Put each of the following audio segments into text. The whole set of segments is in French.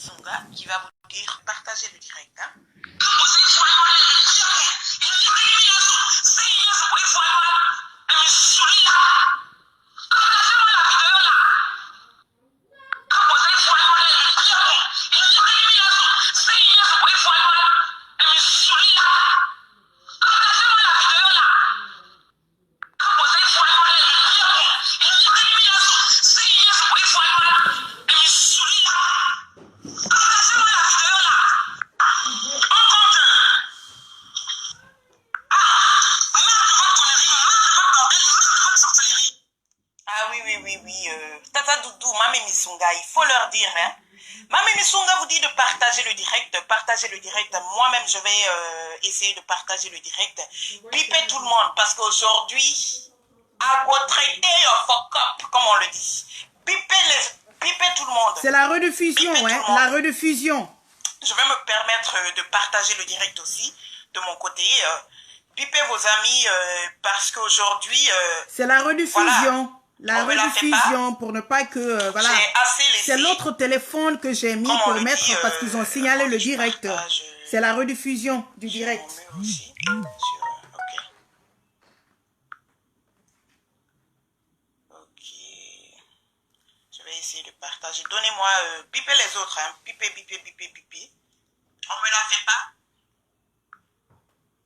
Sunga qui va vous dire partagez le direct. Hein. Tata Doudou, Mamé Missunga, il faut leur dire. Hein. Mamé Missunga vous dit de partager le direct, Moi-même, je vais essayer de partager le direct. Pipez tout le monde, parce qu'aujourd'hui, I will traiter your fuck up, comme on le dit. Pipez tout le monde. C'est la rediffusion, ouais, la rediffusion. Je vais me permettre de partager le direct aussi, de mon côté. Pipez vos amis, parce qu'aujourd'hui... c'est la rediffusion. Voilà. La rediffusion pour ne pas que voilà. C'est l'autre téléphone que j'ai mis pour mettre parce qu'ils ont signalé le direct. C'est la rediffusion du direct. Aussi, ok. Je vais essayer de partager. Donnez-moi, bipez les autres, hein. Bipez. On me la fait pas.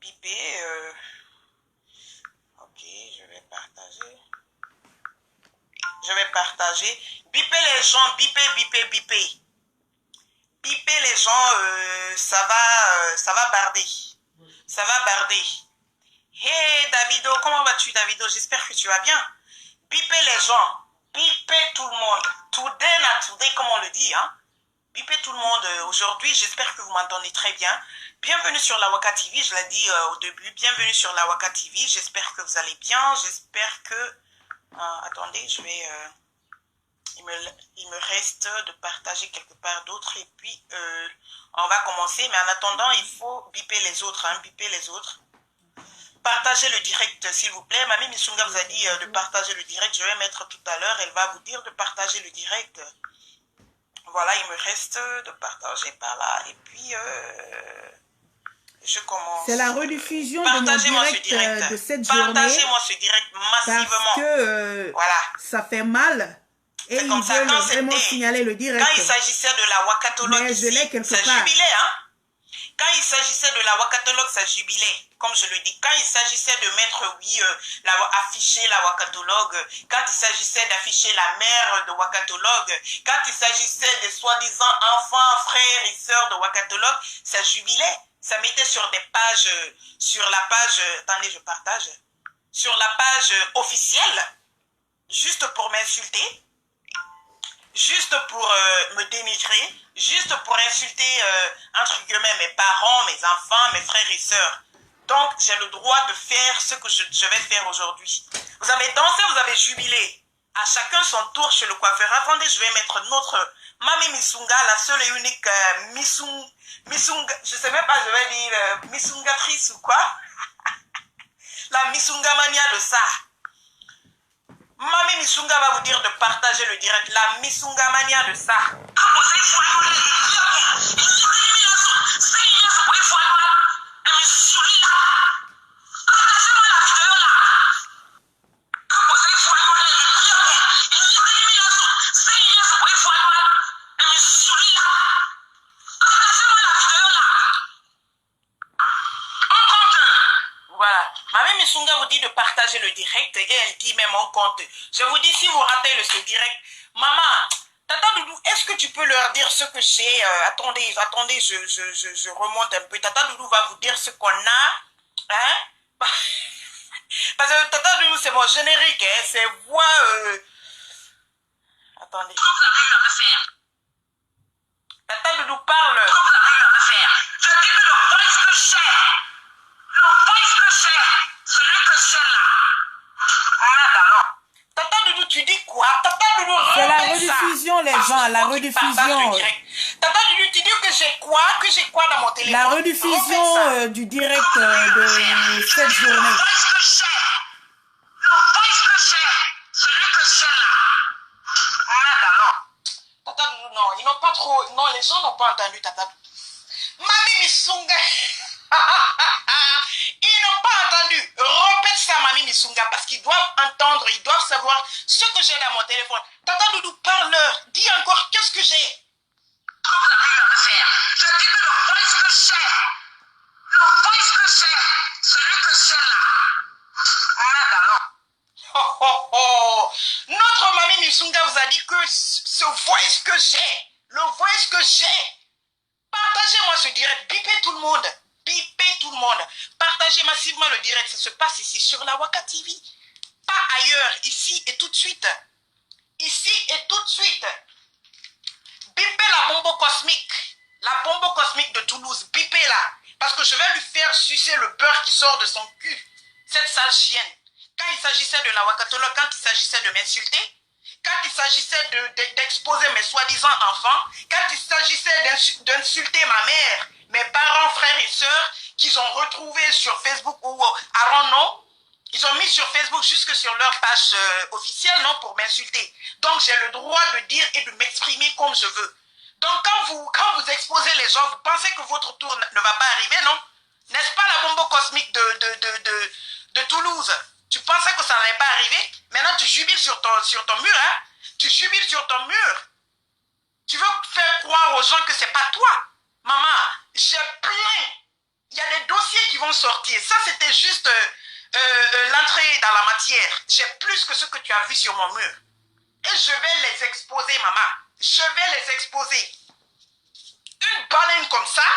Bipez. Ok, je vais partager. Bipez les gens, bipez. Bipez les gens, ça va barder. Hey Davido, comment vas-tu Davido? J'espère que tu vas bien. Bipez les gens, bipez tout le monde. Today, comme on le dit, hein. Bipez tout le monde aujourd'hui, j'espère que vous m'entendez très bien. Bienvenue sur la Waka TV, je l'ai dit au début, bienvenue sur la Waka TV, j'espère que vous allez bien, j'espère que... attendez, je vais... il me reste de partager quelque part d'autre et puis on va commencer. Mais en attendant, il faut biper les autres, hein, Partagez le direct, s'il vous plaît. Mamie Missunga vous a dit de partager le direct. Je vais mettre tout à l'heure, elle va vous dire de partager le direct. Voilà, il me reste de partager par là. Et puis... je commence. C'est la rediffusion de mon direct de cette journée. Partagez-moi ce direct massivement. Parce que voilà. ça fait mal. Et ils veulent vraiment signaler le direct. Quand il s'agissait de la Wakatologue, mais je l'ai quelque part. Jubilait, hein? Quand il s'agissait de la Wakatologue, ça jubilait. Comme je le dis, quand il s'agissait de mettre, afficher la Wakatologue, quand il s'agissait d'afficher la mère de Wakatologue, quand il s'agissait des soi-disant enfants, frères et sœurs de Wakatologue, ça jubilait. Ça mettait sur des pages, sur la page, attendez, je partage, sur la page officielle, juste pour m'insulter, juste pour me dénigrer, juste pour insulter, entre guillemets, mes parents, mes enfants, mes frères et sœurs. Donc, j'ai le droit de faire ce que je vais faire aujourd'hui. Vous avez dansé, vous avez jubilé. À chacun son tour chez le coiffeur. Attendez, je vais mettre notre Mamie Missunga, la seule et unique Missunga, je sais même pas, je vais dire Missungatrice ou quoi. La Missunga mania de ça. Mamie Missunga va vous dire de partager le direct. La Missunga mania de ça. Voilà. Mamie Missunga vous dit de partager le direct et elle dit même en compte. Je vous dis, si vous ratez ce direct, maman, Tata Doudou, est-ce que tu peux leur dire ce que j'ai attendez, je remonte un peu. Tata Doudou va vous dire ce qu'on a. Hein? Parce que Tata Doudou, c'est mon générique, hein? C'est voix... Attendez. Tata Doudou parle. Je dis que le voice que j'ai, celui que j'ai là. Tata Doudou, tu dis quoi? Tata Doudou, c'est la rediffusion, les gens, la rediffusion. Tata Doudou, tu dis que j'ai quoi dans mon téléphone? La rediffusion du direct de cette journée. Tata Doudou, non, ils n'ont pas trop... Non, les gens n'ont pas entendu Tata. Mami Misunga. Ils n'ont pas entendu. Répète ça, Mami Misunga, parce qu'ils doivent entendre, ils doivent savoir ce que j'ai dans mon téléphone. Tata Doudou, parle-leur. Dis encore, qu'est-ce que j'ai? Je dis que le voice que j'ai, celui que j'ai là. Oh, oh, oh. Notre Mami Misunga vous a dit que ce voice que j'ai, le voice que j'ai, partagez-moi ce direct, bipez tout le monde. Bipez tout le monde. Partagez massivement le direct. Ça se passe ici sur la Waka TV. Pas ailleurs. Ici et tout de suite. Ici et tout de suite. Bipez la bombe cosmique. La bombe cosmique de Toulouse. Bipez-la. Parce que je vais lui faire sucer le beurre qui sort de son cul. Cette sale chienne. Quand il s'agissait de la Wakatolo, quand il s'agissait de m'insulter, quand il s'agissait d'exposer mes soi-disant enfants, quand il s'agissait d'insulter ma mère, mes parents, frères et sœurs, qu'ils ont retrouvés sur Facebook ou Arono, ils ont mis sur Facebook jusque sur leur page officielle, non, pour m'insulter. Donc j'ai le droit de dire et de m'exprimer comme je veux. Donc quand vous exposez les gens, vous pensez que votre tour ne va pas arriver, non? N'est-ce pas la bombe cosmique de Toulouse? Tu pensais que ça n'allait pas arriver? Maintenant tu jubiles sur ton mur, hein? Tu jubiles sur ton mur. Tu veux faire croire aux gens que c'est pas toi. Maman, j'ai plein. Il y a des dossiers qui vont sortir. Ça, c'était juste l'entrée dans la matière. J'ai plus que ce que tu as vu sur mon mur. Et je vais les exposer, maman. Je vais les exposer. Une baleine comme ça,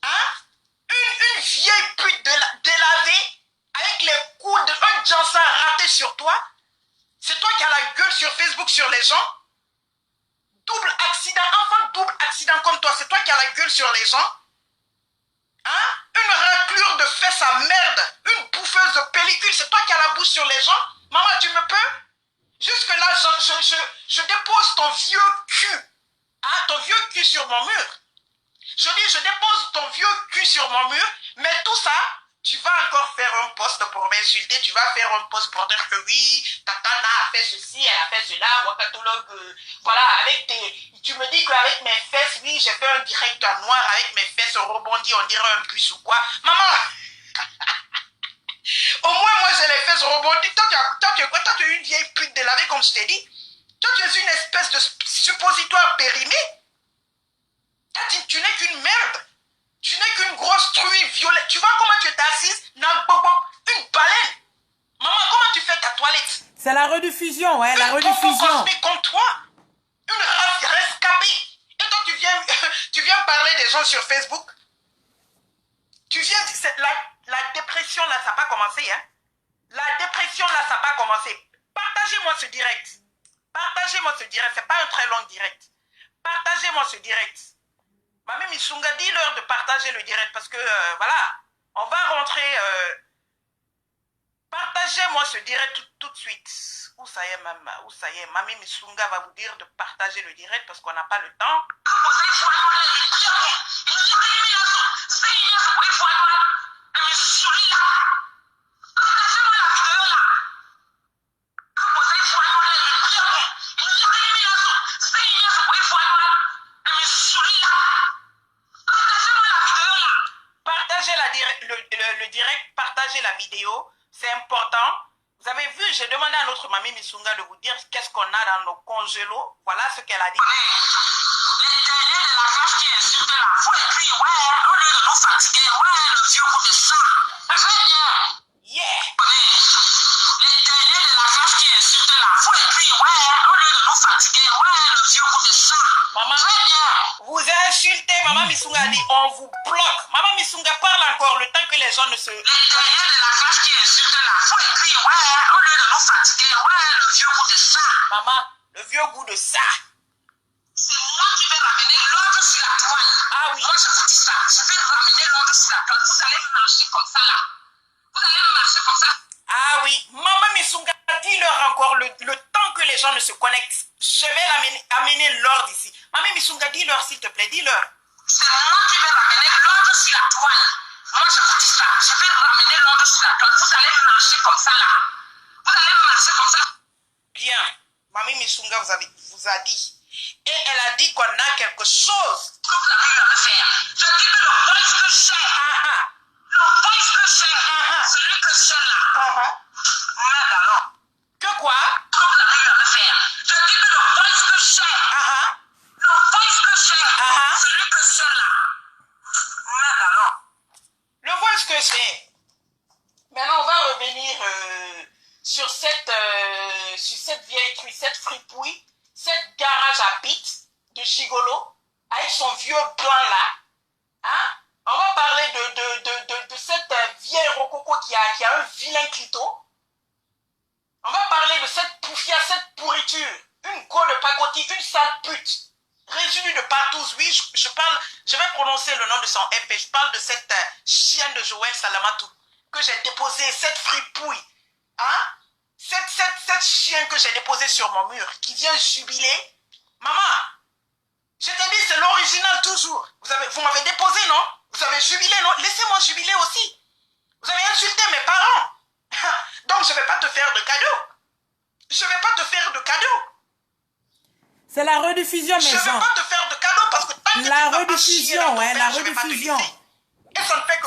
hein? Une vieille pute délavée, avec les coups d'un Johnson raté sur toi. C'est toi qui as la gueule sur Facebook sur les gens. Double accident, enfant double accident comme toi, c'est toi qui as la gueule sur les gens. Hein? Une raclure de fesses à merde, une bouffeuse de pellicule, c'est toi qui as la bouche sur les gens. Maman, tu me peux? Jusque là, je dépose ton vieux cul. Hein? Ton vieux cul sur mon mur. Je dis, je dépose ton vieux cul sur mon mur, mais tout ça, tu vas encore faire un post pour m'insulter, tu vas faire un post pour dire que oui, Tatana a fait ceci, elle a fait cela, Wakatologue, voilà, tu me dis qu'avec mes fesses, oui, j'ai fait un direct en noir, avec mes fesses rebondies, on dirait un puce ou quoi. Maman, au moins moi j'ai les fesses rebondies, toi tu es une vieille pute délavée comme je t'ai dit, toi tu es une espèce de suppositoire périmé, tu n'es qu'une merde. Tu n'es qu'une grosse truie violette. Tu vois comment tu es assise? Une baleine. Maman, comment tu fais ta toilette? C'est la rediffusion, ouais, la rediffusion. Une comme toi. Une race rescapée. Et toi, tu viens parler des gens sur Facebook. Tu viens... La dépression, là, ça n'a pas commencé, hein? La dépression, là, ça n'a pas commencé. Partagez-moi ce direct. Partagez-moi ce direct. C'est pas un très long direct. Partagez-moi ce direct. Mami Misunga, dis-leur de partager le direct parce que, voilà, on va rentrer... Partagez-moi ce direct tout de suite. Où ça y est, maman? Où ça y est? Mami Misunga va vous dire de partager le direct parce qu'on n'a pas le temps. Le direct, partagez la vidéo, c'est important. Vous avez vu, j'ai demandé à notre Mami Misunga de vous dire qu'est-ce qu'on a dans nos congélos. Voilà ce qu'elle a dit. Yeah. Maman, vous insultez, Maman Misunga a dit, on vous bloque. Maman Misunga parle encore le temps que les gens ne se... Maman, le vieux goût de ça. C'est moi qui vais ramener l'ordre sur la toile. Ah oui. Moi, je vous dis ça. Je vais ramener l'ordre sur la toile. Vous allez marcher comme ça, là. Vous allez marcher comme ça. Ah oui. Maman Misunga, dis-leur encore le temps que les gens ne se connectent. Je vais amener l'ordre ici. Maman Misunga, dis-leur s'il te plaît, dis-leur. C'est moi qui vais ramener l'ordre sur la toile. Moi, je vous dis ça. Je vais ramener l'ordre sur la toile. Vous allez marcher comme ça, là. Vous allez marcher comme ça. Bien. Mami Misunga vous a dit, Et elle a dit qu'on a quelque chose. Je dis que le voice que j'ai, le voice que j'ai, celui que j'ai là. Que quoi? Je dis que le voice que j'ai, le voice que j'ai, celui que j'ai là. Le voice que j'ai. Maintenant, on va revenir sur cette vieille truie, cette fripouille, cette garage à pit de gigolo, avec son vieux plan là. Hein? On va parler de cette vieille rococo qui a un vilain clito. On va parler de cette poufia, cette pourriture, une go de pacotille, une sale pute, résidue de partout. Oui, je vais prononcer le nom de son épée. Je parle de cette chienne de Joël Salamatou que j'ai déposée, cette fripouille. Hein? Cette chienne que j'ai déposée sur mon mur, qui vient jubiler. Maman, je t'ai dit, c'est l'original toujours. Vous m'avez déposé, non? Vous avez jubilé, non? Laissez-moi jubiler aussi. Vous avez insulté mes parents. Donc, je ne vais pas te faire de cadeau. Je ne vais pas te faire de cadeau. C'est la rediffusion, mes gens. Je ne vais pas te faire de cadeau parce que tant que la rediffusion, ouais, la rediffusion.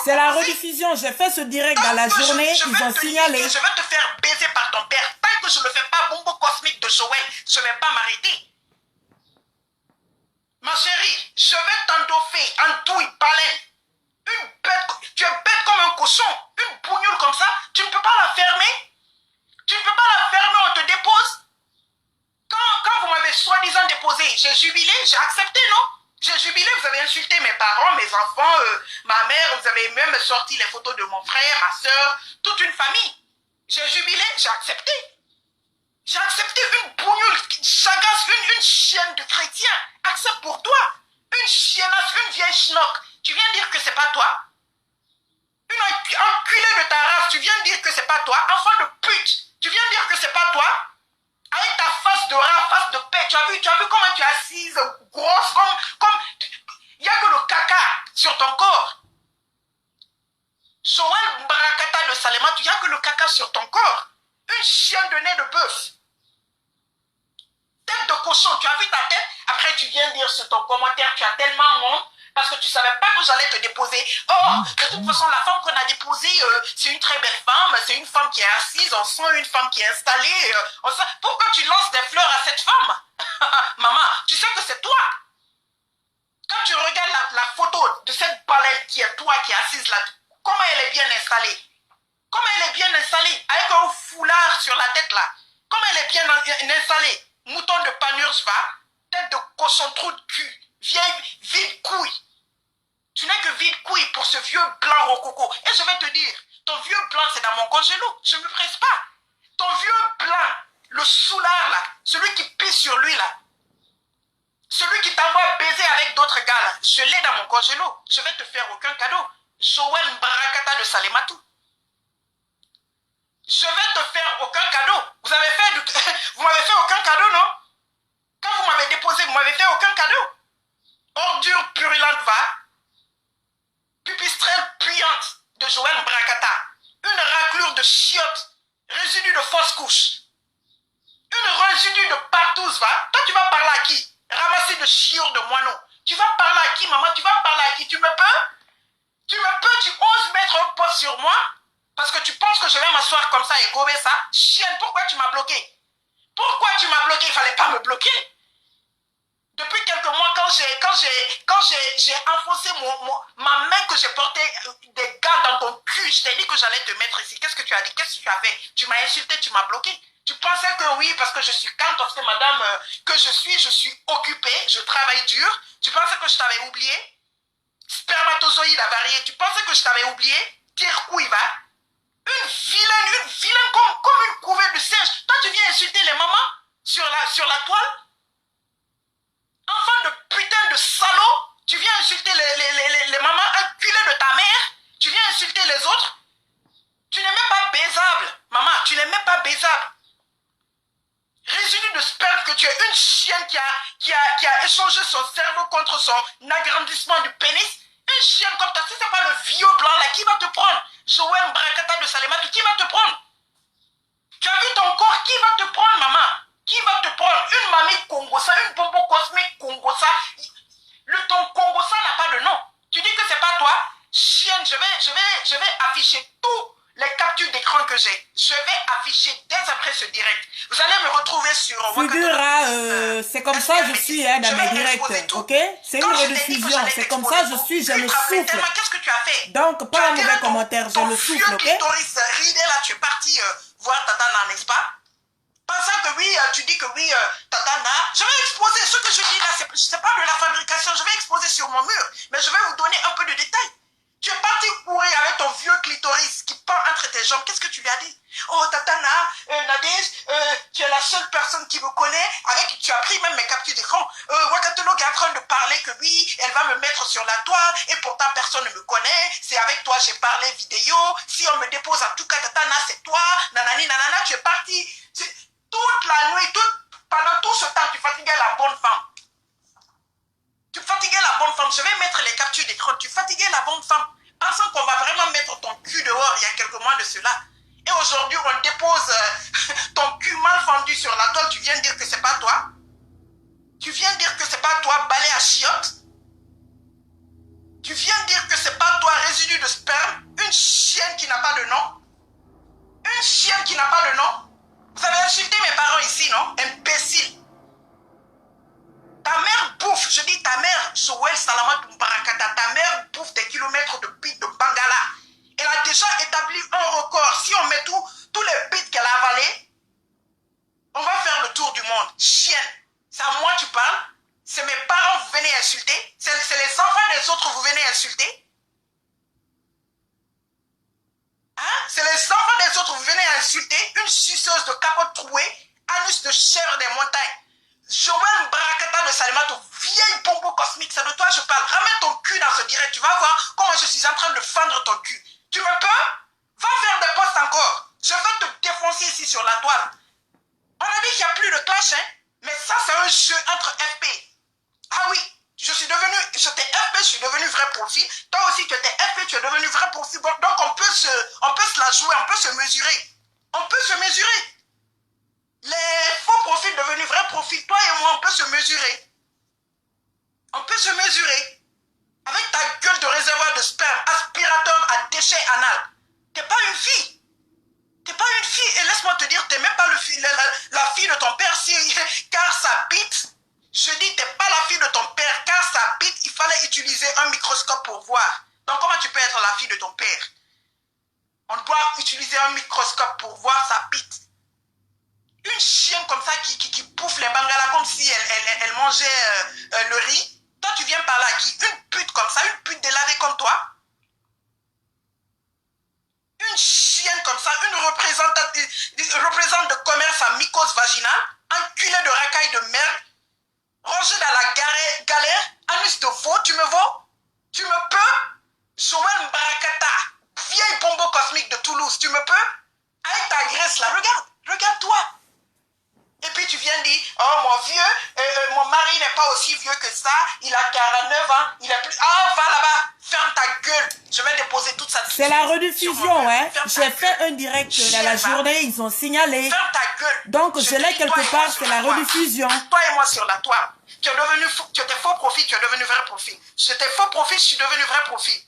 C'est la rediffusion. J'ai fait ce direct dans la journée. Ils ont signalé. Je vais te faire baiser par ton père. Tant que je ne le fais pas, bombo cosmique de Joël, je ne vais pas m'arrêter. Ma chérie, je vais t'endoffer en douille baleine. Une bête, tu es bête comme un cochon. Une bougnoule comme ça, tu ne peux pas la fermer. Tu ne peux pas la fermer, on te dépose. Quand vous m'avez soi-disant déposé, j'ai jubilé, j'ai accepté, non? J'ai jubilé, vous avez insulté mes parents, mes enfants, ma mère, vous avez même sorti les photos de mon frère, ma soeur, toute une famille. J'ai jubilé, j'ai accepté. J'ai accepté une bougnoule, chagasse, une chienne de chrétien. Accepte pour toi. Une chiennasse, une vieille schnock. Tu viens dire que c'est pas toi? Une enculée de ta race, tu viens dire que c'est pas toi? Enfant de pute, tu viens dire que c'est pas toi? Avec ta face de rat, face de paix, tu as vu comment tu es assise, grosse, comme... Il n'y a que le caca sur ton corps. Joël Barakata de Salema, il n'y a que le caca sur ton corps. Une chienne de nez de bœuf. Tête de cochon, tu as vu ta tête? Après, tu viens dire sur ton commentaire, tu as tellement honte parce que tu ne savais pas que j'allais te déposer. Oh, de toute façon, la femme qu'on a déposée, c'est une très belle femme, c'est une femme qui est assise, on sent une femme qui est installée. Pourquoi tu lances des fleurs à cette femme? Maman, tu sais que c'est toi. Quand tu regardes la photo de cette baleine qui est toi, qui est assise là, comment elle est bien installée? Comment elle est bien installée? Avec un foulard sur la tête là. Comment elle est bien installée? Mouton de panurge, va. Tête de cochon, trou de cul. Vieille, vide couille. Tu n'es que vide couille pour ce vieux blanc rococo. Et je vais te dire, ton vieux blanc, c'est dans mon congélo. Je ne me presse pas. Ton vieux blanc, le soulard là, celui qui pisse sur lui là, celui qui t'envoie baiser avec d'autres gars là, je l'ai dans mon congélo. Je vais te faire aucun cadeau. Joël Barakata de Salematou. Je vais te faire aucun cadeau. Vous m'avez fait aucun cadeau, non? Quand vous m'avez déposé, vous m'avez fait aucun cadeau. Ordure purulente, va. Pipistrelle puante de Joël Barakata. Une raclure de chiottes, résidu de fausse couche. Une résidu de partouze, va. Toi, tu vas parler à qui? Ramasser de chiures de moineaux. Tu vas parler à qui, maman? Tu vas parler à qui? Tu me peux? Tu oses mettre un poste sur moi? Parce que tu penses que je vais m'asseoir comme ça et gober ça? Chienne, pourquoi tu m'as bloqué? Pourquoi tu m'as bloqué? Il ne fallait pas me bloquer. Depuis quelques mois, quand j'ai enfoncé ma main que j'ai porté des gants dans ton cul, je t'ai dit que j'allais te mettre ici. Qu'est-ce que tu as dit? Qu'est-ce que tu as fait? Tu m'as insulté, tu m'as bloqué. Tu pensais que oui, parce que je suis calme, parce que madame que je suis occupée, je travaille dur. Tu pensais que je t'avais oublié? Spermatozoïde avarié, tu pensais que je t'avais oublié? Tire-couille, va. Une vilaine comme une couvée de singe. Toi, tu viens insulter les mamans sur la toile? Enfant de putain de salaud, tu viens insulter les mamans enculées de ta mère? Tu viens insulter les autres? Tu n'es même pas baisable, maman, tu n'es même pas baisable. Résidu de sperme que tu es une chienne qui a échangé son cerveau contre son agrandissement du pénis. Une chienne comme ça, si c'est pas le vieux blanc là, qui va te prendre? Joël Barakata de Salematou, qui va te prendre? Tu as vu ton corps, qui va te prendre, maman? Qui va te prendre? Une mamie Congo, ça, une bombo afficher tous les captures d'écran que j'ai. Je vais afficher dès après ce direct. Vous allez me retrouver sur... Figura, c'est comme ça je suis dans mes directs, ok? C'est une rediffusion, c'est comme ça je suis, je le souffle. Qu'est-ce que tu as fait? Donc, pas un mauvais commentaire, je le souffle, ok? Ridé là, tu es parti voir Tatana, n'est-ce pas? Pensant que oui, tu dis que oui, Tatana, je vais exposer ce que je dis là, c'est pas de la fabrication, je vais exposer sur mon mur, mais je vais vous donner un peu de détails. Tu es parti courir avec ton vieux clitoris qui pend entre tes jambes. Qu'est-ce que tu lui as dit? Oh, Tatana, Nadège, tu es la seule personne qui me connaît, avec qui tu as pris même mes captures d'écran. Wakatolog est en train de parler que oui, elle va me mettre sur la toile, et pourtant personne ne me connaît. C'est avec toi j'ai parlé vidéo. Si on me dépose en tout cas, Tatana, c'est toi. Nanani, nanana, tu es parti. Toute la nuit, pendant tout ce temps, tu fatiguais la bonne femme. Tu fatiguais la bonne femme. Je vais mettre les captures d'écran. Tu fatiguais la bonne femme. Pensant qu'on va vraiment mettre ton cul dehors il y a quelques mois de cela. Et aujourd'hui, on dépose ton cul mal fendu sur la toile. Tu viens dire que c'est pas toi. Tu viens dire que c'est pas toi, balai à chiottes. Tu viens dire que c'est pas toi, résidu de sperme. Une chienne qui n'a pas de nom. Une chienne qui n'a pas de nom. Vous avez insulté mes parents ici, non? Imbécile. Ta mère bouffe, je dis ta mère, Souel Salamat Mbarakata, ta mère bouffe des kilomètres de bits de Bangala. Elle a déjà établi un record. Si on met tous les bits qu'elle a avalés, on va faire le tour du monde. Chienne. C'est à moi tu parles. C'est mes parents vous venez insulter. C'est les enfants des autres vous venez insulter. Hein? C'est les enfants des autres vous venez insulter. Une suceuse de capote trouée, anus de chair des montagnes. Joël Barakata de Salimato, vieille bombo cosmique, c'est de toi je parle. Ramène ton cul dans ce direct, tu vas voir comment je suis en train de fendre ton cul. Tu me peux? Va faire des posts encore. Je vais te défoncer ici sur la toile. On a dit qu'il n'y a plus de clash, hein? Mais ça, c'est un jeu entre FP. Ah oui, j'étais FP, je suis devenu vrai profil. Toi aussi, tu étais FP, tu es devenu vrai profil. Donc, on peut se la jouer, on peut se mesurer. On peut se mesurer. Les faux profils devenus vrais profils, toi et moi, on peut se mesurer. On peut se mesurer. Avec ta gueule de réservoir de sperme, aspirateur à déchets anal. T'es pas une fille. T'es pas une fille. Et laisse-moi te dire, t'es même pas la fille de ton père, car sa bite. Je dis, t'es pas la fille de ton père, car sa bite, il fallait utiliser un microscope pour voir. Donc comment tu peux être la fille de ton père? On doit utiliser un microscope pour voir sa bite. Une chienne comme ça qui bouffe les bangalas comme si elle mangeait le riz. Toi, tu viens par là qui? Une pute comme ça, une pute délavée comme toi. Une chienne comme ça, une représentante de commerce à mycose vaginale, enculée de racaille de merde, rangée dans la galère, anus de veau, tu me vois? Tu me peux? Joël Barakata, vieille bombo cosmique de Toulouse, tu me peux? Avec ta graisse là, regarde-toi. Et puis tu viens dire, oh mon vieux, mon mari n'est pas aussi vieux que ça, il a 49 ans, il a plus... Ah, va là-bas, ferme ta gueule, je vais déposer toute ça. C'est la rediffusion, hein. J'ai fait un direct dans la journée, ils ont signalé. Ferme ta gueule. Donc je l'ai quelque part, c'est la rediffusion. Toi et moi sur la toile. Tu étais faux profil, tu es devenu vrai profil. J'étais faux profil, je suis devenu vrai profil.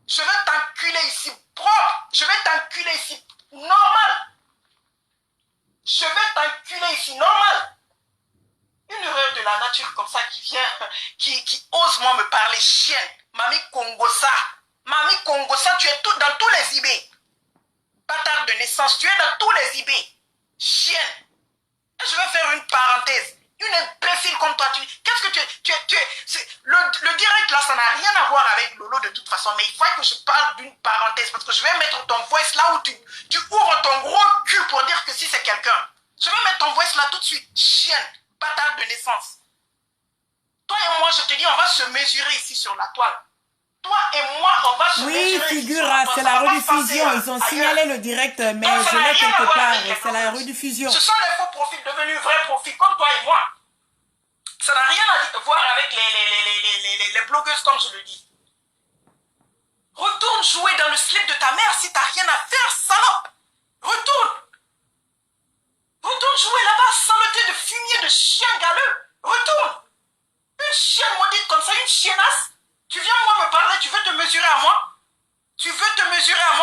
Je vais t'enculer ici propre, je vais t'enculer ici normal. Je vais t'enculer ici, normal. Une erreur de la nature comme ça qui vient, qui ose moi me parler, chienne. Mamie Kongosa, tu es dans tous les IB. Bâtard de naissance, tu es dans tous les IB. Chienne. Et je vais faire une parenthèse. Une imbécile comme toi, qu'est-ce que le direct là, ça n'a rien à voir avec Lolo de toute façon, mais il faut que je parle d'une parenthèse, parce que je vais mettre ton voice là où tu ouvres ton gros cul pour dire que si c'est quelqu'un. Je vais mettre ton voice là tout de suite, chienne, bâtard de naissance. Toi et moi, je te dis, on va se mesurer ici sur la toile. Toi et moi, on va se mesurer. Oui, Figura, c'est la rediffusion. Ils ont signalé le direct, mais je l'ai quelque part. C'est la rediffusion. Ce sont les faux profils devenus vrais profils, comme toi et moi. Ça n'a rien à voir avec les blogueuses, comme je le dis. Retourne jouer dans le slip de ta mère si t'as rien à faire, salope. Retourne. Retourne jouer là-bas, saleté de fumier de chien galeux. Retourne. Une chienne maudite comme ça, une chiennasse. Tu viens moi me parler, tu veux te mesurer à moi? Tu veux te mesurer à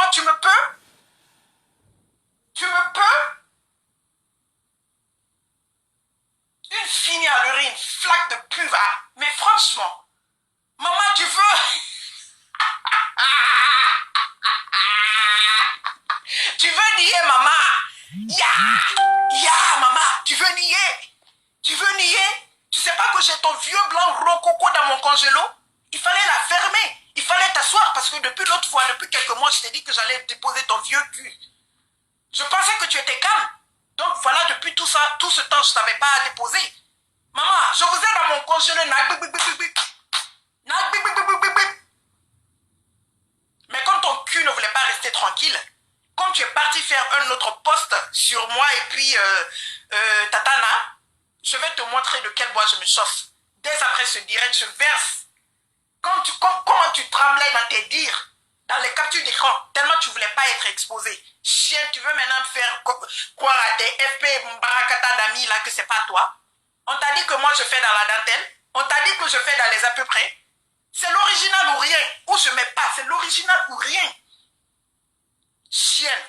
fini à l'urine, flaque de pub. Hein. Mais franchement, maman, tu veux... Tu veux nier, maman? Maman, tu veux nier? Tu veux nier? Tu sais pas que j'ai ton vieux blanc rococo dans mon congélo? Il fallait la fermer. Il fallait t'asseoir parce que depuis l'autre fois, depuis quelques mois, je t'ai dit que j'allais déposer ton vieux cul. Je pensais que tu étais calme. Donc voilà, depuis tout ça, tout ce temps, je ne t'avais pas à déposer. Maman, je vous ai dans mon congélo. Mais quand ton cul ne voulait pas rester tranquille, quand tu es parti faire un autre post sur moi et puis Tatana, je vais te montrer de quel bois je me chauffe. Dès après ce direct, je verse. Comment tu tremblais dans tes dires, dans les captures d'écran, tellement tu ne voulais pas être exposé. Chienne, tu veux maintenant me faire croire à tes FP Mbarakata d'amis là que c'est pas toi. On t'a dit que moi je fais dans la dentelle. On t'a dit que je fais dans les à peu près. C'est l'original ou rien. Ou je mets pas, c'est l'original ou rien. Chienne.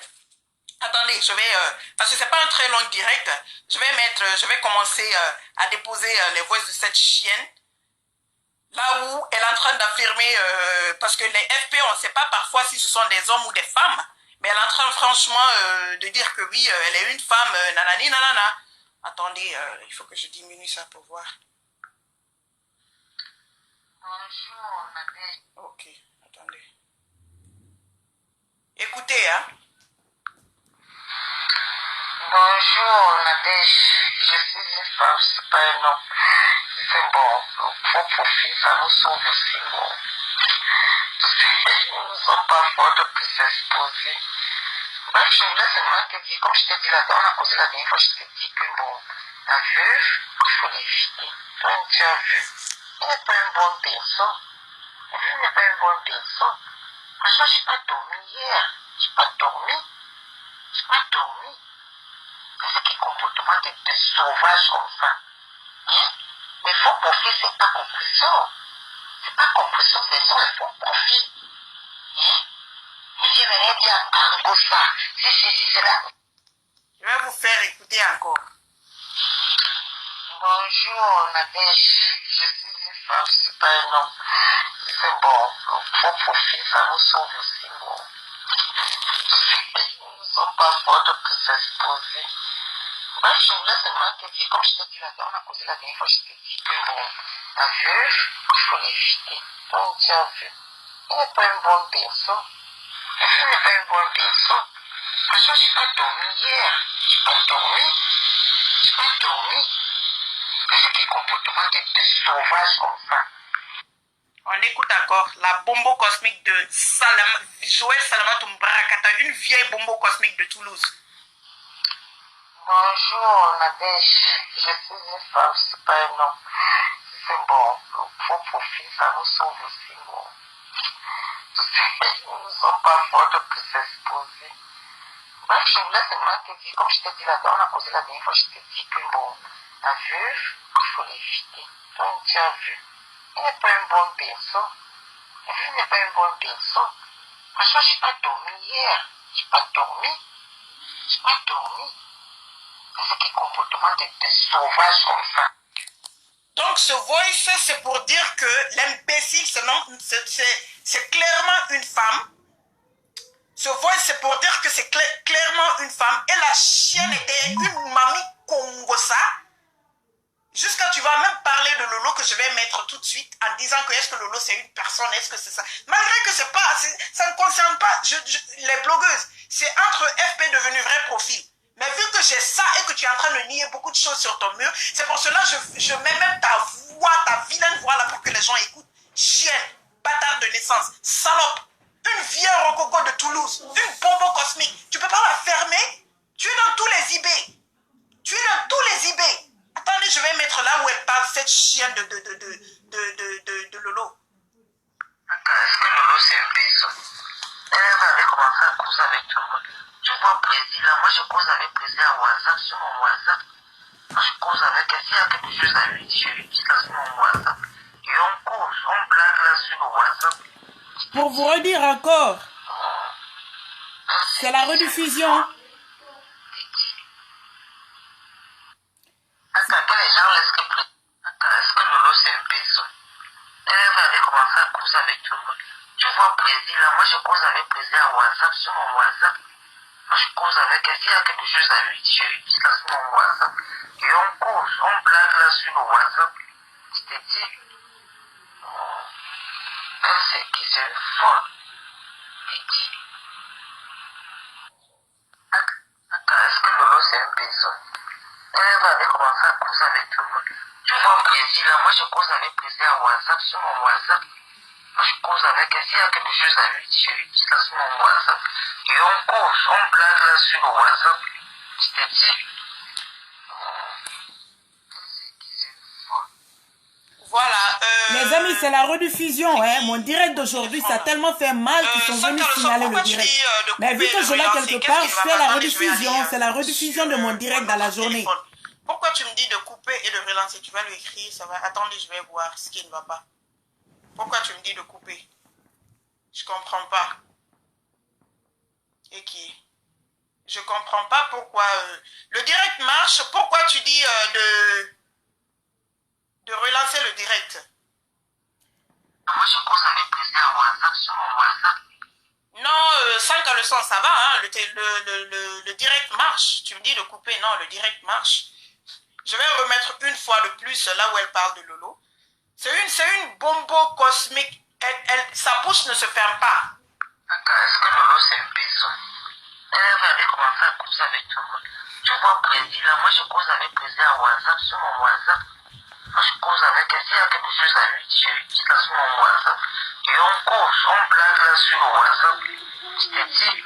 Attendez, je vais, parce que c'est pas un très long direct, je vais commencer à déposer les voix de cette chienne. Là où elle est en train d'affirmer, parce que les FP, on ne sait pas parfois si ce sont des hommes ou des femmes, mais elle est en train franchement de dire que oui, elle est une femme, nanani, nanana. Attendez, il faut que je diminue ça pour voir. Bonjour, Nadège. Ok, attendez. Écoutez, hein. Bonjour, Nadège. Je suis une femme, c'est pas un homme. C'est bon, pour profiter, ça nous sauve aussi, bon. Nous ne sommes pas forts de plus s'exposer. Bref, je voulais seulement te dire, comme je t'ai dit là-dedans, on a causé la dernière fois, je t'ai dit que bon, la veuve, il faut l'éviter. Donc, tu as vu, elle n'est pas une bonne personne. La veuve n'est pas une bonne personne. Franchement, je n'ai pas dormi hier. Je n'ai pas dormi. C'est quel comportement de sauvage comme ça. Hein? Mais faux profit, c'est pas compréhension. C'est pas compréhension, c'est ça, il faut profit. Hein? Et je venais dire à ça. Si, c'est là. Je vais vous faire écouter encore. Bonjour, Nadège. Je suis une femme, c'est pas un homme. C'est bon, le faux profit, ça nous sauve aussi, bon. Nous ne sommes pas forts de plus s'exposer. Bref, je voulais seulement te dire, comme je t'ai dit là-dedans, on a causé la dernière fois, je t'ai dit que bon, la veuve, il faut l'éviter. Donc, tu as vu, elle n'est pas une bonne personne. La veuve n'est pas une bonne personne. Franchement, je n'ai pas dormi hier. Je n'ai pas dormi. C'est quel comportement de sauvage comme ça. On écoute encore la bombo cosmique de Joël Salamatou Mbarakata, une vieille bombo cosmique de Toulouse. Bonjour, Nadège. Je suis une femme, c'est pas un homme. C'est bon, le faux profit, ça nous sauve aussi, bon. Nous ne sommes pas forts de plus s'exposer. Bref, je voulais seulement te dire, comme je t'ai dit là-dedans, on a causé la dernière fois, je t'ai dit que bon, la veuve, il faut l'éviter. Donc, tu as vu, elle n'est pas une bonne personne. La veuve n'est pas une bonne personne. Franchement, je n'ai pas dormi hier. Je n'ai pas dormi. C'est quel comportement de sauvage comme ça. Donc ce voice, c'est pour dire que l'imbécile, c'est clairement une femme. Ce voice, c'est pour dire que c'est clairement une femme. Et la chienne était une mamie congossa. Jusqu'à tu vas même parler de Lolo que je vais mettre tout de suite en disant que est-ce que Lolo c'est une personne, est-ce que c'est ça. Malgré que c'est pas, ça ne concerne pas les blogueuses. C'est entre FP devenu vrai profil. Mais vu que j'ai ça et que tu es en train de nier beaucoup de choses sur ton mur, c'est pour cela que je mets même ta voix, ta vilaine voix là pour que les gens écoutent. Chienne, bâtard de naissance, salope, une vieille rococo de Toulouse, une bombe cosmique. Tu peux pas la fermer? Tu es dans tous les eBay. Attendez, je vais mettre là où elle parle, cette chienne de Lolo. Est-ce que Lolo c'est une personne? Elle avait commencé à causer avec tout le monde. Tu vois Président, là, moi je cause avec Président à WhatsApp, sur mon WhatsApp. Moi je cause avec elle, s'il y a quelque chose à lui dire, je lui dis là sur mon WhatsApp. Et on cause, on blague là sur le WhatsApp. Pour vous redire encore, c'est la rediffusion. Est-ce que les gens laissent que Président, là, moi je cause avec Président à WhatsApp, sur mon WhatsApp. Moi je cause avec elle, s'il y a quelque chose à lui dire, je lui dis ça sur mon WhatsApp. Et on cause, on blague là sur le WhatsApp. Je te dis, elle c'est qui, c'est une folle. Je dis, est-ce que Lolo c'est une personne? Elle va commencer à causer avec tout le monde. Tu vois, Président, là, moi je cause avec Président à WhatsApp, sur mon WhatsApp. Moi je cause avec elle, s'il y a quelque chose à lui dire, je lui dis ça sur mon WhatsApp. Et on cause, on blague là sur le WhatsApp. Je te dis, voilà. Les amis, c'est la rediffusion. Hein. Mon direct d'aujourd'hui, ça a tellement fait mal qu'ils sont venus signaler le direct. Mais vu que je l'ai quelque part, c'est la rediffusion. C'est la rediffusion de mon direct dans la journée. Pourquoi tu me dis de couper et de relancer? Tu vas lui écrire, ça va. Attendez, je vais voir ce qui ne va pas. Pourquoi tu me dis de couper? Je comprends pas. Et qui? Je comprends pas pourquoi. Le direct marche. Pourquoi tu dis de relancer le direct? moi je cause avec Président à WhatsApp, sur mon WhatsApp. Non, sans que le son, ça va. Hein? Le direct marche. Tu me dis de couper. Non, le direct marche. Je vais remettre une fois de plus là où elle parle de Lolo. C'est une bombo cosmique. Sa bouche ne se ferme pas. Est-ce que Lolo c'est une personne? Elle va commencer à causer avec tout le monde. Tu vois, Président, là, moi je cause avec Président à WhatsApp, sur mon WhatsApp. Moi je cause avec elle, s'il y a quelque chose à lui dire, je lui dis ça sur mon WhatsApp. Et on cause, on blague là sur le WhatsApp. Je te dis,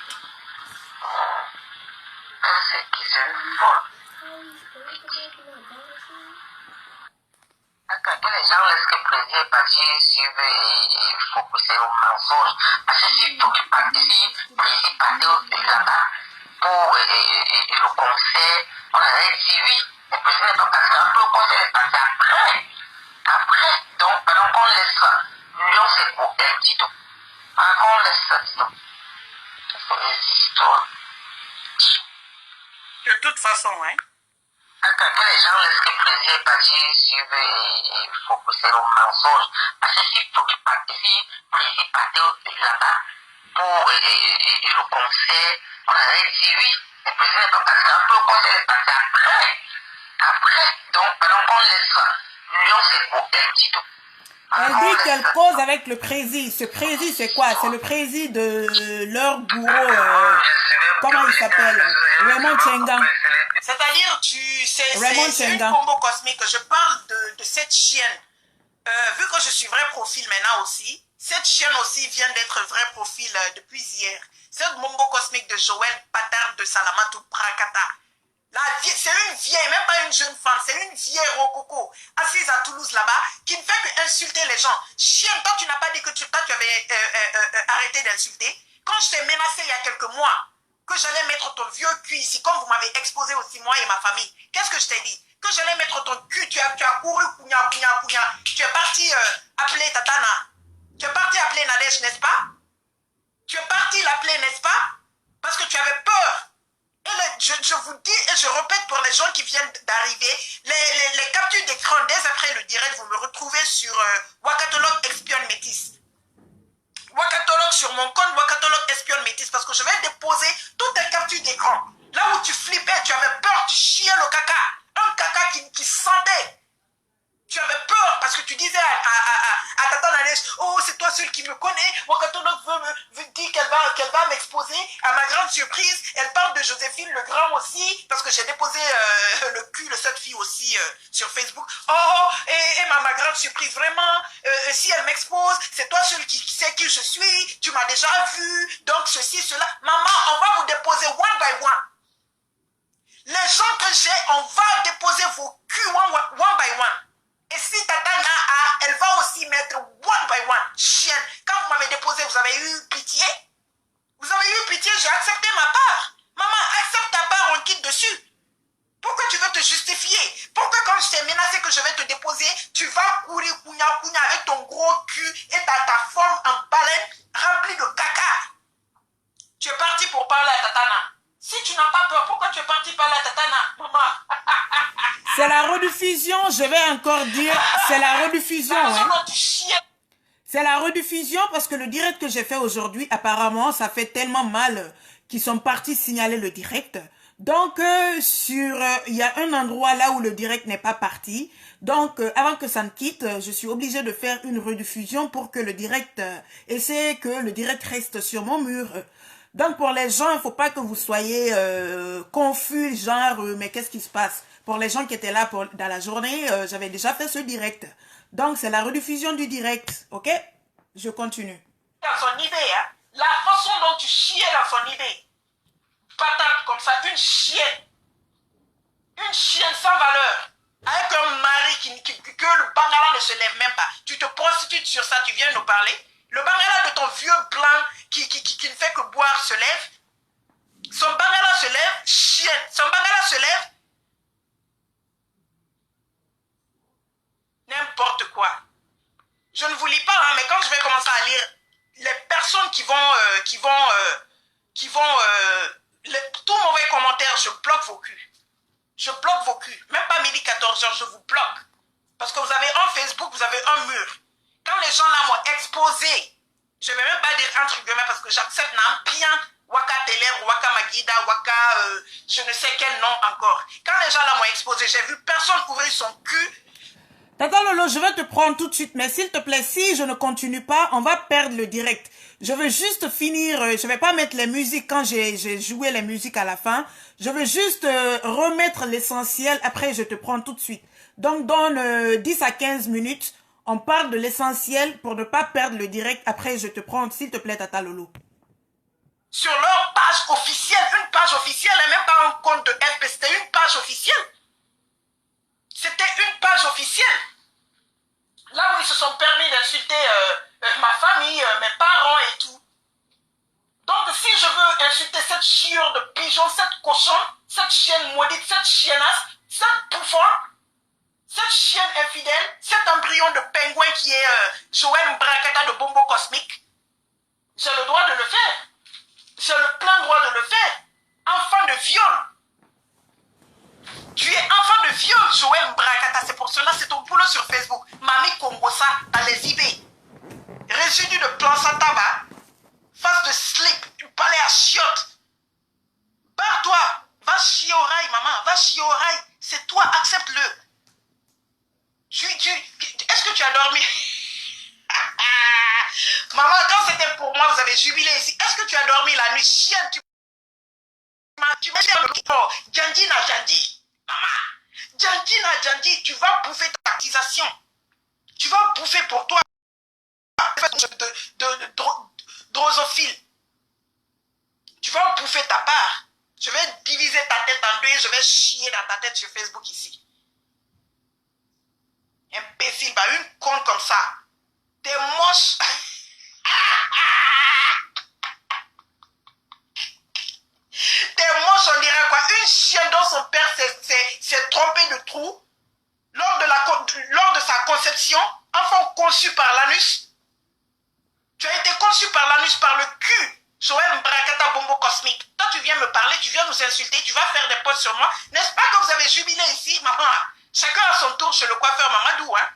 elle c'est qui, c'est une folle. Que les gens laissent que le président est parti suivre et focuser au mensonge. Parce que s'il faut qu'il participe, le président partait là-bas pour le conseil, on avait dit oui, le président n'est pas parti, un peu le conseil est parti après. Après, donc pendant qu'on laisse ça, l'union c'est pour elle, dit donc. Pendant qu'on laisse ça, dit donc. C'est des histoires. De toute façon, hein. Que les gens laissent que le président est parti suivre et focuser au mensonge. Parce que s'il faut qu'il participe, le président partait là-bas pour le conseil, on avait dit oui, le président n'est pas parti, un peu le conseil est parti après. Après, donc pendant qu'on laisse ça, l'union c'est pour elle, dit donc. Elle dit qu'elle cause avec le président. Ce président, c'est quoi? C'est le président de leur bourreau. Comment il s'appelle? Raymond Tchenga. C'est-à-dire, c'est une combo cosmique. Je parle de cette chienne. Vu que je suis vrai profil maintenant aussi, cette chienne aussi vient d'être vrai profil depuis hier. Cette bombo cosmique de Joël Patard de Salamatou Prakata. C'est une vieille, même pas une jeune femme, c'est une vieille rococo, assise à Toulouse là-bas, qui ne fait que insulter les gens. Chienne, toi tu n'as pas dit que tu avais arrêté d'insulter. Quand je t'ai menacé il y a quelques mois, que j'allais mettre ton vieux cul ici, comme vous m'avez exposé aussi moi et ma famille, qu'est-ce que je t'ai dit? Que j'allais mettre ton cul, tu as couru, cougnard. Tu es parti appeler Tatana. Tu es parti appeler Nadège, n'est-ce pas? Tu es parti l'appeler, n'est-ce pas? Parce que tu avais peur. Et je vous dis et je répète pour les gens qui viennent d'arriver, les captures d'écran dès après le direct, vous me retrouvez sur Wakatologue Espionne Métis. Wakatologue sur mon compte, Wakatologue Espionne Métis, parce que je vais déposer toutes les captures d'écran. Là où tu flippais, tu avais peur, tu chiais le caca. Un caca qui sentait. Tu avais peur parce que tu disais à Tata Nadège, oh c'est toi seul qui me connaît, Wakatologue veut dire qu'elle va m'exposer. À ma grande surprise, elle parle de Joséphine le Grand aussi, parce que j'ai déposé le cul de cette fille aussi sur Facebook. Et ma grande surprise, vraiment, si elle m'expose, c'est toi seul qui sais qui je suis, tu m'as déjà vu, donc ceci, cela. Maman, on va vous déposer one by one. Les gens que j'ai, on va déposer vos culs one by one. Et si Tatana a, elle va aussi mettre one by one. Chienne, quand vous m'avez déposé, vous avez eu pitié? Vous avez eu pitié, j'ai accepté ma part. Maman, accepte ta part, on quitte dessus. Pourquoi tu veux te justifier? Pourquoi quand je t'ai menacé que je vais te déposer, tu vas courir couigna avec ton gros cul et ta forme en baleine remplie de caca? Tu es parti pour parler à Tatana. Si tu n'as pas peur, pourquoi tu es parti parler à Tatana, maman? C'est la rediffusion, je vais encore dire, c'est la rediffusion. Hein. C'est la rediffusion parce que le direct que j'ai fait aujourd'hui, apparemment, ça fait tellement mal qu'ils sont partis signaler le direct. Donc, il y a un endroit là où le direct n'est pas parti. Donc, avant que ça ne quitte, je suis obligée de faire une rediffusion pour que le direct, essaie que le direct reste sur mon mur. Donc, pour les gens, il ne faut pas que vous soyez confus, genre, mais qu'est-ce qui se passe? Pour les gens qui étaient là dans la journée, j'avais déjà fait ce direct. Donc, c'est la rediffusion du direct, ok? Je continue. Dans son idée, hein? La façon dont tu chiais dans son idée. Patente comme ça, une chienne sans valeur, avec un mari que le bangala ne se lève même pas. Tu te prostitues sur ça, tu viens nous parler. Le bangala de ton vieux blanc qui ne fait que boire se lève. Son bangala se lève, chienne. Son bangala se lève. N'importe quoi. Je ne vous lis pas, hein, mais quand je vais commencer à lire les personnes qui vont tout mauvais commentaires, je bloque vos culs. Je bloque vos culs. Même pas midi 14h, je vous bloque. Parce que vous avez un Facebook, vous avez un mur. Quand les gens là m'ont exposé, je ne vais même pas dire entre guillemets parce que j'accepte bien Waka Teler, Waka Magida, Waka je ne sais quel nom encore. Quand les gens là m'ont exposé, j'ai vu personne ouvrir son cul. Tata Lolo, je vais te prendre tout de suite, mais s'il te plaît, si je ne continue pas, on va perdre le direct. Je veux juste finir, je vais pas mettre les musiques quand j'ai joué les musiques à la fin. Je veux juste remettre l'essentiel, après je te prends tout de suite. Donc dans 10 à 15 minutes, on parle de l'essentiel pour ne pas perdre le direct. Après je te prends, s'il te plaît, Tata Lolo. Sur leur page officielle, une page officielle, et même pas un compte de FP, c'était une page officielle. C'était une page officielle. Là où ils se sont permis d'insulter ma famille, mes parents et tout. Donc si je veux insulter cette chiure de pigeon, cette cochon, cette chienne maudite, cette chiennasse, cette bouffon, cette chienne infidèle, cet embryon de pingouin qui est Joël Mbrakata de Bombo Cosmique, j'ai le droit de le faire. J'ai le plein droit de le faire. Enfant de viol. Tu es enfant de viol, Joël Mbrakata. C'est pour cela, c'est ton boulot sur Facebook. Mami Kongosa, dans les IB. Résidu de plan sans tabac. Face de slip. Palais à chiottes. Barre-toi. Va chier au rail, maman. Va chier au rail. C'est toi, accepte-le. Est-ce que tu as dormi? Maman, quand c'était pour moi, vous avez jubilé ici. Est-ce que tu as dormi la nuit? Chienne, tu m'as dit Djandina Djandi. Maman, Djandina Djandi, tu vas bouffer ta cotisation. Tu vas bouffer pour toi. Drosophile. Tu vas bouffer ta part. Je vais diviser ta tête en deux et je vais chier dans ta tête sur Facebook ici. Imbécile, bah une conne comme ça. T'es moche. T'es moche, on dirait quoi? Une chienne dont son père s'est trompé de trou lors de sa conception, enfant conçu par l'anus. Tu as été conçu par l'anus, par le cul. Joël Mbrakata Bombo Cosmique. Toi, tu viens me parler, tu viens nous insulter, tu vas faire des posts sur moi. N'est-ce pas que vous avez jubilé ici, maman? Chacun a son tour chez le coiffeur Mamadou, hein?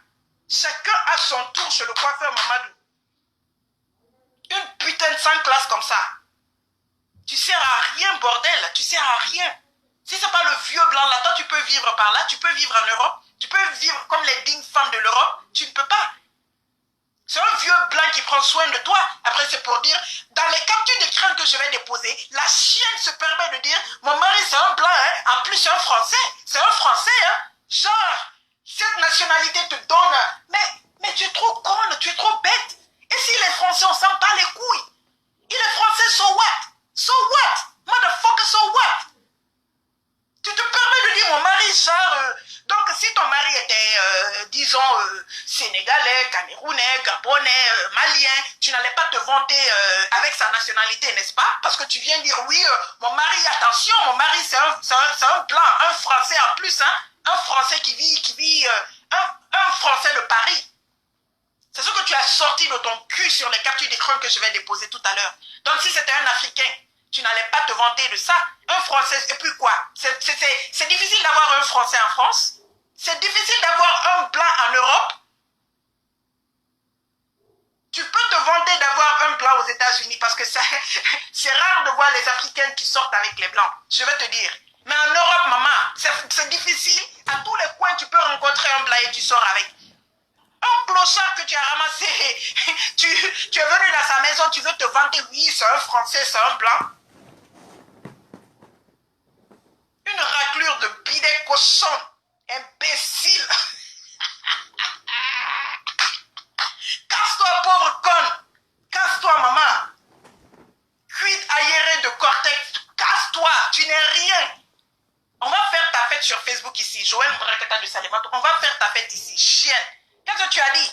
Chacun a son tour chez le coiffeur Mamadou. Une putain de 100 classes comme ça. Tu sers à rien, bordel. Tu sers à rien. Si c'est pas le vieux blanc là, toi tu peux vivre par là, tu peux vivre en Europe, tu peux vivre comme les dignes femmes de l'Europe, tu ne peux pas. C'est un vieux blanc qui prend soin de toi. Après c'est pour dire, dans les captures d'écran que je vais déposer, la chienne se permet de dire, mon mari c'est un blanc, hein? En plus c'est un français. C'est un français, hein? Genre, cette nationalité te donne, mais tu es trop conne, tu es trop bête. Et si les Français, on s'en bat les couilles. Et les Français, so what? So what? Motherfucker, so what? Tu te permets de dire mon mari, genre, donc si ton mari était, disons, sénégalais, camerounais, gabonais, malien, tu n'allais pas te vanter avec sa nationalité, n'est-ce pas? Parce que tu viens dire, oui, mon mari, attention, mon mari, c'est un blanc, un français en plus, hein? Un français qui vit, un français de Paris. C'est ce que tu as sorti de ton cul sur les captures d'écran que je vais déposer tout à l'heure. Donc si c'était un Africain, tu n'allais pas te vanter de ça. Un Français, et puis quoi? C'est difficile d'avoir un Français en France. C'est difficile d'avoir un blanc en Europe. vois les Africaines qui sortent avec les Blancs. Je vais te dire. Mais en Europe, maman, c'est difficile. À tous les coins, tu peux rencontrer un Blanc et tu sors avec. Un clochard que tu as ramassé, tu es venu dans sa maison, tu veux te vanter, oui, c'est un Français, c'est un Blanc. Une raclure de bidet cochon, imbécile. Casse-toi, pauvre conne. Casse-toi, maman. Cuite aérée de cortex. Casse-toi, tu n'es rien. On va faire ta fête sur Facebook ici. Joël Mbrakata de Salemato. On va faire ta fête ici. Chienne. Qu'est-ce que tu as dit?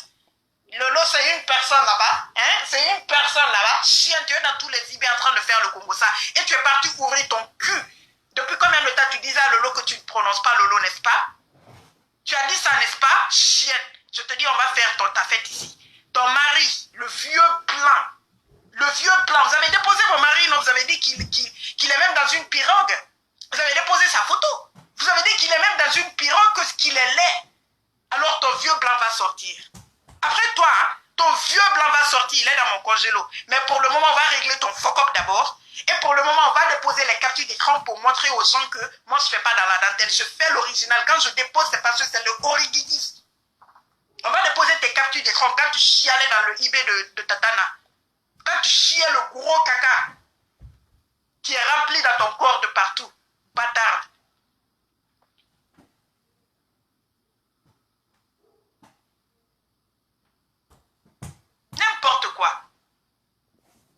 Lolo, c'est une personne là-bas. Hein? C'est une personne là-bas. Chienne, tu es dans tous les IB en train de faire le Congo ça. Et tu es parti ouvrir ton cul. Depuis combien de temps tu disais à Lolo que tu ne prononces pas Lolo, n'est-ce pas? Tu as dit ça, n'est-ce pas? Chienne. Je te dis, on va faire ta fête ici. Ton mari, le vieux blanc. Le vieux blanc. Vous avez déposé mon mari, non? Vous avez dit qu'il est même dans une pirogue. Vous avez déposé sa photo. Vous avez dit qu'il est même dans une pirogue, qu'il est laid. Alors ton vieux blanc va sortir. Après toi, hein, ton vieux blanc va sortir, il est dans mon congélo. Mais pour le moment, on va régler ton fuck-up d'abord. Et pour le moment, on va déposer les captures d'écran pour montrer aux gens que moi, je ne fais pas dans la dentelle. Je fais l'original. Quand je dépose, c'est parce que c'est le origidi. On va déposer tes captures d'écran quand tu chialais dans le IB de Tatana. Quand tu chiais le gros caca qui est rempli dans ton corps de partout. Bâtard. N'importe quoi.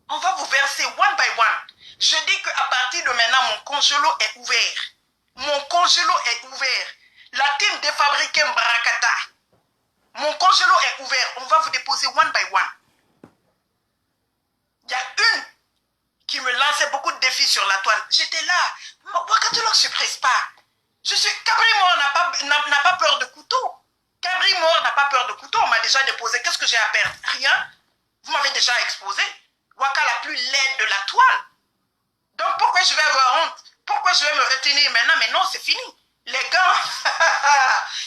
On va vous verser one by one. Je dis qu'à partir de maintenant, mon congélo est ouvert. Mon congélo est ouvert. La team défabriquée Mbrakata. Mon congélo est ouvert. On va vous déposer one by one. Il y a une qui me lançait beaucoup de défis sur la toile. J'étais là. Wakatolog ne se presse pas. Cabri mort n'a pas peur de couteau. Cabri mort n'a pas peur de couteau. On m'a déjà déposé. Qu'est-ce que j'ai à perdre? Rien. Vous m'avez déjà exposé. Waka la plus laide de la toile. Donc pourquoi je vais avoir honte? Pourquoi je vais me retenir maintenant? Mais non, c'est fini. Les gars,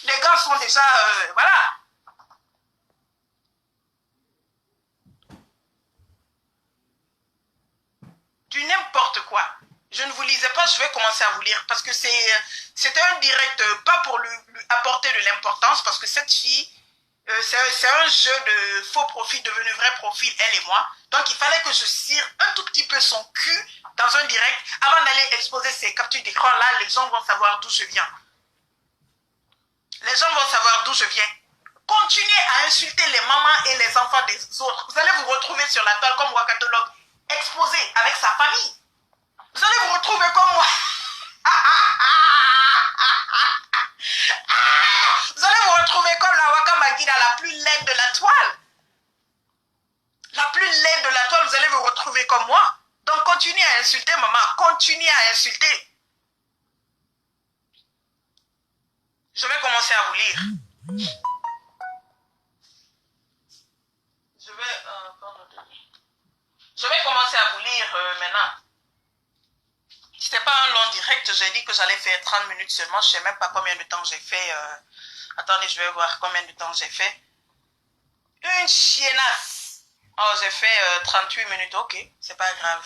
les gars sont déjà... voilà. Du n'importe quoi. Je ne vous lisais pas, je vais commencer à vous lire. Parce que c'était un direct, pas pour lui apporter de l'importance, parce que cette fille... c'est un jeu de faux profil devenu vrai profil, elle et moi. Donc il fallait que je cire un tout petit peu son cul dans un direct avant d'aller exposer ces captures d'écran. Là, les gens vont savoir d'où je viens. Les gens vont savoir d'où je viens. Continuez à insulter les mamans et les enfants des autres. Vous allez vous retrouver sur la toile comme Wakatolog, exposé avec sa famille. Vous allez vous retrouver comme moi. Vous allez vous retrouver comme la Waka Magida, la plus laide de la toile. La plus laide de la toile, vous allez vous retrouver comme moi. Donc continuez à insulter, maman. Continuez à insulter. Je vais commencer à vous lire. Je vais commencer à vous lire maintenant. C'était pas un long direct, j'ai dit que j'allais faire 30 minutes seulement. Je ne sais même pas combien de temps j'ai fait. Attendez, je vais voir combien de temps j'ai fait. Une chiennasse. Oh, j'ai fait 38 minutes, ok, c'est pas grave.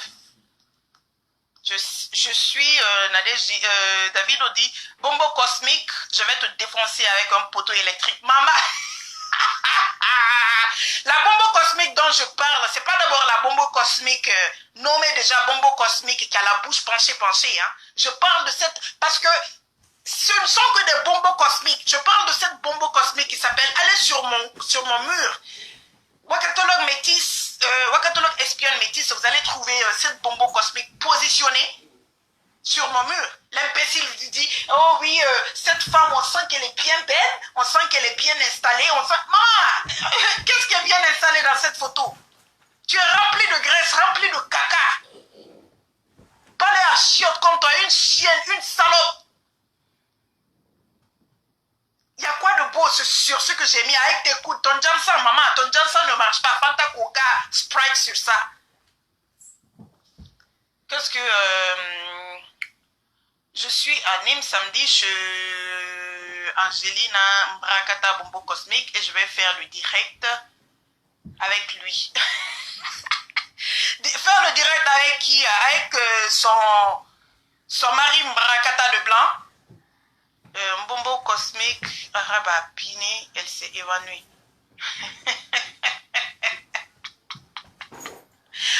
Je suis, David dit, bombo cosmique, je vais te défoncer avec un poteau électrique. Maman. La bombe cosmique dont je parle, c'est pas d'abord la bombe cosmique nommée déjà bombe cosmique qui a la bouche penchée. Hein. Je parle de cette... Parce que ce ne sont que des bombes cosmiques. Je parle de cette bombe cosmique qui s'appelle... Allez sur mon mur. Wakatolog métis, Wakatolog espionne métis, vous allez trouver cette bombe cosmique positionnée sur mon mur. L'imbécile dit, oh oui, cette femme, on sent qu'elle est bien belle, on sent qu'elle est bien installée, on sent... Maman, qu'est-ce qui est bien installé dans cette photo? Tu es rempli de graisse, rempli de caca. Parlez à chiotte comme toi, une chienne, une salope. Il y a quoi de beau sur ce que j'ai mis avec tes coudes? Ton Johnson, maman, ton Johnson ne marche pas. Fanta Coca, Sprite sur ça. Qu'est-ce que... je suis à Nîmes samedi chez Angelina Mbrakata Bombo Cosmique et je vais faire le direct avec lui. faire le direct avec qui? Avec son mari Mbrakata de blanc. Mbombo cosmique, Araba Pini, elle s'est évanouie.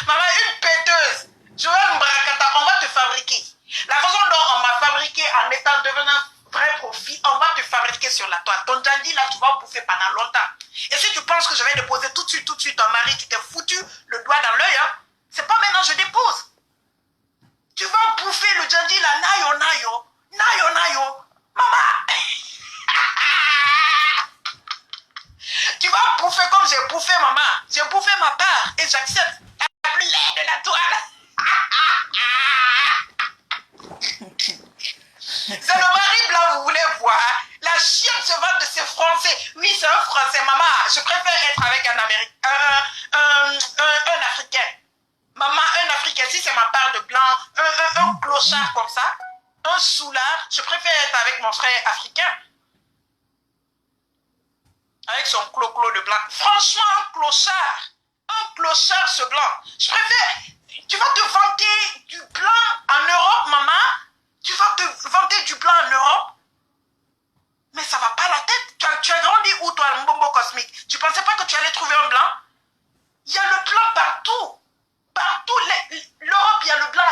Maman, une péteuse. Joël Mbrakata, on va te fabriquer. La façon dont on m'a fabriqué en étant devenant vrai profit, on va te fabriquer sur la toile. Ton dandy là, tu vas bouffer pendant longtemps. Et si tu penses que je vais déposer tout de suite ton mari, tu t'es foutu le doigt dans l'œil, hein? C'est pas maintenant je dépose. Tu vas bouffer le dandy là, nayo, nayo, nayo, nayo. Maman. Tu vas bouffer comme j'ai bouffé, maman. J'ai bouffé ma part et j'accepte. La plus laide de la toile. C'est le mari blanc, vous voulez voir. La chienne se vante de ses Français. Oui, c'est un Français, maman. Je préfère être avec un Américain, un Africain. Maman, un Africain, si c'est ma part de blanc, un clochard comme ça, un soulard, je préfère être avec mon frère africain. Avec son clo-clo de blanc. Franchement, un clochard ce blanc. Je préfère, tu vas te vanter du blanc en Europe, maman. Tu vas te vanter du blanc en Europe. Mais ça va pas la tête. Tu as grandi où, toi, le Mbombo cosmique? Tu pensais pas que tu allais trouver un blanc? Il y a le blanc partout. Partout, l'Europe, il y a le blanc.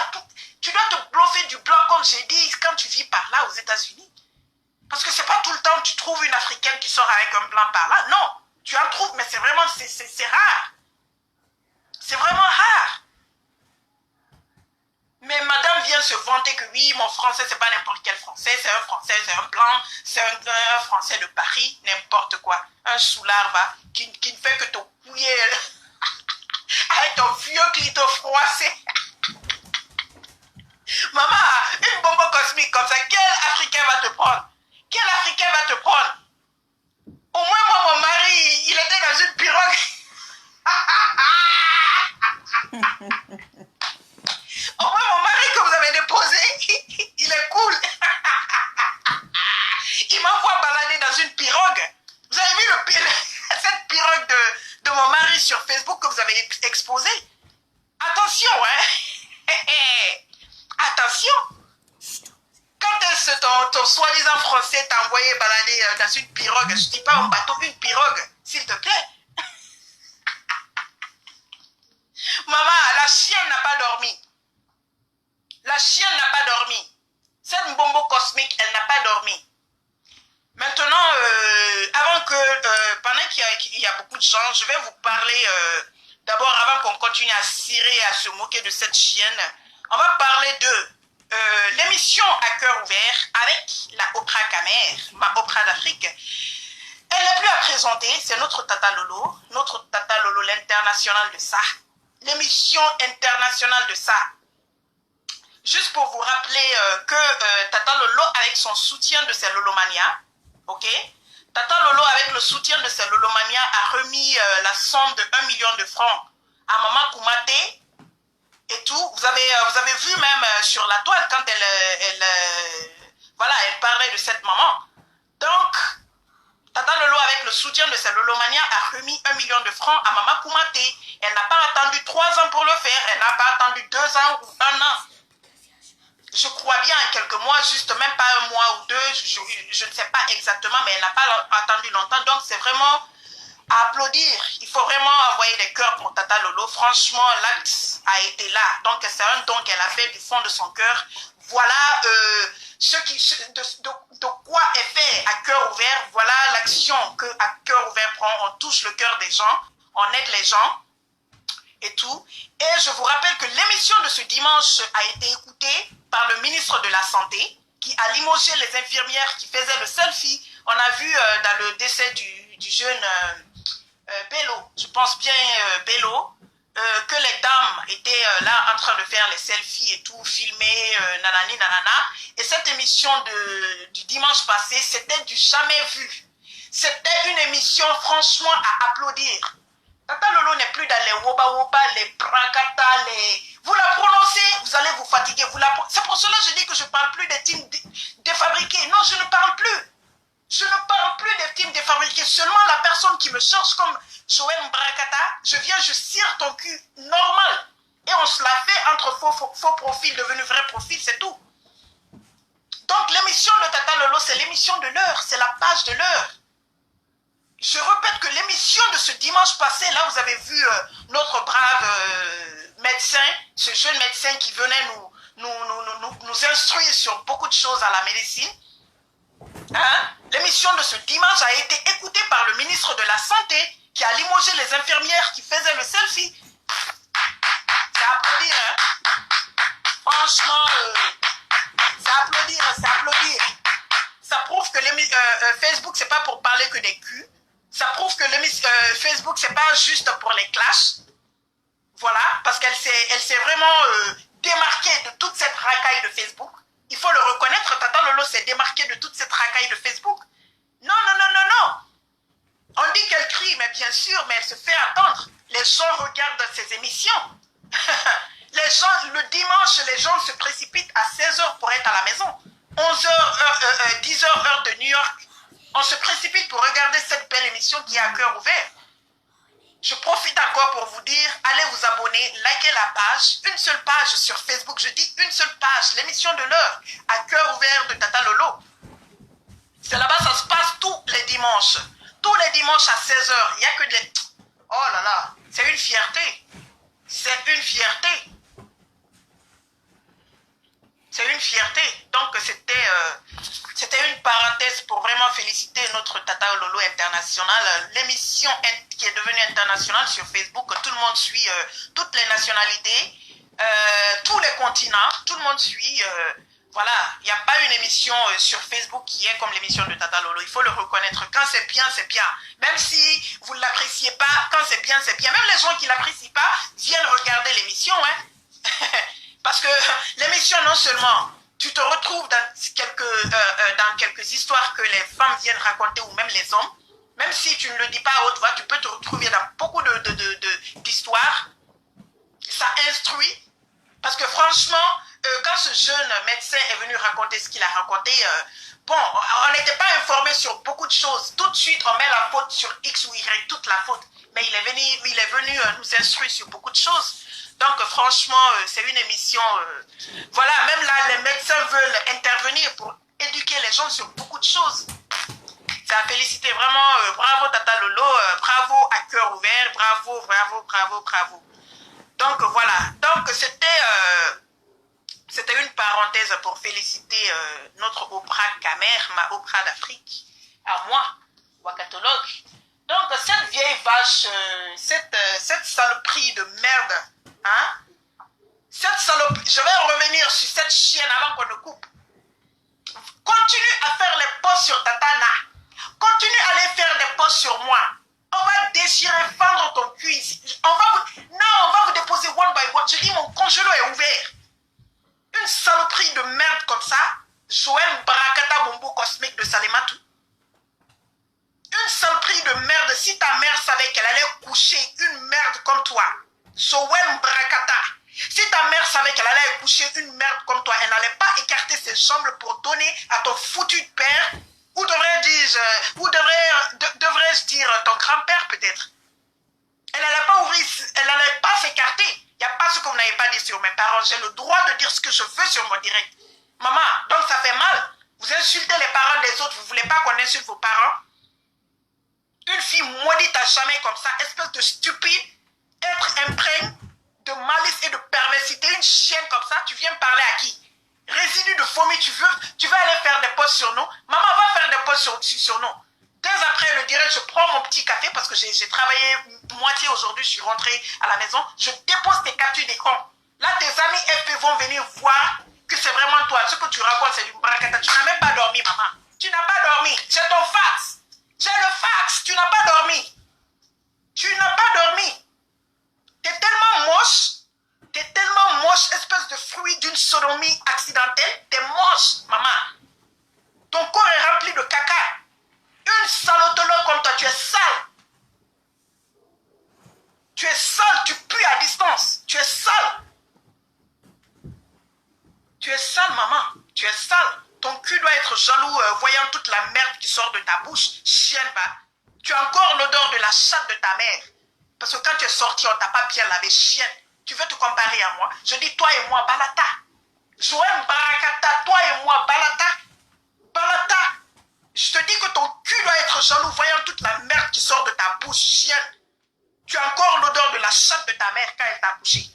Tu dois te bluffer du blanc, comme j'ai dit, quand tu vis par là, aux États-Unis. Parce que c'est pas tout le temps que tu trouves une Africaine qui sort avec un blanc par là. Non, tu en trouves, mais c'est vraiment, c'est rare. C'est vraiment rare. Mais madame vient se vanter que oui, mon français, c'est pas n'importe quel français, c'est un français, c'est un blanc, c'est un français de Paris, n'importe quoi. Un soulard, va, qui ne fait que te couiller avec ton vieux clito froissé. Maman, une bombe cosmique comme ça, quel Africain va te prendre? Quel Africain va te prendre? Au moins, moi, mon mari, il était dans une pirogue. Au moins, mon mari que vous avez déposé, il est cool. Il m'envoie balader dans une pirogue. Vous avez vu cette pirogue de mon mari sur Facebook que vous avez exposé? Attention, hein? Attention. Quand ton soi-disant français t'a envoyé balader dans une pirogue, je dis pas un bateau, une pirogue, s'il te plaît. Maman, la chienne n'a pas dormi. La chienne n'a pas dormi. Cette bombo cosmique, elle n'a pas dormi. Maintenant, avant que, pendant qu'il y a beaucoup de gens, je vais vous parler, d'abord avant qu'on continue à cirer et à se moquer de cette chienne, on va parler de l'émission à cœur ouvert avec la Oprah Kamer, ma Oprah d'Afrique. Elle n'est plus à présenter, c'est notre Tata Lolo, l'international de ça. L'émission internationale de ça. Juste pour vous rappeler que Tata Lolo, avec son soutien de ses Lolomania, ok? Tata Lolo, avec le soutien de ses Lolomania, a remis la somme de 1 million de francs à Maman Koumate et tout. Vous avez vu même sur la toile quand voilà, elle parlait de cette maman. Donc, Tata Lolo, avec le soutien de ses Lolomania, a remis 1 million de francs à Maman Koumate. Elle n'a pas attendu 3 ans pour le faire. Elle n'a pas attendu 2 ans ou 1 an. Je crois bien en quelques mois, juste même pas 1 mois ou 2, je ne sais pas exactement, mais elle n'a pas attendu longtemps. Donc c'est vraiment à applaudir. Il faut vraiment envoyer des cœurs pour Tata Lolo. Franchement, l'acte a été là. Donc c'est un don qu'elle a fait du fond de son cœur. Voilà de quoi est fait à cœur ouvert. Voilà l'action que à cœur ouvert prend. On touche le cœur des gens, on aide les gens et tout. Et je vous rappelle que l'émission de ce dimanche a été écoutée par le ministre de la Santé, qui a limogé les infirmières qui faisaient le selfie. On a vu dans le décès du jeune Bello, je pense bien Bello, que les dames étaient là en train de faire les selfies et tout, filmer, nanani, nanana. Et cette émission du dimanche passé, c'était du jamais vu. C'était une émission franchement à applaudir. Tata Lolo n'est plus dans les woba-woba, les prakata, les... Vous la prononcez, vous allez vous fatiguer. C'est pour cela que je dis que je ne parle plus des teams défabriqués. Non, je ne parle plus. Je ne parle plus des teams défabriqués. Seulement la personne qui me cherche comme Joël Mbrakata, je viens, je cire ton cul normal. Et et on se la fait entre faux profils devenus vrais profils, c'est tout. Donc l'émission de Tata Lolo, c'est l'émission de l'heure, c'est la page de l'heure. Je répète que l'émission de ce dimanche passé, là vous avez vu notre brave médecin, ce jeune médecin qui venait nous instruire sur beaucoup de choses à la médecine. Hein? L'émission de ce dimanche a été écoutée par le ministre de la Santé qui a limogé les infirmières qui faisaient le selfie. C'est à applaudir, hein? Franchement, c'est à applaudir, c'est à applaudir. Ça prouve que Facebook, c'est pas pour parler que des culs. Ça prouve que Facebook, c'est pas juste pour les clashs. Voilà, parce qu'elle s'est vraiment démarquée de toute cette racaille de Facebook. Il faut le reconnaître, Tata Lolo s'est démarquée de toute cette racaille de Facebook. Non, non, non, non, non. On dit qu'elle crie, mais bien sûr, mais elle se fait attendre. Les gens regardent ses émissions. Les gens, le dimanche, les gens se précipitent à 16h pour être à la maison. 11h, 10h, heure de New York. On se précipite pour regarder cette belle émission qui est à cœur ouvert. Je profite encore pour vous dire, allez vous abonner, likez la page, une seule page sur Facebook, je dis une seule page, l'émission de l'heure, à cœur ouvert de Tata Lolo. C'est là-bas, ça se passe tous les dimanches. Tous les dimanches à 16h, il n'y a que des... Oh là là, c'est une fierté. C'est une fierté. C'est une fierté. Donc c'était une parenthèse pour vraiment féliciter notre Tata Lolo International. L'émission qui est devenue internationale sur Facebook, tout le monde suit, toutes les nationalités, tous les continents, tout le monde suit. Voilà, il n'y a pas une émission sur Facebook qui est comme l'émission de Tata Lolo. Il faut le reconnaître. Quand c'est bien, c'est bien. Même si vous ne l'appréciez pas, quand c'est bien, c'est bien. Même les gens qui ne l'apprécient pas viennent regarder l'émission, hein. Parce que l'émission, non seulement tu te retrouves dans quelques histoires que les femmes viennent raconter ou même les hommes, même si tu ne le dis pas à haute voix, tu peux te retrouver dans beaucoup d'histoires. Ça instruit. Parce que franchement, quand ce jeune médecin est venu raconter ce qu'il a raconté, bon, on n'était pas informé sur beaucoup de choses. Tout de suite, on met la faute sur X ou Y, toute la faute. Mais il est venu nous instruire sur beaucoup de choses. Donc franchement, c'est une émission... voilà, même là, les médecins veulent intervenir pour éduquer les gens sur beaucoup de choses. C'est à féliciter vraiment. Bravo Tata Lolo, bravo à cœur ouvert, bravo, bravo, bravo, bravo. Donc voilà, donc c'était une parenthèse pour féliciter notre Oprah Kamer, ma Oprah d'Afrique, à moi, wakatologue. Donc cette vieille vache, cette saloperie de merde, hein, cette saloperie, je vais revenir sur cette chienne avant qu'on ne coupe. Continue à faire les posts sur Tatana, continue à aller faire des posts sur moi. On va déchirer, fendre ton cul ici. On va vous déposer one by one. Je dis, mon congélo est ouvert. Une saloperie de merde comme ça. Joël Barakata Bombo Cosmique de Salematou. Une saloperie de merde. Si ta mère savait qu'elle allait coucher une merde comme toi. Joël Barakata. Si ta mère savait qu'elle allait coucher une merde comme toi, elle n'allait pas écarter ses jambes pour donner à ton foutu père. Ou devrais-je dire ton grand-père peut-être. Elle n'allait pas s'écarter. Il n'y a pas ce que vous n'avez pas dit sur mes parents. J'ai le droit de dire ce que je veux sur mon direct. Maman, donc ça fait mal. Vous insultez les parents des autres. Vous ne voulez pas qu'on insulte vos parents. Une fille maudite à jamais comme ça, espèce de stupide, être imprégnée de malice et de perversité. Une chienne comme ça, tu viens parler à qui? Résidu de vomi, tu veux aller faire des posts sur nous. Maman va faire des posts sur nous. Dès après le direct, je prends mon petit café parce que j'ai travaillé moitié aujourd'hui, je suis rentrée à la maison. Je dépose tes captures d'écran. Là, tes amis FP vont venir voir que c'est vraiment toi. Ce que tu racontes, c'est du barakata. Tu n'as même pas dormi, maman. Tu n'as pas dormi. J'ai ton fax. J'ai le fax. Tu n'as pas dormi. Tu n'as pas dormi. T'es tellement moche. T'es tellement moche, espèce de fruit d'une sodomie accidentelle. T'es moche, maman. Ton corps est rempli de caca. Une salotologue comme toi, tu es sale. Tu es sale, tu pues à distance. Tu es sale. Tu es sale, maman. Tu es sale. Ton cul doit être jaloux voyant toute la merde qui sort de ta bouche. Chienne, va. Tu as encore l'odeur de la chatte de ta mère. Parce que quand tu es sorti, on t'a pas bien lavé, chienne. Tu veux te comparer à moi? Je dis toi et moi, Balata. Joël Barakata, toi et moi, Balata. Balata. Je te dis que ton cul doit être jaloux voyant toute la merde qui sort de ta bouche, chienne. Tu as encore l'odeur de la chatte de ta mère quand elle t'a couché.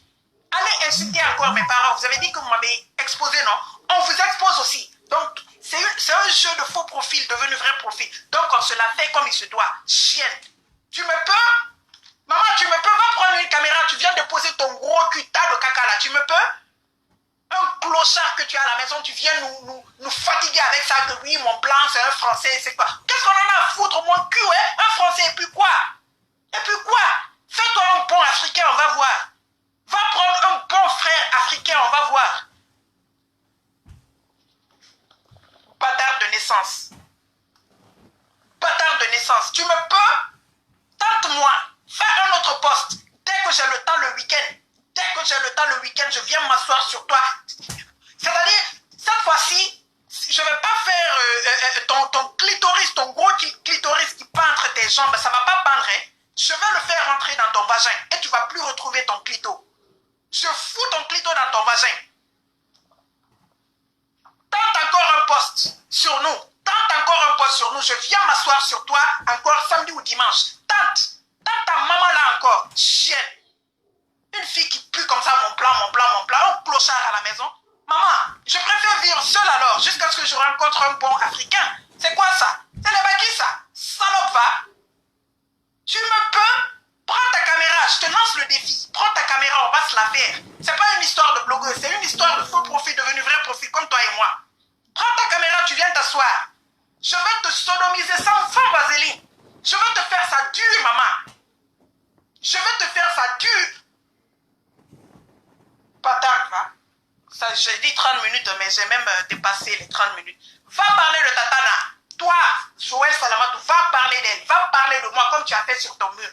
Allez insulter encore mes parents. Vous avez dit que vous m'avez exposé, non? On vous expose aussi. Donc, c'est un jeu de faux profil devenu vrai profil. Donc, on se la fait comme il se doit. Chienne. Tu me peux? Maman, tu me peux? Va prendre une caméra. Tu viens de poser ton gros cul tas de caca là. Tu me peux? Un clochard que tu as à la maison, tu viens nous fatiguer avec ça. Que oui, mon blanc, c'est un français, c'est quoi? Qu'est-ce qu'on en a à foutre, mon cul, hein? Un français, et puis quoi? Et puis quoi? Fais-toi un bon africain, on va voir. Va prendre un bon frère africain, on va voir. Bâtard de naissance. Bâtard de naissance. Tu me peux? Tente-moi. Fais un autre poste. Dès que j'ai le temps le week-end. Dès que j'ai le temps le week-end, je viens m'asseoir sur toi. C'est-à-dire, cette fois-ci, je ne vais pas faire ton clitoris, ton gros clitoris qui pend entre tes jambes. Ça ne va pas pendre, hein. Je vais le faire rentrer dans ton vagin et tu ne vas plus retrouver ton clito. Je fous ton clito dans ton vagin. Tente encore un poste sur nous. Tente encore un poste sur nous. Je viens m'asseoir sur toi encore samedi ou dimanche. Tente. Tente ta maman là encore. Chienne. Une fille qui pue comme ça, mon blanc, un clochard à la maison. Maman, je préfère vivre seule alors, jusqu'à ce que je rencontre un bon africain. C'est quoi ça? C'est les bakis ça? Salope va. Tu me peux? Prends ta caméra, je te lance le défi. Prends ta caméra, on va se la faire. C'est pas une histoire de blogueuse, c'est une histoire de faux profil devenu vrai profil comme toi et moi. Prends ta caméra, tu viens t'asseoir. Je vais te sodomiser sans vaseline. Je vais te faire ça dur, maman. Je vais te faire ça dur. Patard, va. Ça, j'ai dit 30 minutes, mais j'ai même dépassé les 30 minutes. Va parler de Tatana. Toi, Joël Salamatou, va parler d'elle. Va parler de moi comme tu as fait sur ton mur.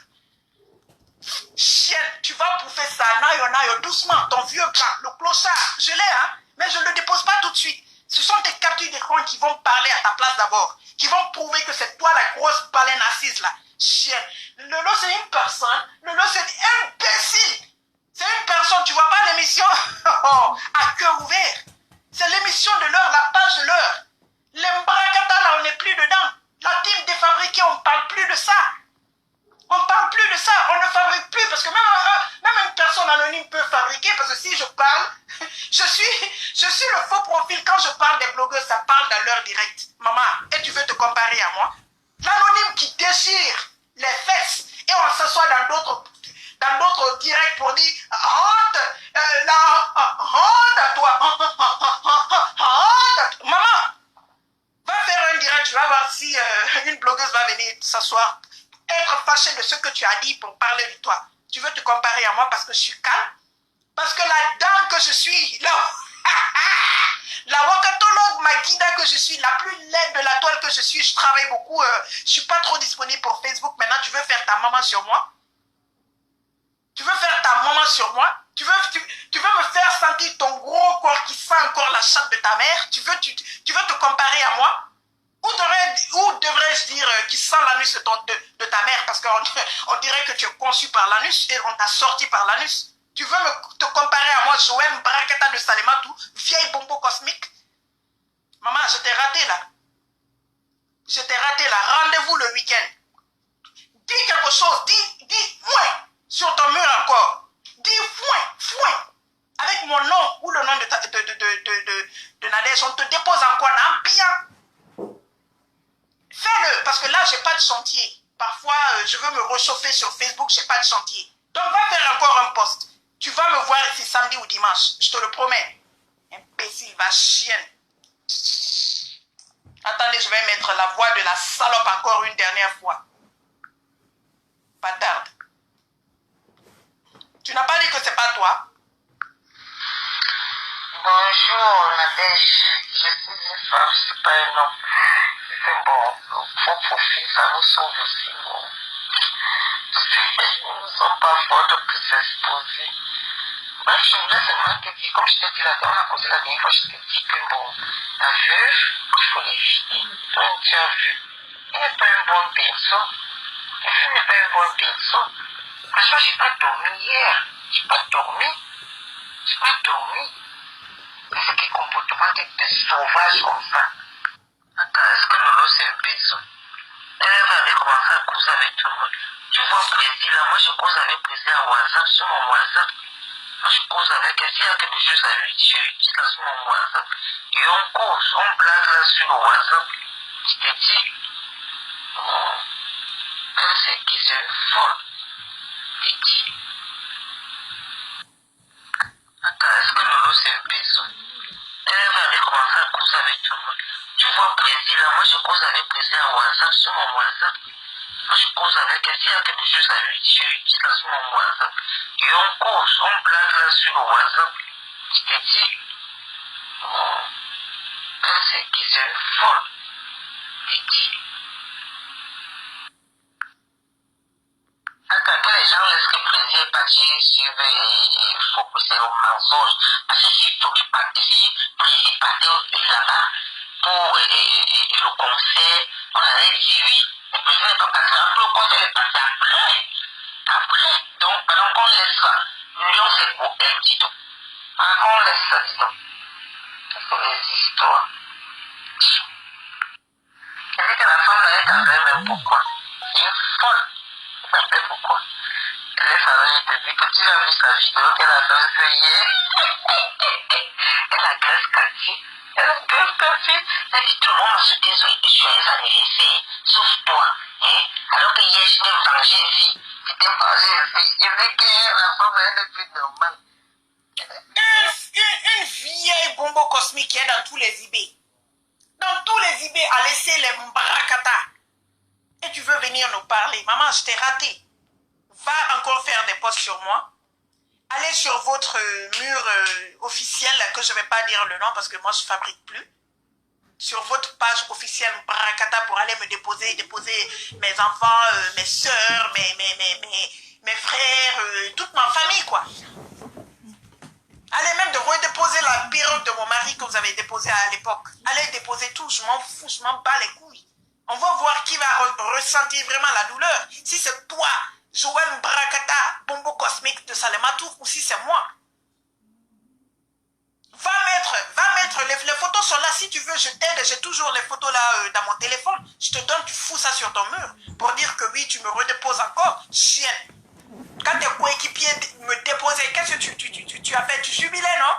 Chienne, tu vas bouffer ça, nayo, doucement, ton vieux gars, le clochard. Je l'ai, hein, mais je ne le dépose pas tout de suite. Ce sont tes captures d'écran qui vont parler à ta place d'abord. Qui vont prouver que c'est toi la grosse baleine assise là. Chienne. Lolo, c'est une personne. Lolo, c'est imbécile. C'est une personne, tu vois pas l'émission à cœur ouvert. C'est l'émission de l'heure, la page de l'heure. Les Mbarakata là, on n'est plus dedans. La team défabriquée, on ne parle plus de ça. On ne parle plus de ça, on ne fabrique plus, parce que même une personne anonyme peut fabriquer, parce que si je parle, je suis le faux profil. Quand je parle des blogueurs, ça parle dans leur direct. Maman, et tu veux te comparer à moi? L'anonyme qui déchire les fesses, et on s'assoit dans d'autres directs pour dire honte, honte à toi, honte à toi. Maman, va faire un direct, tu vas voir si une blogueuse va venir s'asseoir, être fâchée de ce que tu as dit pour parler de toi. Tu veux te comparer à moi parce que je suis calme? Parce que la dame que je suis, la wakatologue Makida que je suis, la plus laide de la toile que je suis, je travaille beaucoup, je suis pas trop disponible pour Facebook. Maintenant, tu veux faire ta maman sur moi? Tu veux faire ta maman sur moi? Tu veux me faire sentir ton gros corps qui sent encore la chatte de ta mère? Tu veux te comparer à moi? Ou devrais-je dire qui sent l'anus de ta mère? Parce qu'on dirait que tu es conçu par l'anus et on t'a sorti par l'anus. Tu veux te comparer à moi, Joël Barakata de Salematou, vieille bombo cosmique? Maman, je t'ai raté là. Je t'ai raté là. Rendez-vous le week-end. Dis quelque chose. Dis moins sur ton mur encore. Dis foin. Avec mon nom ou le nom de Nadège, on te dépose encore en bien. Fais-le, parce que là, j'ai pas de chantier. Parfois, je veux me réchauffer sur Facebook, j'ai pas de chantier. Donc, va faire encore un post. Tu vas me voir ici samedi ou dimanche, je te le promets. Imbécile, va chienne. Attendez, je vais mettre la voix de la salope encore une dernière fois. Bâtarde. Tu n'as pas dit que c'est pas toi? Bonjour, Nadège. Je suis une femme, c'est pas un homme. C'est bon. Faux profil, ça nous sauve aussi, bon. Nous ne sommes pas forts de plus s'exposer. Bref, je voulais seulement te dire, comme je t'ai dit la dernière fois, je t'ai dit que bon, la veuve, il faut l'éviter. Donc, tu as vu, il n'est pas une bonne personne. La veuve n'est pas une bonne personne. Franchement, je n'ai pas dormi hier. J'ai pas dormi. J'ai pas dormi. Mais c'est quel comportement de sauvage comme ça? Attends, est-ce que Lolo c'est un péso? Elle avait commencé à causer avec tout le monde. Tu vois Prési là, moi je cause avec Prési à WhatsApp, sur mon WhatsApp. Moi je cause avec elle, s'il y a quelque chose à lui dire, je lui dis là sur mon WhatsApp. Et on cause, on blague là sur le WhatsApp. Je te dis, oh, elle c'est qui, c'est une folle. Je te dis, attends, est-ce que Lolo c'est un péso? Elle avait commencé à causer avec tout le monde. Tu vois Prési là, moi je cause avec Prési à WhatsApp, sur mon WhatsApp. Moi je cause avec elle, s'il y a quelque chose à lui dire, je lui dis là sur mon WhatsApp. Et on cause, on blague là sur le WhatsApp. Je te dis, oh, elle c'est qui, c'est une folle. Je te dis, attends que les gens laissent que Prési est parti suivre et focuser au mensonge. Parce que si Prési partait là-bas pour le concert, on allait dire oui, mais Prési n'est pas parti. Après le concert est parti après. Après, donc pendant qu'on laisse ça, l'union c'est pour elle, dis donc. Pendant qu'on laisse ça, dis donc. Qu'est-ce que les histoires? Elle dit que la femme là est avec même pourquoi? C'est une folle. Elle s'appelle pourquoi? Elle est avec, je te dis que tu as vu sa vidéo qu'elle a fait hier. Elle agresse Cathy. Elle agresse Cathy. Elle dit tout le monde se désolé que je suis à les anniversaires, sauf toi. Hein? Alors que hier j'étais vengé ici. J'étais vengé ici. Je veux que la femme elle est plus normale. Une vieille bombo cosmique qui est dans tous les eBay. Dans tous les eBay a laissé les mbarakata. Et tu veux venir nous parler. Maman, je t'ai raté. Va encore faire des posts sur moi. Allez sur votre mur officiel, que je ne vais pas dire le nom parce que moi je ne fabrique plus. Sur votre page officielle Barakata pour aller me déposer mes enfants, mes soeurs, mes frères, toute ma famille quoi. Allez même de redéposer la perruque de mon mari que vous avez déposée à l'époque. Allez déposer tout, je m'en fous, je m'en bats les couilles. On va voir qui va ressentir vraiment la douleur. Si c'est toi, Joël Barakata, Bombo Cosmique de Salematour, ou si c'est moi. Va mettre, les photos sont là, si tu veux, je t'aide, j'ai toujours les photos là dans mon téléphone. Je te donne, tu fous ça sur ton mur pour dire que oui, tu me redéposes encore, chienne. Quand tes coéquipiers me déposaient, qu'est-ce que tu as fait? Tu jubilais, non?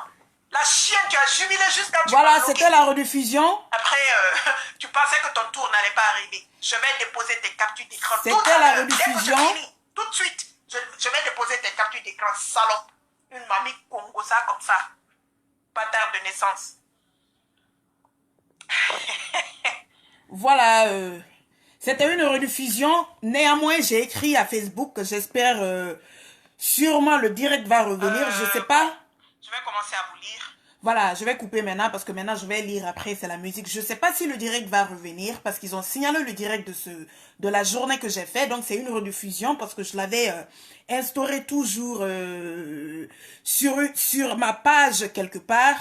La chienne, tu as jubilé jusqu'à... Voilà, c'était la rediffusion. Après, tu pensais que ton tour n'allait pas arriver. Je vais déposer tes captures d'écran. C'était la rediffusion. Tout de suite, je vais déposer tes captures d'écran, salope. Une mamie congosa comme ça. Bâtard de naissance. Voilà, c'était une rediffusion. Néanmoins, j'ai écrit à Facebook que j'espère sûrement le direct va revenir. Je sais pas. Je vais commencer à vous lire. Voilà, je vais couper maintenant parce que maintenant je vais lire après, c'est la musique. Je sais pas si le direct va revenir parce qu'ils ont signalé le direct de la journée que j'ai fait. Donc c'est une rediffusion parce que je l'avais instauré toujours sur ma page quelque part.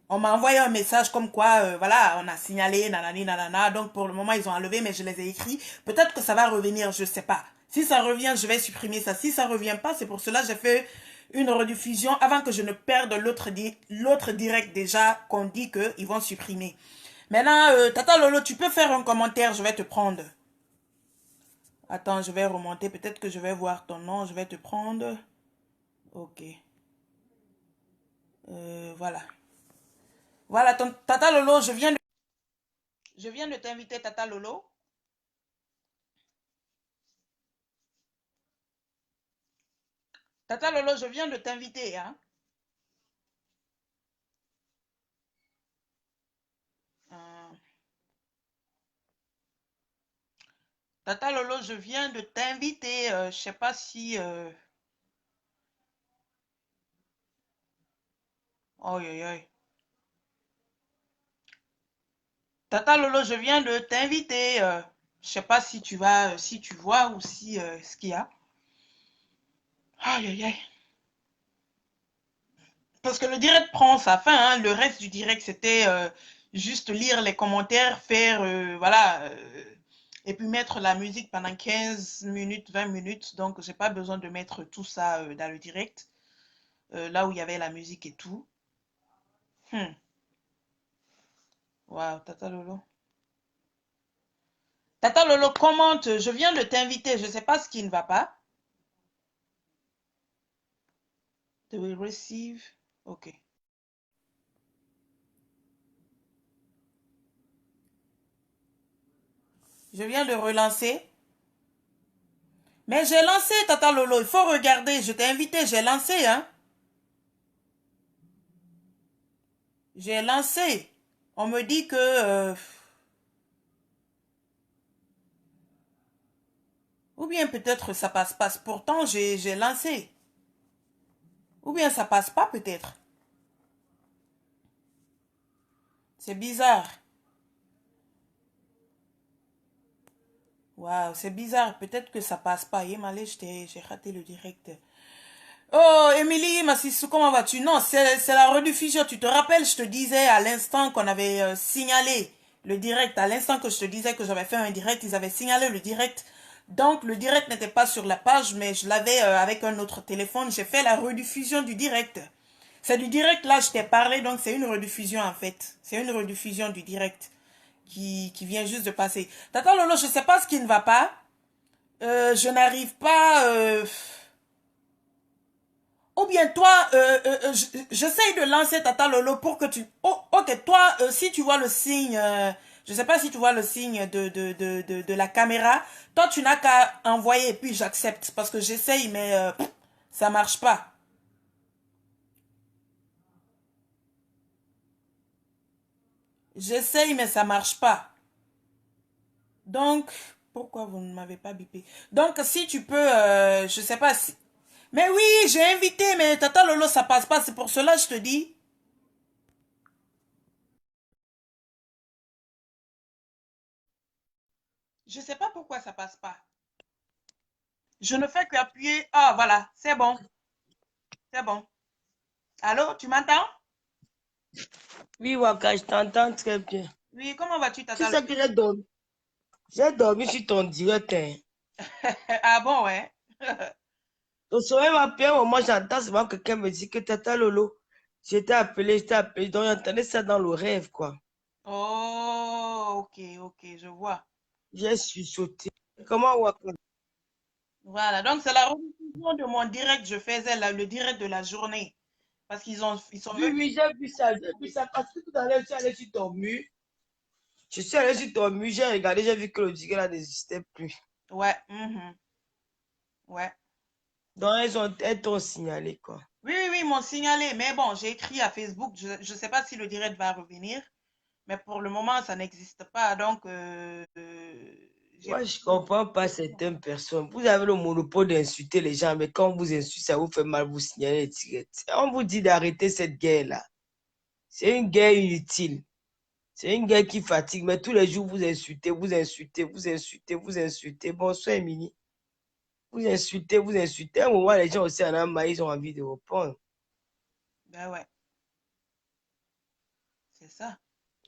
On m'a envoyé un message comme quoi, voilà, on a signalé, nanani, nanana. Donc pour le moment, ils ont enlevé, mais je les ai écrits. Peut-être que ça va revenir, je sais pas. Si ça revient, je vais supprimer ça. Si ça revient pas, c'est pour cela que j'ai fait une rediffusion avant que je ne perde l'autre direct déjà qu'on dit qu'ils vont supprimer. Maintenant, Tata Lolo, tu peux faire un commentaire, je vais te prendre. Attends, je vais remonter. Peut-être que je vais voir ton nom, je vais te prendre. Ok. Voilà. Voilà, Tata Lolo, je viens de t'inviter, Tata Lolo. Tata Lolo, je viens de t'inviter, hein. Tata Lolo, je viens de t'inviter. Je sais pas si... Oh, Tata Lolo, je viens de t'inviter. Je sais pas si tu vas, si tu vois ou si ce qu'il y a. Aïe. Parce que le direct prend sa fin. Hein. Le reste du direct, c'était juste lire les commentaires, faire, voilà, et puis mettre la musique pendant 15 minutes, 20 minutes. Donc, j'ai pas besoin de mettre tout ça dans le direct. là où il y avait la musique et tout. Waouh, Tata Lolo. Tata Lolo, commente, je viens de t'inviter, je ne sais pas ce qui ne va pas. They will receive. Ok. Je viens de relancer. Mais j'ai lancé, Tata Lolo. Il faut regarder. Je t'ai invité. J'ai lancé, hein. J'ai lancé. On me dit que... ou bien peut-être ça passe pas. Pourtant, j'ai lancé. Ou bien ça passe pas peut-être. C'est bizarre. Waouh, c'est bizarre. Peut-être que ça passe pas. Malé, j'ai raté le direct. Oh, Émilie Massissou, comment vas-tu? Non, c'est la rediffusion. Tu te rappelles, je te disais à l'instant qu'on avait signalé le direct. À l'instant que je te disais que j'avais fait un direct, ils avaient signalé le direct. Donc, le direct n'était pas sur la page, mais je l'avais avec un autre téléphone. J'ai fait la rediffusion du direct. C'est du direct, là, je t'ai parlé, donc c'est une rediffusion, en fait. C'est une rediffusion du direct qui vient juste de passer. Tata Lolo, je sais pas ce qui ne va pas. Je n'arrive pas... ou bien toi, j'essaye de lancer Tata Lolo pour que tu... Oh, ok, toi, si tu vois le signe... je sais pas si tu vois le signe de la caméra. Toi, tu n'as qu'à envoyer et puis j'accepte. Parce que j'essaye, mais ça marche pas. J'essaye, mais ça marche pas. Donc, pourquoi vous ne m'avez pas bipé? Donc, si tu peux, je sais pas si... Mais oui, j'ai invité, mais Tata Lolo, ça passe pas. C'est pour cela que je te dis. Je sais pas pourquoi ça passe pas. Je ne fais qu'appuyer. Ah, voilà, c'est bon. C'est bon. Allô, tu m'entends? Oui, Waka, je t'entends très bien. Oui, comment vas-tu, Tu Tata sais Lolo? que j'ai dormi. J'ai dormi sur ton direct. Hein. Ah bon, ouais. Au sommeil m'a appelé un moment, j'entends souvent quelqu'un me dit que Tata Lolo, je t'ai appelé. Donc j'entendais ça dans le rêve, quoi. Oh, ok, ok, je vois. J'ai sursauté. Comment, Waka? Voilà, donc c'est la rediffusion de mon direct. Je faisais le direct de la journée. Parce ils sont Oui, venus. oui, j'ai vu ça. Parce que tout à l'heure, je suis allé sur ton mur. Je suis allé sur ton mur, j'ai regardé, j'ai vu que le direct là n'existait plus. Ouais, ouais. Donc elles t'ont signalé, quoi. Oui, oui, oui, ils m'ont signalé. Mais bon, j'ai écrit à Facebook. Je ne sais pas si le direct va revenir. Mais pour le moment, ça n'existe pas. Donc, j'ai Moi, pas... je comprends pas certaines personnes. Vous avez le monopole d'insulter les gens, mais quand on vous insulte, ça vous fait mal, vous signalez direct. On vous dit d'arrêter cette guerre-là. C'est une guerre inutile. C'est une guerre qui fatigue, mais tous les jours, vous insultez, vous insultez, vous insultez, vous insultez. Bonsoir, Émilie. Vous insultez, vous insultez. À un moment, les gens aussi en ont marre, ils ont envie de répondre. Ben ouais, c'est ça.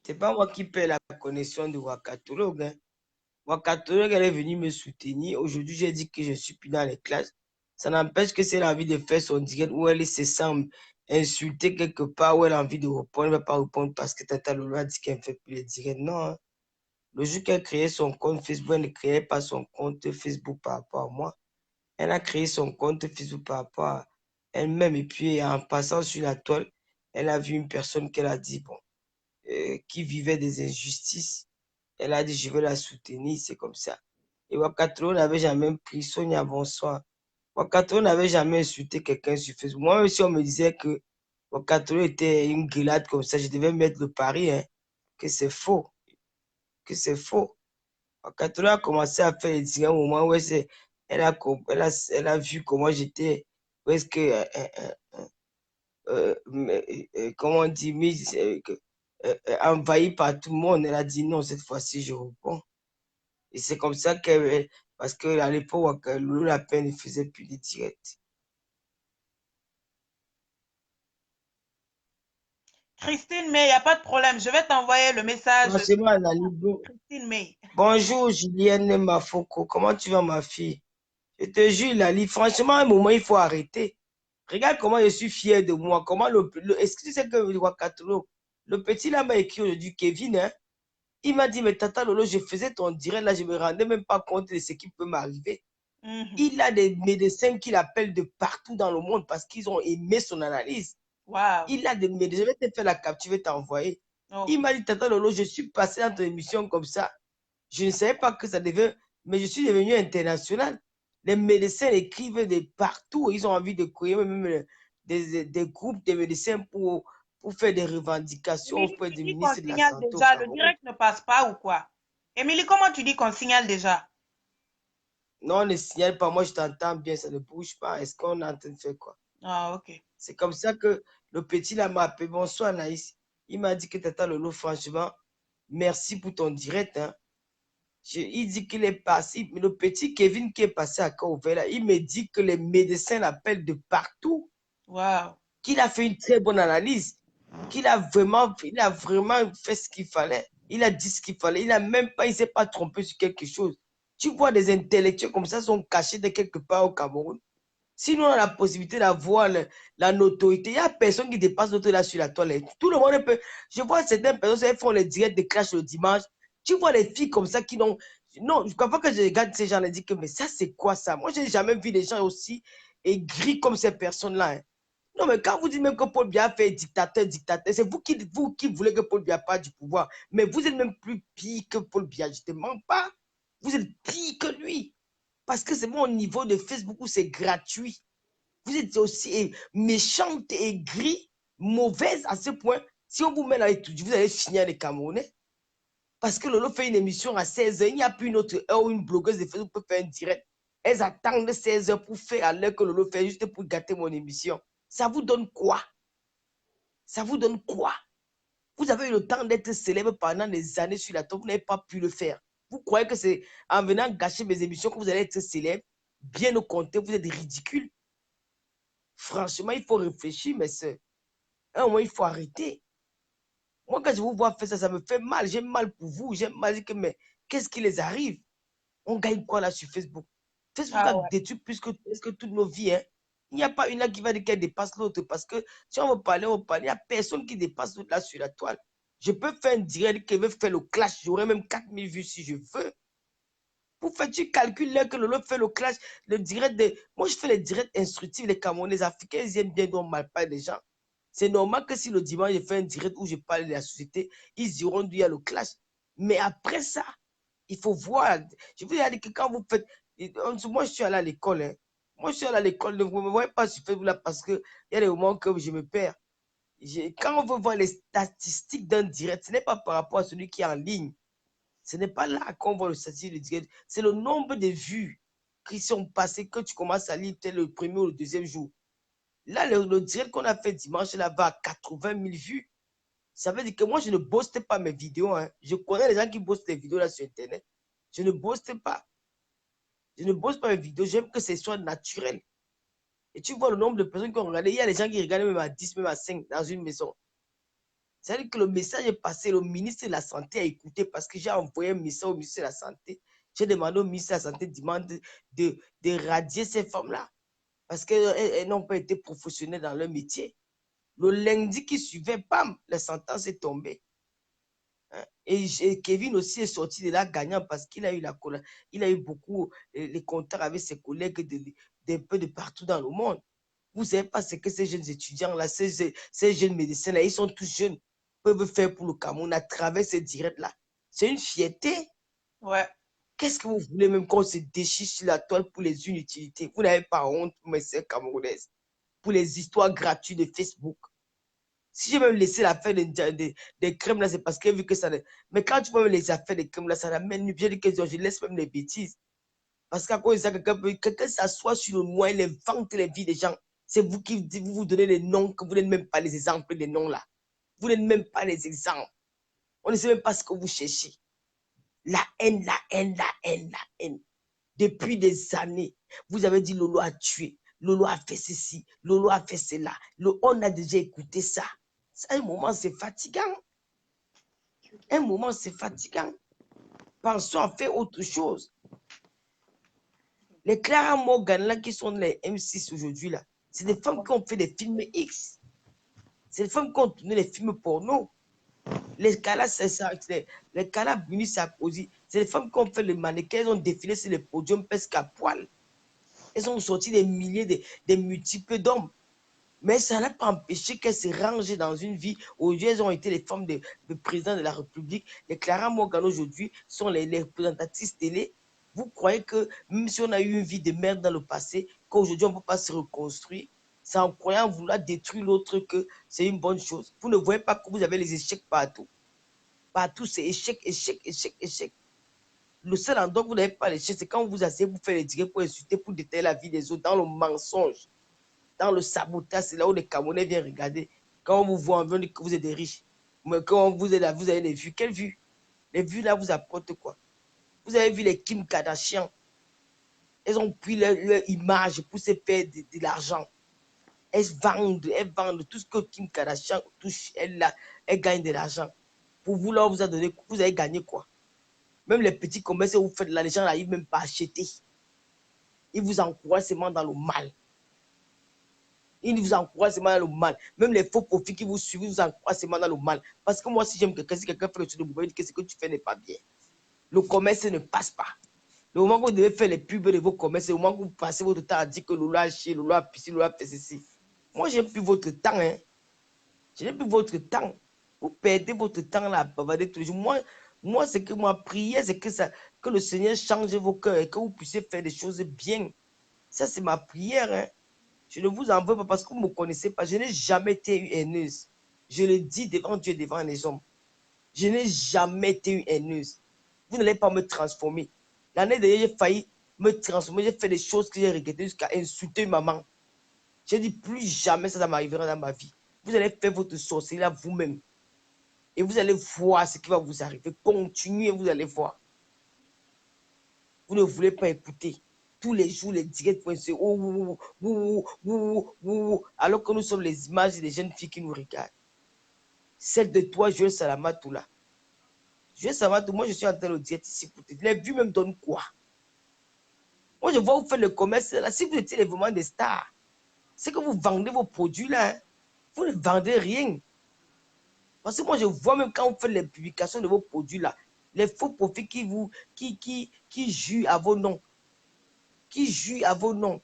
C'est pas moi qui paie la connexion de Wakatolog. Hein. Wakatolog, elle est venue me soutenir. Aujourd'hui, j'ai dit que je suis plus dans les classes. Ça n'empêche que si elle a envie de faire son direct où elle se sent insultée quelque part, où elle a envie de répondre, elle ne va pas répondre parce que Tata Lolo a dit qu'elle ne fait plus les directs. Non. Hein. Le jour qu'elle créait son compte Facebook, elle ne créait pas son compte Facebook par rapport à moi. Elle a créé son compte Facebook par rapport à elle-même. Et puis, en passant sur la toile, elle a vu une personne qu'elle a dit, bon, qui vivait des injustices. Elle a dit, je vais la soutenir, c'est comme ça. Et Wakatro n'avait jamais pris Sonia, bonsoir. Wakatro n'avait jamais insulté quelqu'un sur Facebook. Moi aussi, on me disait que Wakatro était une gueulade comme ça. Je devais mettre le pari, hein, que c'est faux, que c'est faux. Wakatro a commencé à faire les tirs à un moment où elle a vu comment j'étais, où est-ce que, comment on dit, envahi par tout le monde. Elle a dit non, cette fois-ci, je réponds. Et c'est comme ça qu'elle, parce qu'à l'époque, Loulou Lapin ne faisait plus de directs. Christine May, il n'y a pas de problème. Je vais t'envoyer le message. Franchement, Nalibo. Christine May. Bonjour, Julienne Mafoko. Comment tu vas, ma fille? Je te jure, Lali, franchement, à un moment, il faut arrêter. Regarde comment je suis fier de moi. Comment est-ce que tu sais que le Wakatolo, le petit là m'a écrit aujourd'hui, Kevin, hein, il m'a dit, mais Tata Lolo, je faisais ton direct là, je me rendais même pas compte de ce qui peut m'arriver. Il a des médecins qui l'appellent de partout dans le monde parce qu'ils ont aimé son analyse. Wow. Il a des médecins, je vais te faire la capture, je vais t'envoyer. Oh. Il m'a dit, Tata Lolo, je suis passé dans ton émission comme ça. Je ne savais pas que ça devait, mais je suis devenu international. Les médecins écrivent de partout. Ils ont envie de créer même des groupes de médecins pour faire des revendications auprès du ministre de la Santé au déjà, le Cameroun. direct ne passe pas ou quoi? Émilie, comment tu dis qu'on signale déjà? Non, on ne signale pas. Moi, je t'entends bien, ça ne bouge pas. Est-ce qu'on est en train de faire quoi? Ah, ok. C'est comme ça que le petit là m'a appelé. Bonsoir, Naïs. Il m'a dit que Tata Lolo, franchement, merci pour ton direct. Hein. Il dit qu'il est passé. Mais le petit Kevin qui est passé à Cauvela, il me dit que les médecins l'appellent de partout. Wow. Qu'il a fait une très bonne analyse. Il a vraiment fait ce qu'il fallait. Il a dit ce qu'il fallait. Il ne s'est pas trompé sur quelque chose. Tu vois des intellectuels comme ça sont cachés de quelque part au Cameroun. Si nous on a la possibilité d'avoir la notoriété, il n'y a personne qui dépasse notre là sur la toilette. Tout le monde peut. Je vois certaines personnes, elles font les directs de clash le dimanche. Tu vois les filles comme ça qui n'ont. Non, je crois pas que je regarde ces gens et dis que, mais ça, c'est quoi ça? Moi, je n'ai jamais vu des gens aussi aigris comme ces personnes-là. Hein. Non, mais quand vous dites même que Paul Biya fait dictateur, c'est vous qui voulez que Paul Biya parte du pouvoir. Mais vous êtes même plus pire que Paul Biya, je ne te mens pas. Vous êtes pire que lui. Parce que c'est bon au niveau de Facebook où c'est gratuit. Vous êtes aussi méchante, aigrie, mauvaise à ce point. Si on vous met là, vous allez finir les Camerounais. Parce que Lolo fait une émission à 16h. Il n'y a plus une autre heure où une blogueuse de Facebook peut faire un direct. Elles attendent 16h pour faire à l'heure que Lolo fait juste pour gâter mon émission. Ça vous donne quoi? Ça vous donne quoi? Vous avez eu le temps d'être célèbre pendant des années sur la toile. Vous n'avez pas pu le faire. Vous croyez que c'est en venant gâcher mes émissions que vous allez être célèbre? Bien au contraire, vous êtes ridicule. Franchement, il faut réfléchir, mais c'est un moment, il faut arrêter. Moi, quand je vous vois faire ça, ça me fait mal. J'ai mal pour vous. J'ai mal que, mais qu'est-ce qui les arrive? On gagne quoi là sur Facebook? Facebook a détruit plus que toutes nos vies. Hein? Il n'y a pas une là qui va dire qu'elle dépasse l'autre. Parce que si on veut parler, on va parler. Il n'y a personne qui dépasse l'autre là sur la toile. Je peux faire un direct qui veut faire le clash. J'aurai même 4000 vues si je veux. Pour faire, tu calcules là que Lolo fait le clash, le direct de. Moi, je fais les directs instructifs. Les Camerounais, les Africains, ils aiment bien donc mal parler des gens. C'est normal que si le dimanche, je fais un direct où je parle de la société, ils diront d'où il y a le clash. Mais après ça, il faut voir. Je vous dire que quand vous faites. Moi, je suis allé à l'école. Hein. Moi, je suis allé à l'école. Ne vous me voyez pas sur Facebook là parce qu'il y a des moments que je me perds. Quand on veut voir les statistiques d'un direct, ce n'est pas par rapport à celui qui est en ligne. Ce n'est pas là qu'on voit le statistique du direct. C'est le nombre de vues qui sont passées que tu commences à lire peut-être le premier ou le deuxième jour. Là, le direct qu'on a fait dimanche, là, va à 80 000 vues. Ça veut dire que moi, je ne boste pas mes vidéos. Hein. Je connais les gens qui bossent les vidéos là sur Internet. Je ne boste pas. Je ne bosse pas mes vidéos. J'aime que ce soit naturel. Et tu vois le nombre de personnes qui ont regardé. Il y a des gens qui regardent même à 10, même à 5 dans une maison. C'est-à-dire que le message est passé. Le ministre de la Santé a écouté parce que j'ai envoyé un message au ministre de la Santé. J'ai demandé au ministre de la Santé de radier ces femmes-là. Parce qu'elles n'ont pas été professionnelles dans leur métier. Le lundi qui suivait, bam, la sentence est tombée. Hein? Et Kevin aussi est sorti de là gagnant parce qu'il a eu il a eu beaucoup les contacts avec ses collègues d'un peu de partout dans le monde. Vous ne savez pas ce que ces jeunes étudiants-là, ces jeunes médecins-là, ils sont tous jeunes, peuvent faire pour le Cameroun à travers ces directs-là. C'est une fierté. Ouais. Qu'est-ce que vous voulez même qu'on se déchire sur la toile pour les inutilités? Vous n'avez pas honte, mes sœurs camerounaises, pour les histoires gratuites de Facebook. Si j'ai même laissé l'affaire des crèmes là, c'est parce que vu que ça. Mais quand tu vois les affaires des crèmes là, ça n'amène. Je dis que je laisse même les bêtises. Parce qu'à cause de ça, quelqu'un s'assoit sur le noix, il invente les vies des gens. C'est vous qui vous donnez les noms, que vous n'êtes même pas les exemples des noms là. Vous n'êtes même pas les exemples. On ne sait même pas ce que vous cherchez. La haine, la haine, la haine, la haine. Depuis des années, vous avez dit Lolo a tué, Lolo a fait ceci, Lolo a fait cela. On a déjà écouté ça. À un moment, c'est fatigant. Un moment, c'est fatigant. Pensons à faire autre chose. Les Clara Morgan là qui sont les M6 aujourd'hui là, C'est des femmes qui ont fait des films X. C'est des femmes qui ont tourné les films porno. Les cas là, c'est ça. Les cas là, Bini Sarkozy, c'est les femmes qui ont fait le mannequin, elles ont défilé sur les podiums presque à poil. Elles ont sorti des milliers, des multiples d'hommes. Mais ça n'a pas empêché qu'elles se rangent dans une vie. Aujourd'hui, elles ont été les femmes de président de la République. Les Clara Morgan aujourd'hui sont les représentatrices télé. Vous croyez que même si on a eu une vie de merde dans le passé, qu'aujourd'hui on ne peut pas se reconstruire, c'est en croyant vouloir détruire l'autre que c'est une bonne chose. Vous ne voyez pas que vous avez les échecs partout. Partout, c'est échec, échec, échec, échec. Le seul endroit où vous n'avez pas l'échec, c'est quand vous asseyez pour faire les directs, pour insulter, pour détailler la vie des autres, dans le mensonge, dans le sabotage. C'est là où les Camerounais viennent regarder. Quand on vous voit, on veut dire que vous êtes des riches. Mais quand vous êtes là, vous avez des vues. Quelles vues? Les vues là vous apportent quoi? Vous avez vu les Kim Kardashian. Elles ont pris leur image pour se faire de l'argent. Elles vendent tout ce que Kim Kardashian touche, elle gagne de l'argent. Pour vous, là, on vous a donné, vous avez gagné quoi? Même les petits commerces que vous faites là, les gens n'arrivent même pas à acheter. Ils vous encouragent seulement dans le mal. Ils vous encouragent seulement dans le mal. Même les faux profits qui vous suivent, ils vous encouragent seulement dans le mal. Parce que moi, si j'aime quelqu'un, si quelqu'un fait le truc de vous, que ce que tu fais n'est pas bien. Le commerce ne passe pas. Le moment que vous devez faire les pubs de vos commerces, c'est le moment que vous passez votre temps à dire que Lolo a chié, Lolo a pissé, Lolo a fait ceci. Moi, je n'ai plus votre temps. Hein. Je n'ai plus votre temps. Vous perdez votre temps là à bavarder tous les jours. Moi, c'est que ma prière, c'est que le Seigneur change vos cœurs et que vous puissiez faire des choses bien. Ça, c'est ma prière. Hein. Je ne vous en veux pas parce que vous ne me connaissez pas. Je n'ai jamais été une haineuse. Je le dis devant Dieu, devant les hommes. Je n'ai jamais été une haineuse. Vous n'allez pas me transformer. L'année dernière, j'ai failli me transformer. J'ai fait des choses que j'ai regrettées jusqu'à insulter maman. J'ai dit plus jamais ça m'arrivera dans ma vie. Vous allez faire votre sorcellerie là vous-même. Et vous allez voir ce qui va vous arriver. Continuez, vous allez voir. Vous ne voulez pas écouter. Tous les jours, les directs vont se... alors que nous sommes les images des jeunes filles qui nous regardent. Celle de toi, Joël Salamatou là. Joël Salamatou, moi je suis en train de le dire ici pour te dire. Les vues me donnent quoi? Moi je vois vous faire le commerce là. Si vous étiez vraiment des stars, c'est que vous vendez vos produits là. Hein. Vous ne vendez rien. Parce que moi, je vois même quand vous faites les publications de vos produits là, les faux profits qui jouent à vos noms. Qui jouent à vos noms.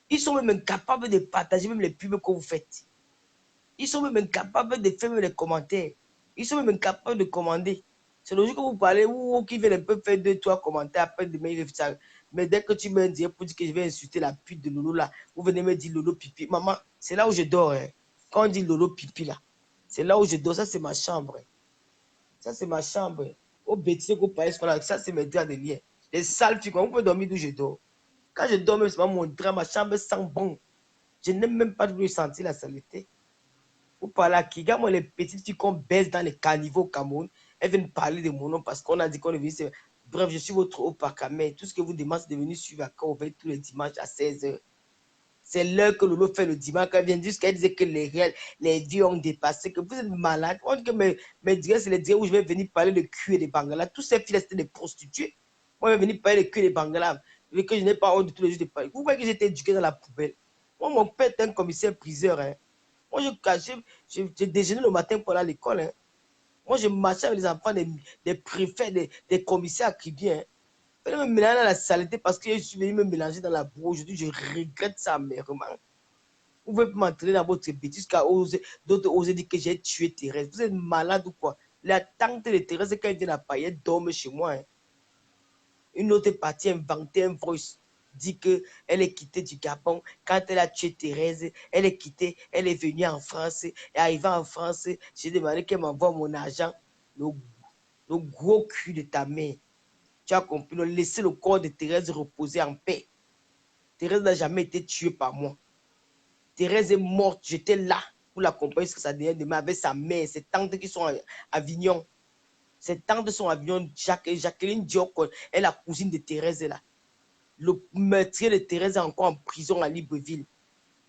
Ils sont même incapables de partager même les pubs que vous faites. Ils sont même incapables de faire même les commentaires. Ils sont même incapables de commander. C'est le jour que vous parlez, ou qui viennent un peu faire 2-3 commentaires après de me ça. Mais dès que tu me dis pour dire que je vais insulter la pute de Lolo là, vous venez me dire Lolo pipi. Maman, c'est là où je dors. Hein. Quand on dit Lolo pipi là. C'est là où je dors, ça c'est ma chambre. Ça c'est ma chambre. Au bêtisier qu'au palais, ça c'est mes draps de lien. Les sales filles, on peut dormir d'où je dors. Quand je dors, même c'est pas mon drap, ma chambre sent bon. Je n'aime même pas de sentir la saleté. Vous parlez à qui? Regarde-moi les petites filles qu'on baisse dans les caniveaux au Cameroun. Elles viennent parler de mon nom parce qu'on a dit qu'on est venu. Bref, je suis votre haut parcamé. Tout ce que vous demandez, c'est de venir suivre à quand tous les dimanches à 16h. C'est l'heure que Lolo fait le dimanche. Quand elle vient jusqu'à disait que les vies ont dépassé, que vous êtes malade. On dit que mes directs, c'est les directs où je vais venir parler de cul et de bangala. Tous ces filles, c'était des prostituées. Moi, je vais venir parler de cul et de bangala. Et que je n'ai pas honte de tous les jours de parler. Vous voyez que j'étais éduqué dans la poubelle. Moi, mon père est un commissaire priseur. Hein. Moi, je déjeunais le matin pour aller à l'école. Hein. Moi, je marchais avec les enfants des préfets, des commissaires qui viennent. Je vais me mélanger dans la saleté parce que je suis venu me mélanger dans la boue. Aujourd'hui, je regrette ça amèrement. Vous pouvez m'entraîner dans votre bêtise car d'autres osent dire que j'ai tué Thérèse. Vous êtes malade ou quoi? La tante de Thérèse, quand elle vient à Paris, elle dorme chez moi. Hein. Une autre partie inventait un voice. Dit qu'elle est quittée du Gabon. Quand elle a tué Thérèse, elle est quittée. Elle est venue en France. Et arrivée en France, j'ai demandé qu'elle m'envoie mon argent. Le gros cul de ta mère. Tu as compris, laisser le corps de Thérèse reposer en paix. Thérèse n'a jamais été tuée par moi. Thérèse est morte, j'étais là pour l'accompagner jusqu'à sa dernière demeure avec sa mère, ses tantes qui sont à Avignon. Ses tantes sont à Avignon. Jacqueline Diop, elle est la cousine de Thérèse là. Le meurtrier de Thérèse est encore en prison à Libreville.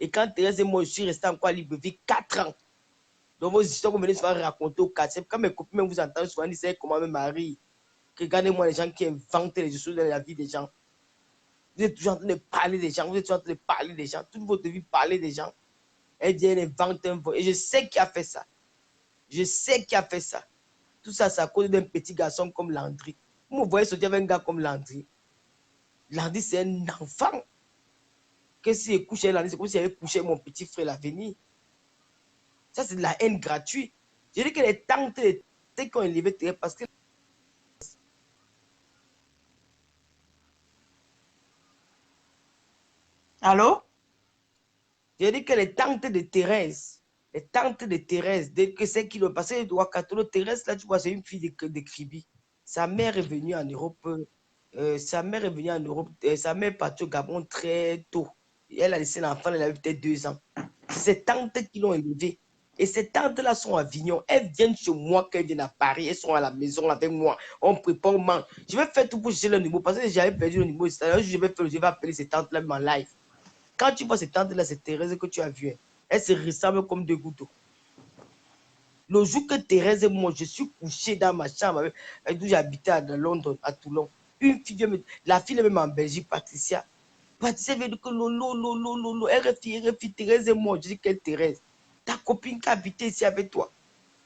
Et quand Thérèse et moi, je suis resté encore à Libreville 4 ans. Donc vos histoires que vous venez souvent raconter au quartier. Quand mes copines vous entendent souvent dire comment me marie. Regardez-moi les gens qui inventent les choses dans la vie des gens. Vous êtes toujours en train de parler des gens. Vous êtes toujours en train de parler des gens. Toute votre vie, parler des gens. Elle dit, elle invente un vol. Et je sais qui a fait ça. Je sais qui a fait ça. Tout ça, c'est à cause d'un petit garçon comme Landry. Vous me voyez sortir avec un gars comme Landry. Landry, c'est un enfant. Que si je couchais Landry, c'est comme si j'avais couché mon petit frère l'avenir. Ça, c'est de la haine gratuite. Je dis que les tantes qui ont élevé Thérèse, parce que Allô? j'ai dit que les tantes de Thérèse, dès que c'est qui le passé de Ouagadougou, Thérèse, là, tu vois, c'est une fille de Kribi. Sa mère est venue en Europe, sa mère est partie au Gabon très tôt. Elle a laissé l'enfant, elle avait peut-être 2 ans. C'est ses tantes qui l'ont élevée. Et ces tantes-là sont à Avignon. Elles viennent chez moi, qu'elles viennent à Paris. Elles sont à la maison avec moi. On prépare, on mange. Je vais faire tout pour chercher le numéro parce que j'avais perdu le numéro. Je vais appeler ces tantes-là en live. Quand tu vois ces tantes-là, c'est Thérèse que tu as vu. Elles se ressemblent comme deux gouttes d'eau. Le jour que Thérèse et moi, je suis couché dans ma chambre, d'où j'habitais à Londres, à Toulon. Une fille, la fille est même en Belgique, Patricia. Patricia veut dire que lolo, elle refit Thérèse et moi. Je dis quelle Thérèse? Ta copine qui habitait ici avec toi.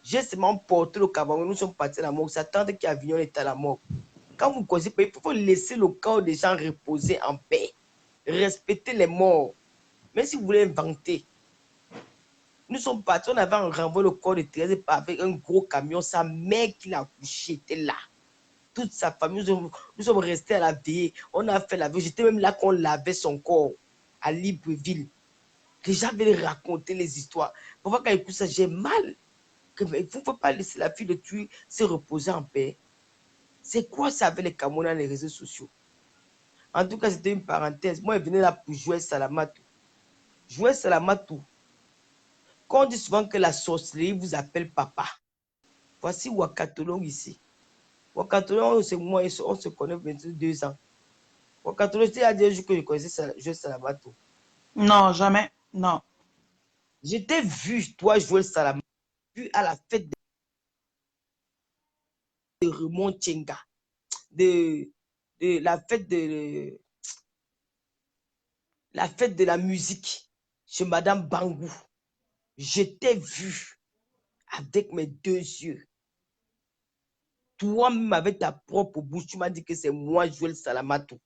J'ai seulement porté le Cameroun, nous sommes partis à la mort. Sa tante qui a Avignon est à la mort. Quand vous causez pas, il faut laisser le corps des gens reposer en paix. Respecter les morts. Mais si vous voulez inventer, nous sommes partis, on avait renvoyé le corps de Thérèse avec un gros camion. Sa mère qui l'a accouché était là. Toute sa famille, nous sommes restés à la veille. On a fait la veille. J'étais même là quand on lavait son corps à Libreville. Les gens veulent raconter les histoires. Parfois, quand ils écoutent ça, j'ai mal. Vous ne pouvez pas laisser la fille de tuer se reposer en paix. C'est quoi ça avec les Camerounais dans les réseaux sociaux? En tout cas, c'était une parenthèse. Moi, je venais là pour jouer Salamatou. Jouer Salamatou. Quand on dit souvent que la sorcellerie vous appelle papa. Voici Ouagadougou ici. Ouagadougou, c'est moi, on se connaît 22 ans. Ouagadougou, c'était il y a 2 jours que je connaissais jouer Salamatou. Non, jamais. Non. Je t'ai vu, toi, jouer Salamatou, vu à la fête de Raymond Tchenga, de la fête de la musique chez Madame Bangou. Je t'ai vu avec mes 2 yeux. Toi-même avec ta propre bouche, tu m'as dit que c'est moi, Joël Salamatou.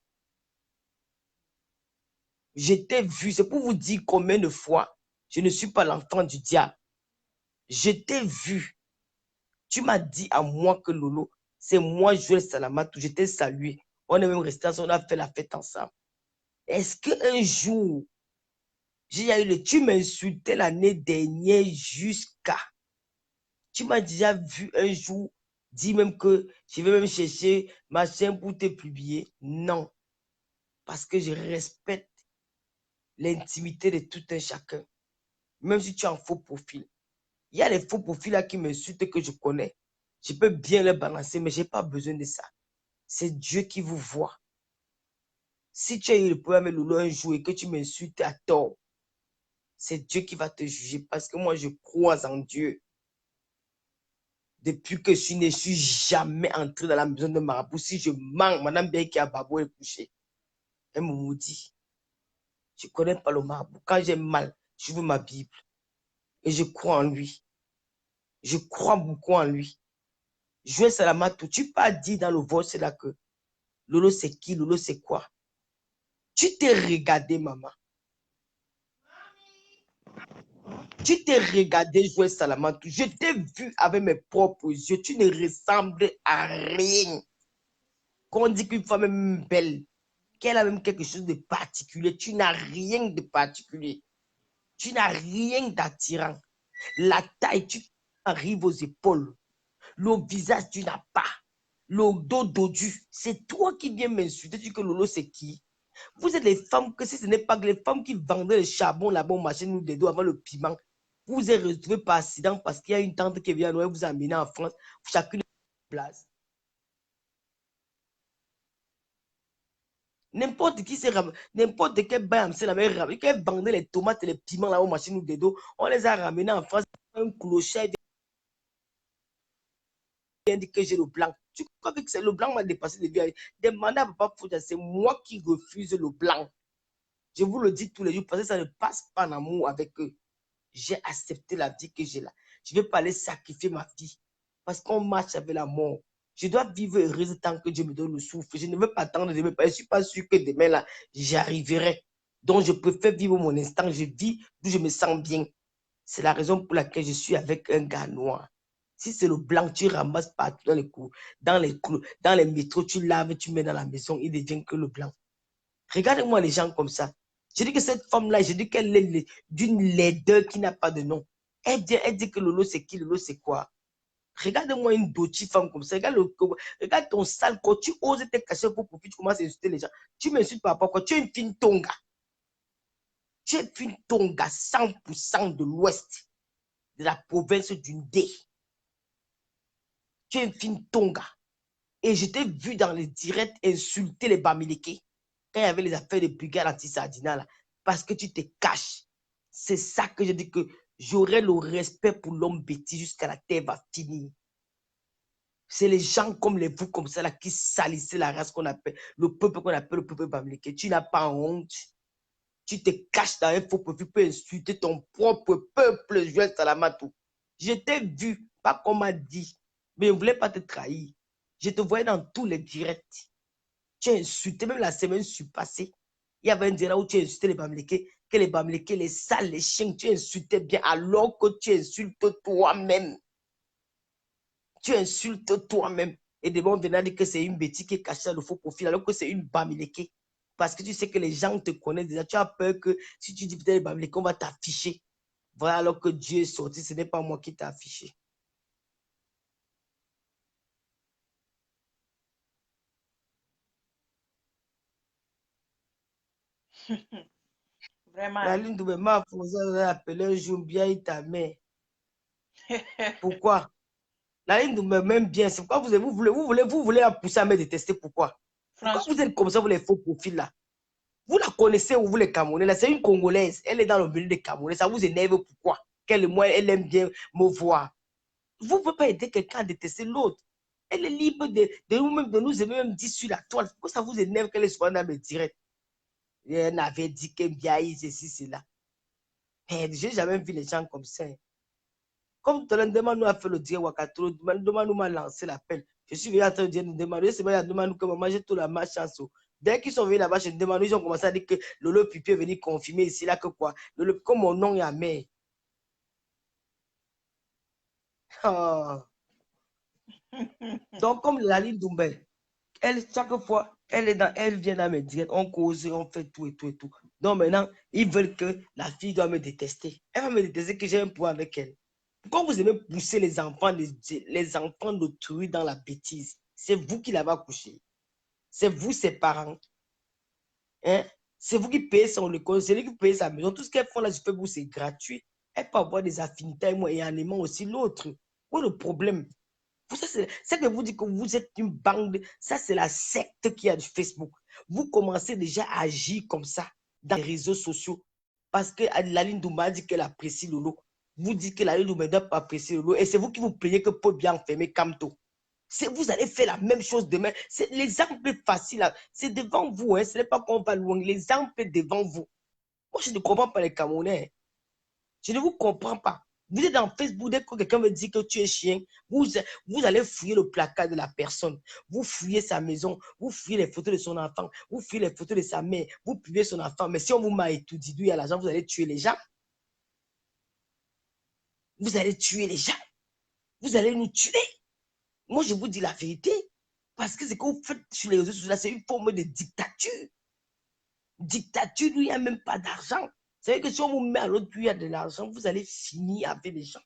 Je t'ai vu, c'est pour vous dire combien de fois je ne suis pas l'enfant du diable. Je t'ai vu. Tu m'as dit à moi que Lolo, c'est moi, Joël Salamatou. Je t'ai salué. On est même resté ensemble, on a fait la fête ensemble. Est-ce qu'un jour, tu m'insultais l'année dernière jusqu'à... Tu m'as déjà vu un jour dire même que je vais même chercher machin pour te publier. Non. Parce que je respecte l'intimité de tout un chacun. Même si tu as un faux profil. Il y a les faux profils là qui m'insultent que je connais. Je peux bien les balancer, mais je n'ai pas besoin de ça. C'est Dieu qui vous voit. Si tu as eu le problème avec Lolo un jour et que tu m'insultes à tort, c'est Dieu qui va te juger parce que moi, je crois en Dieu. Depuis que je suis né, je ne suis jamais entré dans la maison de marabout. Si je mens, Madame Bien qui a Babo est couché. Elle me maudit. Je ne connais pas le marabout. Quand j'ai mal, je veux ma Bible. Et je crois en lui. Je crois beaucoup en lui. Joël Salamatou, tu pas dit dans le vol, c'est là que Lolo c'est qui, Lolo c'est quoi? Tu t'es regardé, maman. Tu t'es regardé, Joël Salamatou. Je t'ai vu avec mes propres yeux. Tu ne ressembles à rien. Quand on dit qu'une femme est même belle, qu'elle a même quelque chose de particulier, tu n'as rien de particulier. Tu n'as rien d'attirant. La taille, tu arrives aux épaules. Le visage, tu n'as pas. Le dos dodu, c'est toi qui viens m'insulter. Tu dis que Lolo, c'est qui? Vous êtes les femmes, que si ce n'est pas que les femmes qui vendaient le charbon là-bas au marché nous des dos avant le piment, vous vous êtes retrouvés par accident parce qu'il y a une tante qui vient à Noël vous amener en France, chacune place. N'importe qui n'importe quel bain, c'est la meilleure qui vendait les tomates et les piments là au marché nous des dos, on les a ramenés en France, un clocher. dit que j'ai le blanc. Tu crois que c'est le blanc m'a dépassé de vie. Demandez à Papa Fouta, c'est moi qui refuse le blanc. Je vous le dis tous les jours parce que ça ne passe pas en amour avec eux. J'ai accepté la vie que j'ai là. Je ne vais pas aller sacrifier ma vie parce qu'on marche avec la mort. Je dois vivre heureuse tant que Dieu me donne le souffle. Je ne veux pas attendre demain. Je ne suis pas sûr que demain, là, j'y arriverai. Donc, je préfère vivre mon instant. Je vis d'où je me sens bien. C'est la raison pour laquelle je suis avec un gars noir. Si c'est le blanc, tu ramasses partout dans les cours, dans les métros, tu laves, tu mets dans la maison, il ne devient que le blanc. Regardez-moi les gens comme ça. Je dis que cette femme-là, je dis qu'elle est d'une laideur qui n'a pas de nom. Elle dit que Lolo, c'est qui? Lolo, c'est quoi? Regarde-moi une dotie femme comme ça. Regarde ton sale corps. Tu oses te cacher pour profiter, tu commences à insulter les gens. Tu m'insultes par rapport à quoi? Tu es une fine tonga. Tu es une fine tonga 100% de l'ouest de la province d'Undé. Tu es une fine tonga. Et je t'ai vu dans les directs insulter les Bamileke quand il y avait les affaires de brigade anti-sardina là, parce que tu te caches. C'est ça que je dis que j'aurai le respect pour l'homme bêtis jusqu'à la terre va finir. C'est les gens comme vous comme ça là qui salissaient la race qu'on appelle, le peuple qu'on appelle le peuple Bamileke. Tu n'as pas honte. Tu te caches dans un faux profil pour insulter ton propre peuple, Joël Salamatou. Je t'ai vu, pas qu'on m'a dit, mais je ne voulais pas te trahir. Je te voyais dans tous les directs. Tu as insulté, même la semaine passée. Il y avait un direct où tu as insulté les Bamileke, que les Bamileke, les sales, les chiens, tu insultais bien, alors que tu insultes toi-même. Tu insultes toi-même. Et de bon, on venait dire que c'est une bêtise qui est cachée dans le faux profil, alors que c'est une Bamileke. Parce que tu sais que les gens te connaissent déjà. Tu as peur que si tu dis peut-être les Bamileke, on va t'afficher. Voilà, alors que Dieu est sorti, ce n'est pas moi qui t'ai affiché. Vraiment. La ligne de ma vous appelé un jour bien ta mère. Pourquoi? La ligne de m'aime bien. C'est pourquoi vous voulez la pousser à me détester. Pourquoi? Pourquoi vous êtes comme ça, vous les faux profils là? Vous la connaissez ou vous les Camerounais là? C'est une Congolaise. Elle est dans le milieu des Camerounais. Ça vous énerve pourquoi? Elle aime bien me voir. Vous ne pouvez pas aider quelqu'un à détester l'autre. Elle est libre de nous-mêmes, de nous aimer, même dit sur la toile. Pourquoi ça vous énerve qu'elle soit dans mes directs? Elle avait dit qu'elle vieillit, ceci, cela. Je n'ai jamais vu les gens comme ça. Comme tout le monde nous a fait le dire Wakatoro, demande nous m'a lancé l'appel. Je suis venu en train de dire, nous demander, c'est vrai, demande que maman, j'ai tout la malchance. Dès qu'ils sont venus là-bas, je demande, ils ont commencé à dire que Lolo Pipi est venu confirmer ici, là, que quoi. Comme mon nom est Amé. Oh. Donc, comme Laline Doumbé, elle, chaque fois, elle vient dans mes directs, on cause, on fait tout et tout et tout. Donc maintenant, ils veulent que la fille doit me détester. Elle va me détester que j'ai un point avec elle. Pourquoi vous aimez pousser les enfants d'autrui dans la bêtise? C'est vous qui l'avez accouché. C'est vous, ses parents. Hein? C'est vous qui payez son école, c'est lui qui paye sa maison. Tout ce qu'elles font là, je fais vous, c'est gratuit. Elle peut avoir des affinités avec moi et en aimant aussi l'autre. Où est le problème? C'est que vous dites que vous êtes une bande. Ça, c'est la secte qui a du Facebook. Vous commencez déjà à agir comme ça dans les réseaux sociaux. Parce que Laline Douma dit qu'elle apprécie Lolo. Vous dites que Laline Douma ne doit pas apprécier Lolo. Et c'est vous qui vous plaignez que Paul bien enfermé Kamto. Vous allez faire la même chose demain. L'exemple est facile. C'est devant vous. Hein. Ce n'est pas qu'on va loin. L'exemple est devant vous. Moi, je ne comprends pas les Camerounais. Je ne vous comprends pas. Vous êtes dans Facebook, dès que quelqu'un me dit que tu es chien, vous allez fouiller le placard de la personne. Vous fouillez sa maison, vous fouillez les photos de son enfant, vous fouillez les photos de sa mère, vous publiez son enfant. Mais si on vous m'a étudié, d'où il y a l'argent, vous allez tuer les gens. Vous allez tuer les gens. Vous allez nous tuer. Moi, je vous dis la vérité. Parce que ce que vous faites sur les réseaux sociaux, c'est une forme de dictature. Dictature, où il n'y a même pas d'argent. C'est que si on vous met à l'autre, il y a de l'argent, vous allez finir avec les gens.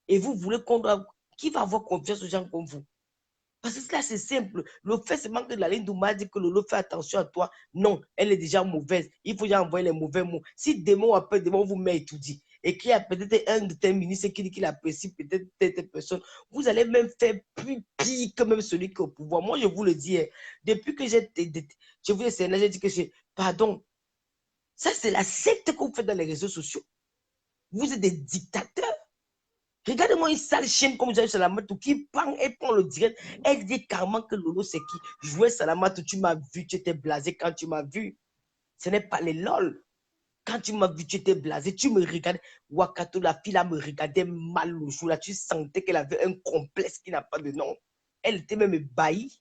Et vous voulez qui va avoir confiance aux gens comme vous? Parce que là, c'est simple. Le fait seulement que la ligne Douma dit que Lolo fait attention à toi. Non, elle est déjà mauvaise. Il faut déjà envoyer les mauvais mots. Si demain ou après demain, vous met étudié et qu'il y a peut-être un de tes ministres qui dit qu'il apprécie peut-être telle personne, vous allez même faire plus pire que même celui qui est au pouvoir. Moi, je vous le dis, depuis que je vous ai j'ai dit que pardon. Ça, c'est la secte que vous faites dans les réseaux sociaux. Vous êtes des dictateurs. Regardez-moi une sale chienne comme Joyeux Salamatou qui prend et prend le direct. Elle dit carrément que Lolo, c'est qui? Joyeux Salamatou, tu m'as vu, tu étais blasé quand tu m'as vu. Ce n'est pas les lol. Quand tu m'as vu, tu étais blasé, tu me regardais. Wakato, la fille là me regardait mal le jour là. Tu sentais qu'elle avait un complexe qui n'a pas de nom. Elle était même ébahie.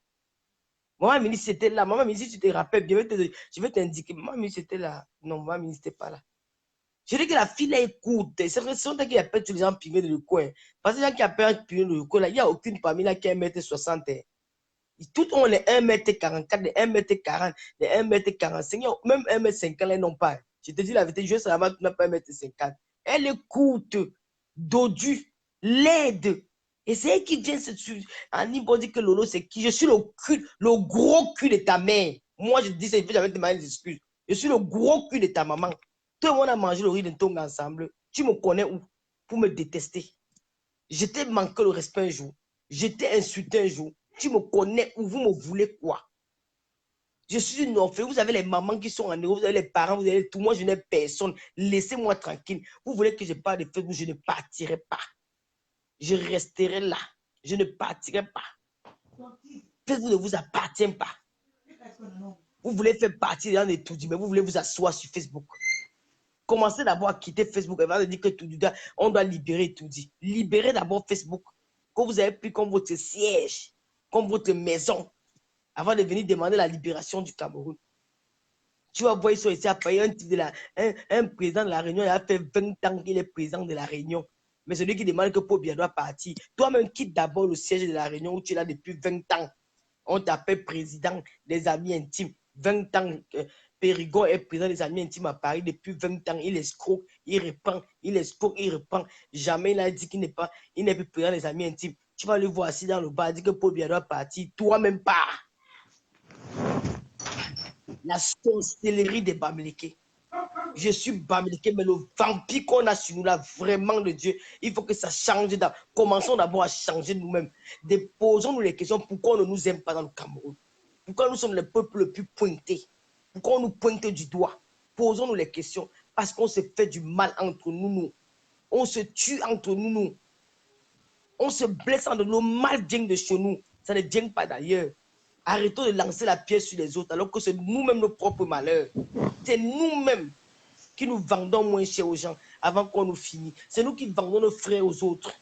Maman ministre, c'était là. Maman ministre, si tu te rappelles, je vais t'indiquer. Maman ministre, c'était là. Non, maman ministre, n'était pas là. Je dis que la fille là écoute. C'est vrai, c'est vrai qu'il y a peut-être les gens pigés dans le coin. Parce que les gens qui appellent pigés dans le coin, là, il n'y a aucune parmi là qui est 1m60. Tout on est 1m44, des 1m40, des 1m45, même 1m50, là, non pas. Je te dis la vérité, je sais la tu n'as pas 1m50. Elle écoute, dodu, laide. Et c'est elle qui vient se tuer. Annie dit que Lolo, c'est qui? Je suis le gros cul de ta mère. Moi, je dis ça, il faut jamais te demander des excuses. Je suis le gros cul de ta maman. Tout le monde a mangé le riz de ton ensemble. Tu me connais où? Pour me détester. Je t'ai manqué le respect un jour. Je t'ai insulté un jour. Tu me connais où? Vous me voulez quoi? Je suis une orpheline. Vous avez les mamans qui sont en Europe, vous avez les parents, vous avez tout. Moi, je n'ai personne. Laissez-moi tranquille. Vous voulez que je parle de Facebook? Je ne partirai pas. Je resterai là. Je ne partirai pas. Facebook ne vous appartient pas. Vous voulez faire partie des gens de tout dit, mais vous voulez vous asseoir sur Facebook. Commencez d'abord à quitter Facebook avant de dire que tout dit, on doit libérer tout dit. Libérez d'abord Facebook. Que vous avez pris comme votre siège, comme votre maison, avant de venir demander la libération du Cameroun. Tu vas voir, ils sont ici à payer un président de la Réunion, il a fait 20 ans qu'il est président de la Réunion. Mais celui qui demande que Paul Biya doit partir, toi-même quitte d'abord le siège de la Réunion où tu es là depuis 20 ans. On t'appelle président des amis intimes. 20 ans, Périgon est président des amis intimes à Paris depuis 20 ans. Il escroque, il reprend, il escroque, il reprend. Jamais il a dit qu'il n'est plus président des amis intimes. Tu vas le voir assis dans le bar, dire que Paul Biya doit partir. Toi-même pas. La sorcellerie des Bamileke. Je suis Bamileke, mais le vampire qu'on a sur nous là, vraiment de Dieu, il faut que ça change. Commençons d'abord à changer nous-mêmes. Posons-nous les questions, pourquoi on ne nous aime pas dans le Cameroun? Pourquoi nous sommes le peuple le plus pointé? Pourquoi on nous pointe du doigt? Posons-nous les questions. Parce qu'on se fait du mal entre nous. On se tue entre nous. On se blesse entre nos mal vient de chez nous. Ça ne vient pas d'ailleurs. Arrêtons de lancer la pierre sur les autres alors que c'est nous-mêmes nos propres malheurs. C'est nous-mêmes qui nous vendons moins cher aux gens avant qu'on nous finisse. C'est nous qui vendons nos frères aux autres.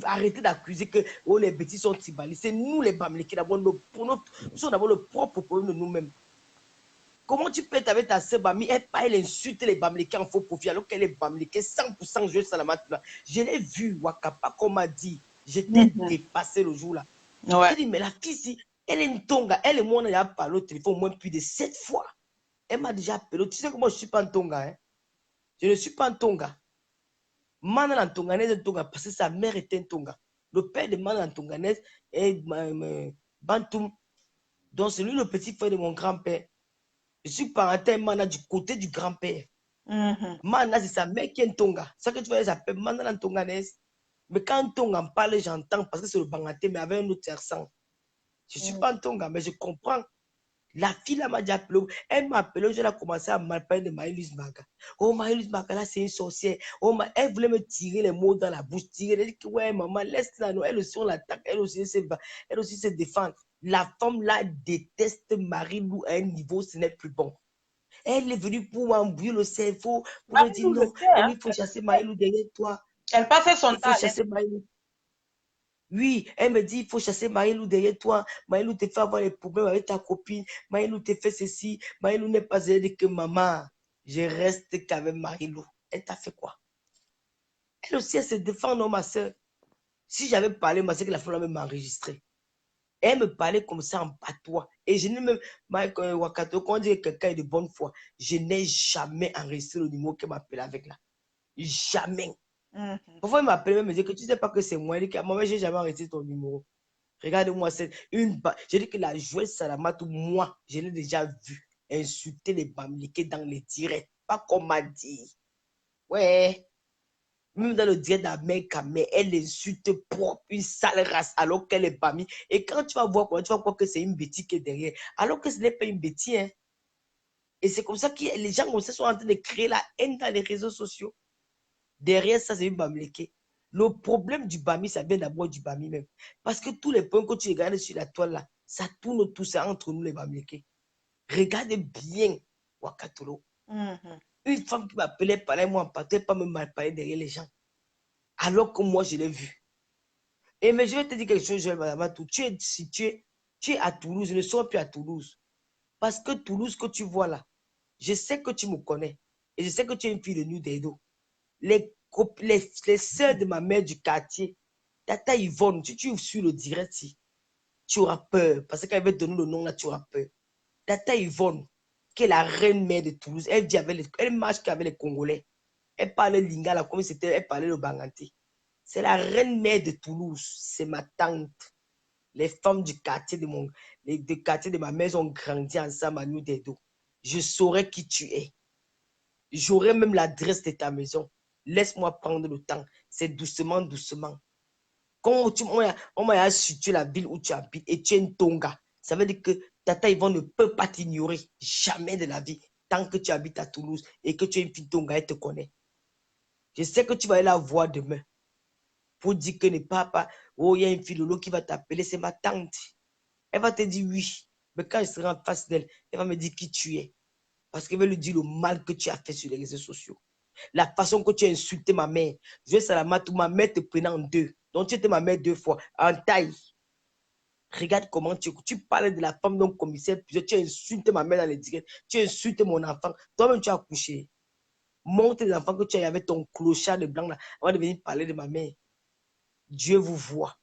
Arrêtez d'accuser que les bêtises sont tibali. C'est nous les Bamileke d'abord. Nous sommes d'abord le propre problème de nous-mêmes. Comment tu peux être avec ta sœur Bami et pas elle insulte les Bamileke en faux profit alors qu'elle est Bamileke 100% Joyeux Salamatou. Je l'ai vu, Wakapa, comme m'a dit. J'étais dépassé le jour là. Ouais. J'ai dit, mais la fille, si, elle est une tonga. Elle et moi, on a parlé au téléphone au moins plus de 7 fois. Elle m'a déjà appelé. Tu sais que moi, je ne suis pas un tonga. Hein? Je ne suis pas un tonga. Mana tonganaise est un tonga parce que sa mère était un tonga. Le père de Mana tonganaise est Bantoum. Donc, c'est lui le petit frère de mon grand-père. Je suis parentin Mana du côté du grand-père. Mana, c'est sa mère qui est un tonga. Ça que tu vois, elle s'appelle Mana tonganaise. Mais quand un tonga en parle, j'entends parce que c'est le bangaté, mais avec un autre accent. Je ne suis pas un tonga, mais je comprends. La fille là m'a déjà appelé. Elle m'a appelé, je l'ai commencé à mal parler de Maëlys Maga. Oh, Maëlys Maga, là, c'est une sorcière. Oh, elle voulait me tirer les mots dans la bouche. Elle dit que, ouais, maman, laisse-la. Elle aussi, on l'attaque. Elle aussi se défend. La femme là déteste Marie-Lou à un niveau, ce n'est plus bon. Elle est venue pour m'embrouiller le cerveau, pour me dire non, il faut chasser Maëlys derrière toi. Elle passait son temps. Il faut chasser Maëlys. Oui, elle me dit, il faut chasser Maëlys derrière toi. Maëlys te fait avoir des problèmes avec ta copine. Maëlys te fait ceci. Maëlys n'est pas aidé que maman. Je reste qu'avec Maëlys. Elle t'a fait quoi? Elle aussi, elle se défend, non, ma soeur. Si j'avais parlé, ma soeur, que la femme même m'enregistrer. Elle me parlait comme ça en patois. Et je n'ai même, Wakato, quand on dit que quelqu'un est de bonne foi, je n'ai jamais enregistré le numéro qu'elle m'appelait avec là. Jamais. Parfois, il m'appelle et me dit que tu ne sais pas que c'est moi. Il dit que moi, je n'ai jamais enregistré ton numéro. Regarde-moi, c'est une. Je dis que la Joyeux Salamatou, moi, je l'ai déjà vu insulter les Bamileke dans les directs. Pas comme m'a dit. Ouais. Même dans le direct d'Amérique, mais elle insulte propre une sale race alors qu'elle est Bami. Et quand tu vas voir, tu vas croire que c'est une bêtise qui est derrière. Alors que ce n'est pas une bêtise. Hein. Et c'est comme ça que les gens comme ça sont en train de créer la haine dans les réseaux sociaux. Derrière ça, c'est une Bamileke. Le problème du Bami, ça vient d'abord du Bami même. Parce que tous les points que tu regardes sur la toile là, ça tourne tout ça entre nous les Bamileke. Regardez bien Wakatolo. Une femme qui m'appelait, parlait moi en partant, pas me mal parler derrière les gens. Alors que moi, je l'ai vu. Et mais je vais te dire quelque chose, Joël Madamatou. Tu es situé, tu es à Toulouse, je ne serai plus à Toulouse. Parce que Toulouse que tu vois là, je sais que tu me connais. Et je sais que tu es une fille de New Dedo. Les sœurs de ma mère du quartier, Tata Yvonne, tu suis le direct, tu auras peur. Parce qu'elle va te donner le nom là, tu auras peur. Tata Yvonne, qui est la reine mère de Toulouse, elle marche qu'avec les Congolais. Elle parlait lingala comme c'était, elle parlait le banganté. C'est la reine mère de Toulouse, c'est ma tante. Les femmes du quartier de ma mère ont grandi ensemble à New Dedo. Je saurais qui tu es. J'aurai même l'adresse de ta maison. Laisse-moi prendre le temps. C'est doucement, doucement. Quand on m'a situé la ville où tu habites et tu es une Tonga, ça veut dire que Tata Yvonne ne peut pas t'ignorer jamais de la vie tant que tu habites à Toulouse et que tu es une fille Tonga, elle te connaît. Je sais que tu vas aller la voir demain pour dire que ne papa, oh, il y a une fille Lolo qui va t'appeler, c'est ma tante. Elle va te dire oui, mais quand je serai en face d'elle, elle va me dire qui tu es. Parce qu'elle va lui dire le mal que tu as fait sur les réseaux sociaux. La façon que tu as insulté ma mère. Je Salamatou, ma mère te prenait en deux. Donc tu étais ma mère 2 fois, en taille. Regarde comment tu parles de la femme d'un commissaire, puis tu as insulté ma mère dans les directs, tu as insulté mon enfant. Toi-même, tu as couché. Montre les enfants que tu as avec ton clochard de blanc là, avant de venir parler de ma mère. Dieu vous voit.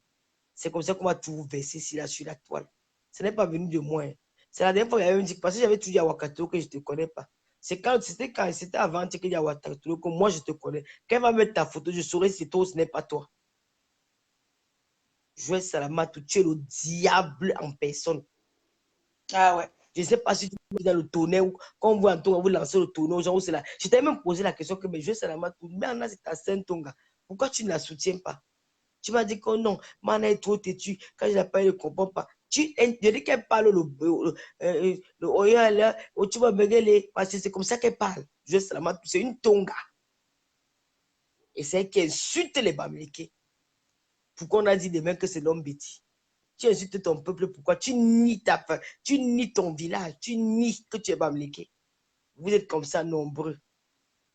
C'est comme ça qu'on va tout verser sur la toile. Ce n'est pas venu de moi. Hein. C'est la dernière fois qu'il y avait dit, parce que j'avais tout dit à Wakatolo que je ne te connais pas. C'était avant qu'il y a Wakatolo que moi je te connais. Quand elle va mettre ta photo, je saurai si c'est toi ou ce n'est pas toi. Joël Salamatou, tu es le diable en personne. Ah ouais. Je ne sais pas si tu es dans le tonnerre ou quand vous entendez vous lancer le tonnerre aux gens, c'est là. Je t'ai même posé la question que mais Joël Salamatou, maintenant c'est ta sainte Tonga. Pourquoi tu ne la soutiens pas? Tu m'as dit que non, Mana est trop têtu. Quand je l'appelle, je ne comprends pas. Je dis qu'elle parle le Oya là, tu vas me parce que c'est comme ça qu'elle parle. Joël Salamatou, c'est une Tonga. Et c'est elle qui insulte les Bamileke. Pourquoi on a dit demain que c'est l'homme bêti? Tu insultes ton peuple, pourquoi? Tu nies ta femme, tu nies ton village, tu nies que tu es Bamileke. Vous êtes comme ça nombreux.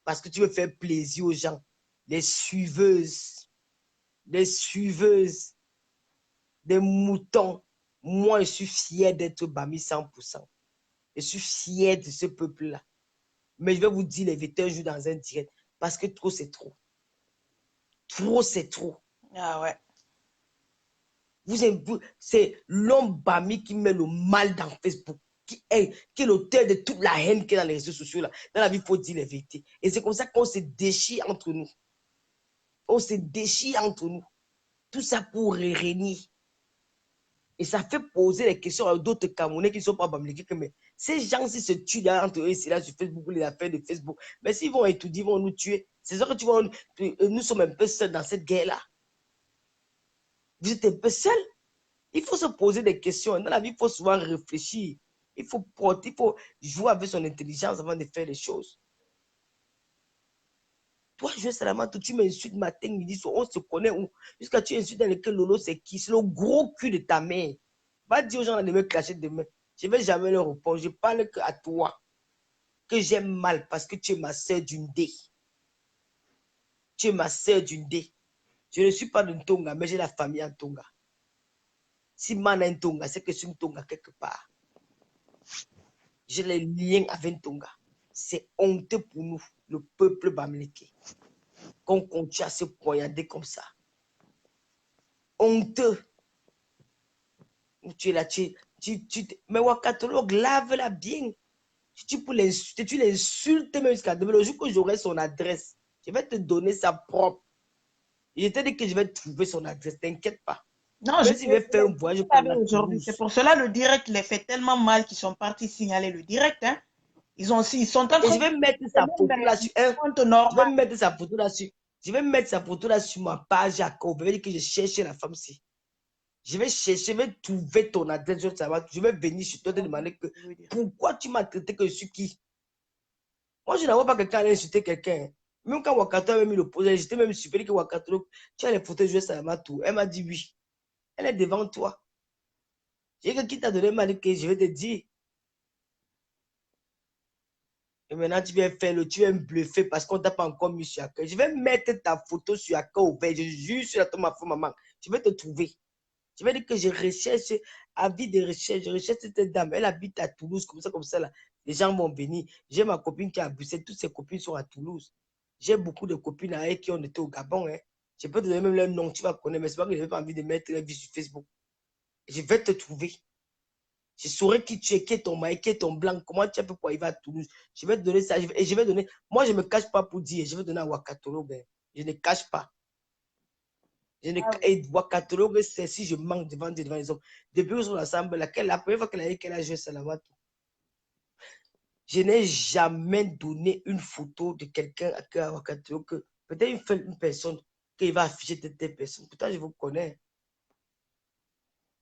Parce que tu veux faire plaisir aux gens. Les suiveuses, des moutons. Moi, je suis fier d'être Bami 100%. Je suis fier de ce peuple-là. Mais je vais vous dire les vêtements un jour dans un direct. Parce que trop, c'est trop. Trop, c'est trop. Ah ouais. C'est l'homme Bami qui met le mal dans Facebook, qui est l'auteur de toute la haine qui est dans les réseaux sociaux. Là. Dans la vie, il faut dire les vérités. Et c'est comme ça qu'on se déchire entre nous. On se déchire entre nous. Tout ça pour régner. Et ça fait poser les questions à d'autres Camerounais qui ne sont pas Bamileke. Mais ces gens-ci se tuent là, entre eux, c'est là sur Facebook, les affaires de Facebook. Mais s'ils vont étudier, ils vont nous tuer. C'est ça que tu vois, nous sommes un peu seuls dans cette guerre-là. Vous êtes un peu seul. Il faut se poser des questions. Dans la vie, il faut souvent réfléchir. Il faut jouer avec son intelligence avant de faire les choses. Toi, Joël Salamatou, tu m'insultes matin, midi, soir, on se connaît où? Jusqu'à tu insultes dans lequel Lolo, c'est qui? C'est le gros cul de ta mère. Va dire aux gens de me clasher demain. Je ne vais jamais leur répondre. Je parle qu'à toi. Que j'aime mal parce que tu es ma soeur d'une dé. Tu es ma soeur d'une dé. Je ne suis pas d'une Tonga, mais j'ai la famille en Tonga. Si Mana est Tonga, c'est que je suis une Tonga quelque part. J'ai les liens avec Tonga. C'est honteux pour nous, le peuple Bamileke, qu'on continue à se poignarder comme ça. Honteux. Tu es là, mais Wakatolo, lave-la bien. Tu l'insultes même jusqu'à demain. Le jour que j'aurai son adresse, je vais te donner sa propre. Je t'ai dit que je vais trouver son adresse, t'inquiète pas. Non, je vais faire un voyage aujourd'hui. C'est pour cela le direct les fait tellement mal qu'ils sont partis signaler le direct. Hein. Ils sont en train de... Et je vais mettre sa photo là-dessus. Je vais mettre sa photo là-dessus. Je vais mettre sa photo là sur ma page à Kobe. Je vais dire que je cherche la femme-ci. Je vais chercher, je vais trouver ton adresse. Je vais venir chez toi te demander que pourquoi tu m'as traité que je suis qui? Moi, je n'envoie pas quelqu'un aller insulter quelqu'un. Même quand Wakato avait mis le projet, j'étais même surpris que Wakato, tu as les photos de Joël Salamatou. Elle m'a dit oui. Elle est devant toi. J'ai dit qui t'a donné, m'a dit que je vais te dire. Et maintenant, tu viens faire tu viens me bluffer parce qu'on t'a pas encore mis sur accueil. Je vais mettre ta photo sur accueil ouvert. Je jure sur la tombe ma femme, maman. Je vais te trouver. Je vais dire que je recherche, avis de recherche, je recherche cette dame. Elle habite à Toulouse, comme ça, là. Les gens vont venir. J'ai ma copine qui a Bruxelles, toutes ses copines sont à Toulouse. J'ai beaucoup de copines à elle qui ont été au Gabon. Hein. Je peux te donner même leur nom, tu vas connaître, mais c'est pas que je n'ai pas envie de mettre la vie sur Facebook. Je vais te trouver. Je saurai qui tu es, qui est ton mari, qui est ton blanc, comment tu as fait pour arriver à Toulouse. Je vais te donner ça. Et je vais donner. Moi, je ne me cache pas pour dire. Je vais donner à Wakatolo. Ben. Je ne cache pas. Et Wakatolo, c'est si je manque devant les hommes. Depuis que je suis ensemble, la première fois qu'elle a dit qu'elle a joué Salamatou, je n'ai jamais donné une photo de quelqu'un à Wakatolo que peut-être une personne qui va afficher telle personne. Pourtant, je vous connais.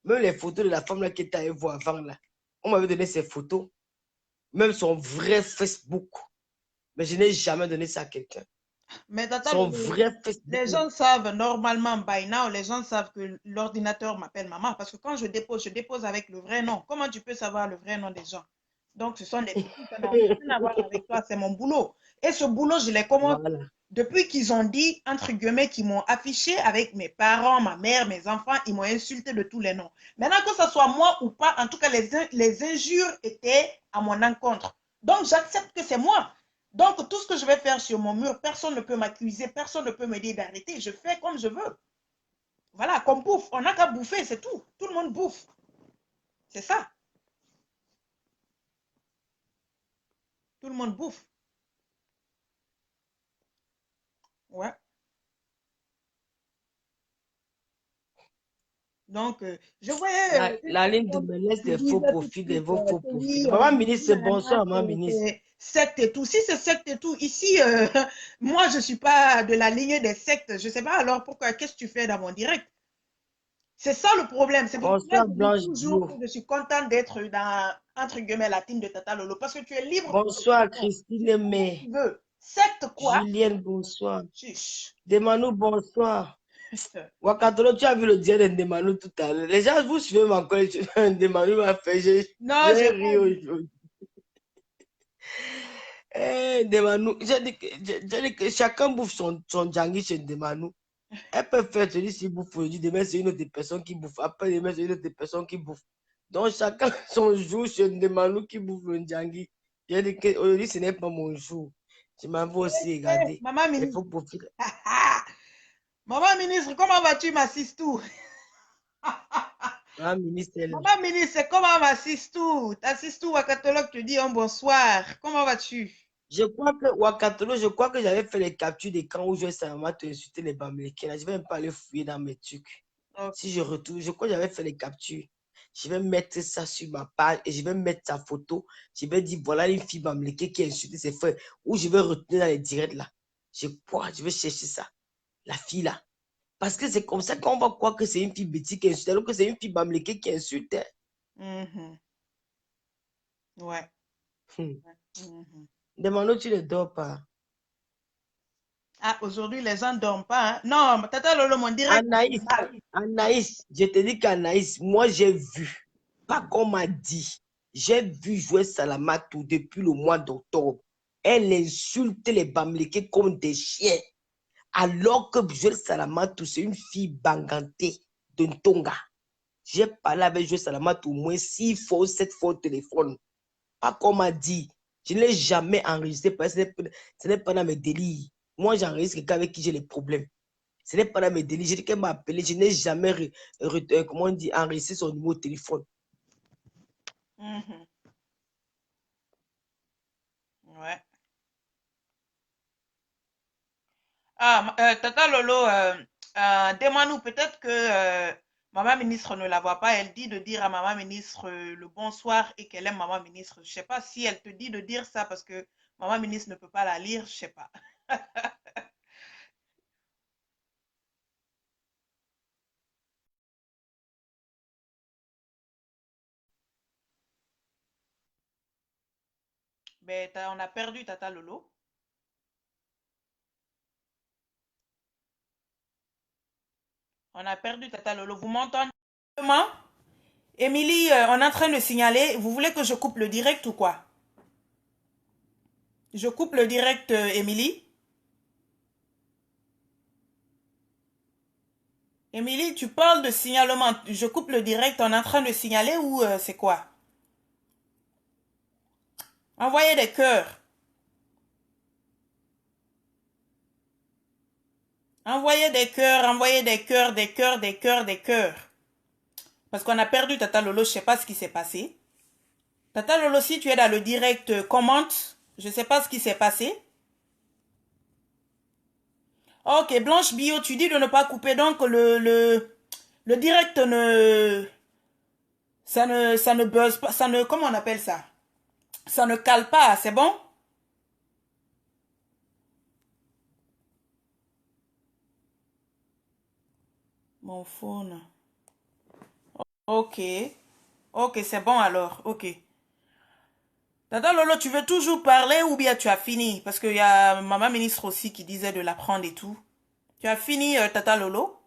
Même les photos de la femme là qui était allée voir avant là, on m'avait donné ces photos. Même son vrai Facebook. Mais je n'ai jamais donné ça à quelqu'un. Mais Tata, Son vrai Facebook. les gens savent normalement, by now, les gens savent que l'ordinateur m'appelle maman. Parce que quand je dépose avec le vrai nom. Comment tu peux savoir le vrai nom des gens? Donc, ce sont des petits, ça n'a rien à voir avec toi, c'est mon boulot. Et ce boulot, je l'ai commencé Voilà. depuis qu'ils ont dit, entre guillemets, qu'ils m'ont affiché avec mes parents, ma mère, mes enfants, ils m'ont insulté de tous les noms. Maintenant, que ce soit moi ou pas, en tout cas, les injures étaient à mon encontre. Donc, j'accepte que c'est moi. Donc, tout ce que je vais faire sur mon mur, personne ne peut m'accuser, personne ne peut me dire d'arrêter. Je fais comme je veux. Voilà, comme bouffe. On n'a qu'à bouffer, c'est tout. Tout le monde bouffe. C'est ça. Tout le monde bouffe. Ouais. Donc, je voyais La ligne de me laisse des faux profits, des faux profits. Maman ministre, bonsoir, maman ministre. Secte et tout. Si c'est secte et tout, ici, moi, je ne suis pas de la lignée des sectes. Je ne sais pas alors pourquoi, qu'est-ce que tu fais dans mon direct? C'est ça le problème. C'est pour ça Bonsoir, que je Blanche dis toujours Dio. que je suis contente d'être dans, entre guillemets, la team de Tata Lolo. Parce que tu es libre Bonsoir, Christine de May. tu veux. Secte quoi? Julienne, bonsoir. Chiche. Demanou, bonsoir. Wakatolo, tu as vu le dire de Demanou tout à l'heure. Les gens, vous suivez ma collègue. Demanou m'a fait. Non, J'ai j'ai ri pas vu. aujourd'hui. Demanou, j'ai dit que chacun bouffe son djangui chez Demanou. Elle peut faire celui qui bouffe aujourd'hui, demain c'est une autre personne qui bouffe, après demain c'est une autre personne qui bouffe. Donc chacun son jour chez Demanou qui bouffe le djangui. J'ai dit que aujourd'hui ce n'est pas mon jour. Je m'en vais aussi regarder. Maman Il ministre. faut profiter. Maman ministre, comment vas-tu, ma sistou? Ah, ministre, Maman ministre, comment ma sistou? Ta sistou Wakatolok te dit un bonsoir. Comment vas-tu? je crois que Wakatolo, je crois que j'avais fait les captures d'écran où je savais te insulter les Bamileke. Je vais même pas aller fouiller dans mes trucs. Okay. Si je retourne, je crois que j'avais fait les captures. Je vais mettre ça sur ma page et je vais mettre sa photo. Je vais dire, voilà une fille Bamileke qui a insulté ses frères. Ou je vais retenir dans les directs là. Je crois, je vais chercher ça. La fille là. Parce que c'est comme ça qu'on va croire que c'est une fille bêtise qui insulte, alors que c'est une fille Bamileke qui insulte. Ouais. Demande, tu ne dors pas. Ah, aujourd'hui, les gens ne dorment pas. Hein? Non, Tata Lolo, mon direct. Anaïs, je te dis qu'Anaïs, moi j'ai vu, pas qu'on m'a dit, j'ai vu jouer Salamatou depuis le mois d'octobre. Elle insulte les Bamileke comme des chiens. Alors que Joël Salamatou, c'est une fille bangantée de Ntonga. J'ai parlé avec Joël Salamatou au moins 6 fois ou 7 fois au téléphone. Pas qu'on m'a dit. Je ne l'ai jamais enregistré parce que ce n'est pas dans mes délires. Moi, j'enregistre quelqu'un avec qui j'ai les problèmes. Ce n'est pas dans mes délits. J'ai dit qu'elle m'a appelé. Je n'ai jamais, comment on dit, enregistré son numéro de téléphone. Ouais. Ah, Tata Lolo, demande-nous peut-être que Maman ministre ne la voit pas. Elle dit de dire à Maman ministre le bonsoir et qu'elle aime Maman ministre. Je ne sais pas si elle te dit de dire ça parce que Maman ministre ne peut pas la lire. Je ne sais pas. Mais on a perdu Tata Lolo. On a perdu Tata Lolo. Vous m'entendez? Émilie, on est en train de signaler. Vous voulez que je coupe le direct ou quoi? Je coupe le direct, Émilie. Émilie, tu parles de signalement. Je coupe le direct. On est en train de signaler ou c'est quoi? Envoyez des cœurs. Envoyez des cœurs, envoyez des cœurs, des cœurs, des cœurs, des cœurs. Parce qu'on a perdu Tata Lolo, je sais pas ce qui s'est passé. Tata Lolo, si tu es dans le direct, commente. Je sais pas ce qui s'est passé. Ok, Blanche Bio, tu dis de ne pas couper. Donc, le direct ne... Ça ne buzz pas. Ça ne... Comment on appelle ça? Ça ne cale pas, c'est bon? Mon phone. Ok. Ok, c'est bon alors. Ok. Tata Lolo, tu veux toujours parler ou bien tu as fini? Parce qu'il y a maman ministre aussi qui disait de l'apprendre et tout. Tu as fini, Tata Lolo?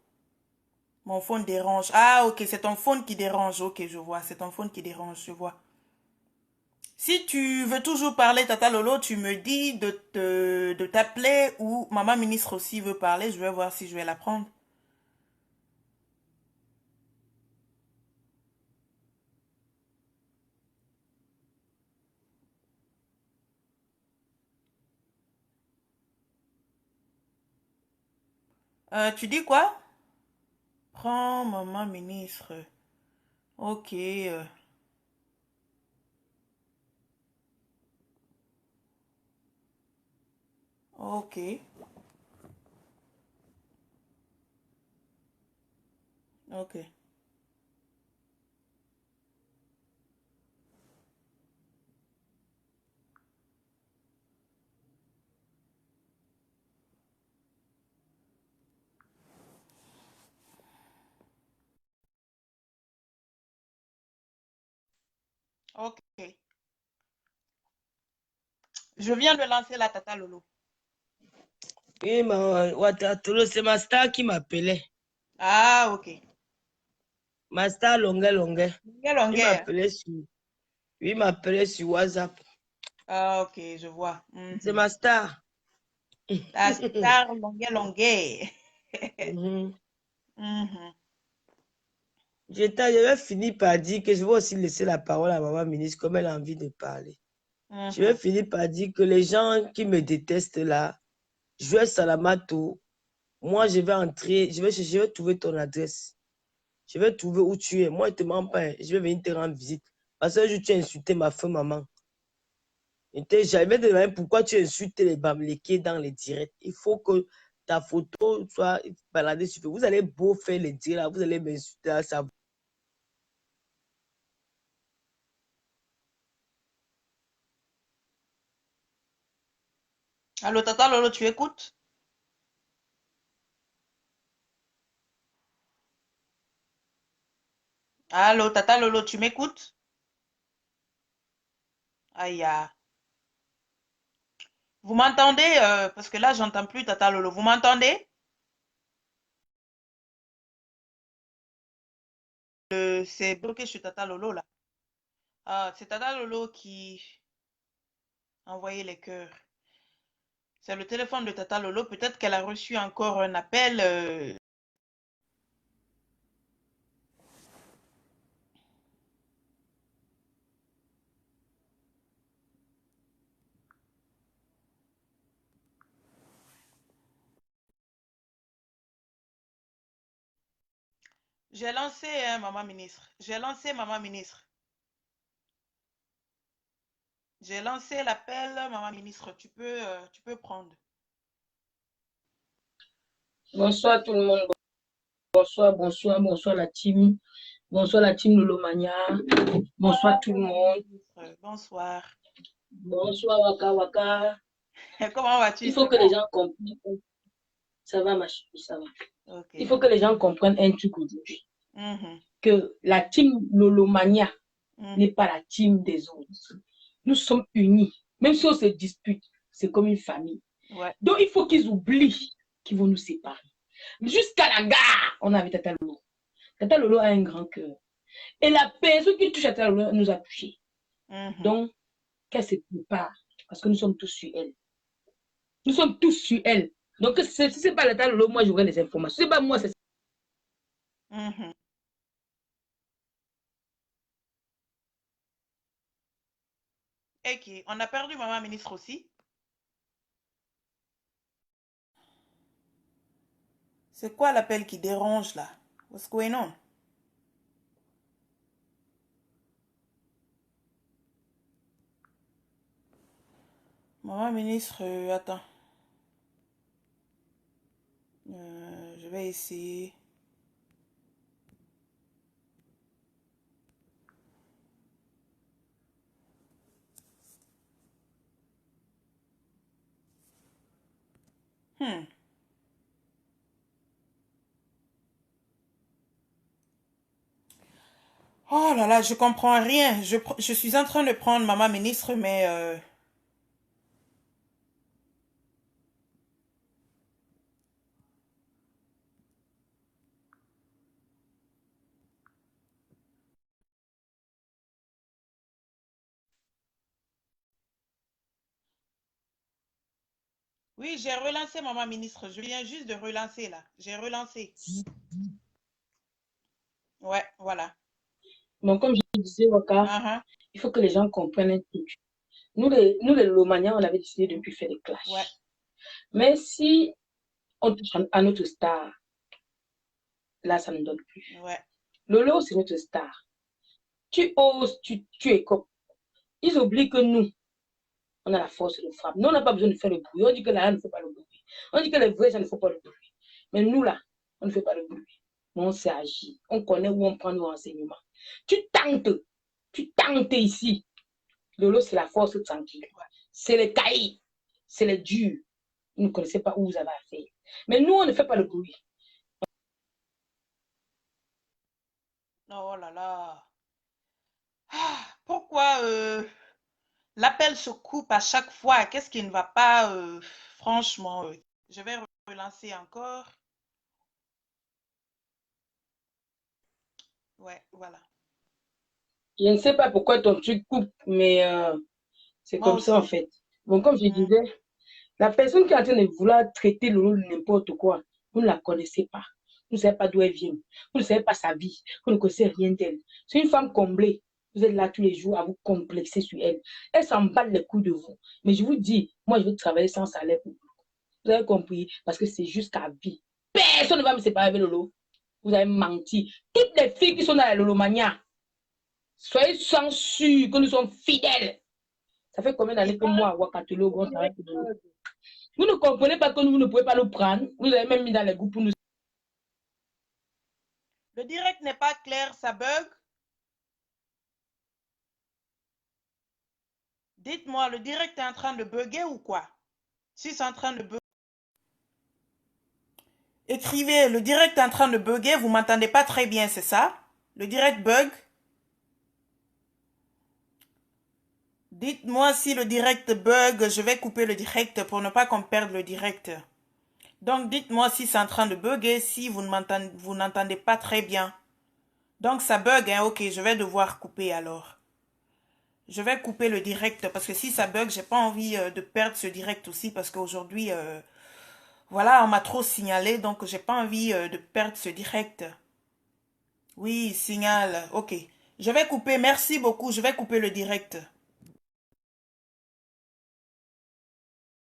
Mon phone dérange. Ah, ok, c'est ton phone qui dérange. Ok, je vois. C'est ton phone qui dérange, je vois. Si tu veux toujours parler, Tata Lolo, tu me dis de t'appeler ou maman ministre aussi veut parler. Je vais voir si je vais la prendre. Tu dis quoi? Prends maman ministre. Ok. Ok. Ok. Ok. Je viens de lancer la Tata Lolo. Oui, Watatolo, c'est ma star qui m'appelait. Ah, ok. Ma star longueur, longueur. Longueur, Il longueur. m'appelait sur, oui, il m'appelait sur WhatsApp. Ah, ok, je vois. C'est ma star. La star longueur, longueur. Mhm. Mhm. Je vais finir par dire que je vais aussi laisser la parole à maman ministre comme elle a envie de parler. Je vais Mhm. finir par dire que les gens qui me détestent là, je vais Salamato. Moi, je vais entrer, je vais trouver ton adresse. Je vais trouver où tu es. Moi, je ne te mens pas. Je vais venir te rendre visite. Parce que tu as insulté ma femme, maman. J'avais demandé pourquoi tu insultes les Bamlékés dans les directs. Il faut que ta photo soit baladée sur. Vous allez beau faire les directs, là, vous allez m'insulter à ça. Allô, Tata Lolo, tu écoutes? Allô, Tata Lolo, tu m'écoutes? Aïe, ah. Vous m'entendez? Parce que là, j'entends plus Tata Lolo. Vous m'entendez? C'est bloqué sur Tata Lolo, là. Ah, c'est Tata Lolo qui a envoyé les cœurs. C'est le téléphone de Tata Lolo. Peut-être qu'elle a reçu encore un appel. J'ai lancé, hein, maman ministre. J'ai lancé, maman ministre. J'ai lancé l'appel, maman ministre. Tu peux prendre. Bonsoir tout le monde. Bonsoir, bonsoir, bonsoir la team. Bonsoir la team Lolomania. Bonsoir tout le monde. Bonsoir. Bonsoir Waka Waka. Comment vas-tu? Il faut que les gens comprennent. Ça va ma chérie, ça va. Okay. Il faut que les gens comprennent un truc aujourd'hui. Mhm. Que la team Lolomania Mhm. n'est pas la team des autres. Nous sommes unis. Même si on se dispute, c'est comme une famille. Ouais. Donc il faut qu'ils oublient qu'ils vont nous séparer. Jusqu'à la gare, on avait Tata Lolo. Tata Lolo a un grand cœur. Et la personne qui touche à Tata Lolo nous a touchés. Donc, qu'elle se prépare, parce que nous sommes tous sur elle. Nous sommes tous sur elle. Donc, si ce n'est pas la Tata Lolo, moi, j'aurai les informations. Si ce n'est pas moi, c'est... Ok, on a perdu maman ministre aussi. C'est quoi l'appel qui dérange là? What's going on? Maman ministre, attends. Je vais essayer. Oh là là, je comprends rien. Je suis en train de prendre maman ministre, mais... Oui, j'ai relancé maman ministre. Je viens juste de relancer là. J'ai relancé. Ouais, voilà. Donc, comme je disais, Waka, il faut que les gens comprennent un truc. Nous, les Lomaniens, on avait décidé de ne plus faire des clashs. Ouais. Mais si on touche à notre star, là, ça ne donne plus. Ouais. Lolo, c'est notre star. Tu oses, tu écopes. Ils oublient que nous, on a la force de frappe. Nous, on n'a pas besoin de faire le bruit. On dit que là, ne fait pas le bruit. On dit que les vrais gens ne font pas le bruit. Mais nous, là, on ne fait pas le bruit. Mais on sait agir. On connaît où on prend nos renseignements. Tu tentes ici. Lolo, c'est la force tranquille. C'est les cailles. C'est les durs. Vous ne connaissez pas où vous avez affaire. Mais nous, on ne fait pas le bruit. Oh là là. Ah, pourquoi l'appel se coupe à chaque fois? Qu'est-ce qui ne va pas, franchement? Je vais relancer encore. Ouais, voilà. Je ne sais pas pourquoi ton truc coupe, mais c'est Moi comme ça en aussi. fait. Bon, comme je disais, la personne qui est en train de vouloir traiter Lolo de n'importe quoi, vous ne la connaissez pas. Vous ne savez pas d'où elle vient. Vous ne savez pas sa vie. Vous ne connaissez rien d'elle. C'est une femme comblée. Vous êtes là tous les jours à vous complexer sur elle. Elle s'en bat les couilles de vous. Mais je vous dis, moi, je vais travailler sans salaire pour vous. Vous avez compris? Parce que c'est jusqu'à vie. Personne ne va me séparer avec Lolo. Vous avez menti. Toutes les filles qui sont dans la Lolomania, soyez sans sûr que nous sommes fidèles. Ça fait combien d'années que moi, Wakatolo, on travaille pour nous? Vous ne comprenez pas que nous, vous ne pouvez pas nous prendre. Vous avez même mis dans les groupes pour nous. Le direct n'est pas clair, ça bug. Dites-moi, le direct est en train de bugger ou quoi? Si c'est en train de bugger. Écrivez, le direct est en train de bugger, vous m'entendez pas très bien, c'est ça? Le direct bug. Dites-moi si le direct bug, je vais couper le direct pour ne pas qu'on perde le direct. Donc dites-moi si c'est en train de bugger, si vous n'entendez pas très bien. Donc ça bug, hein, ok, je vais devoir couper alors. Je vais couper le direct parce que si ça bug, j'ai pas envie de perdre ce direct aussi parce qu'aujourd'hui, voilà, on m'a trop signalé, donc j'ai pas envie de perdre ce direct. Oui, signal, ok. Je vais couper, merci beaucoup, je vais couper le direct.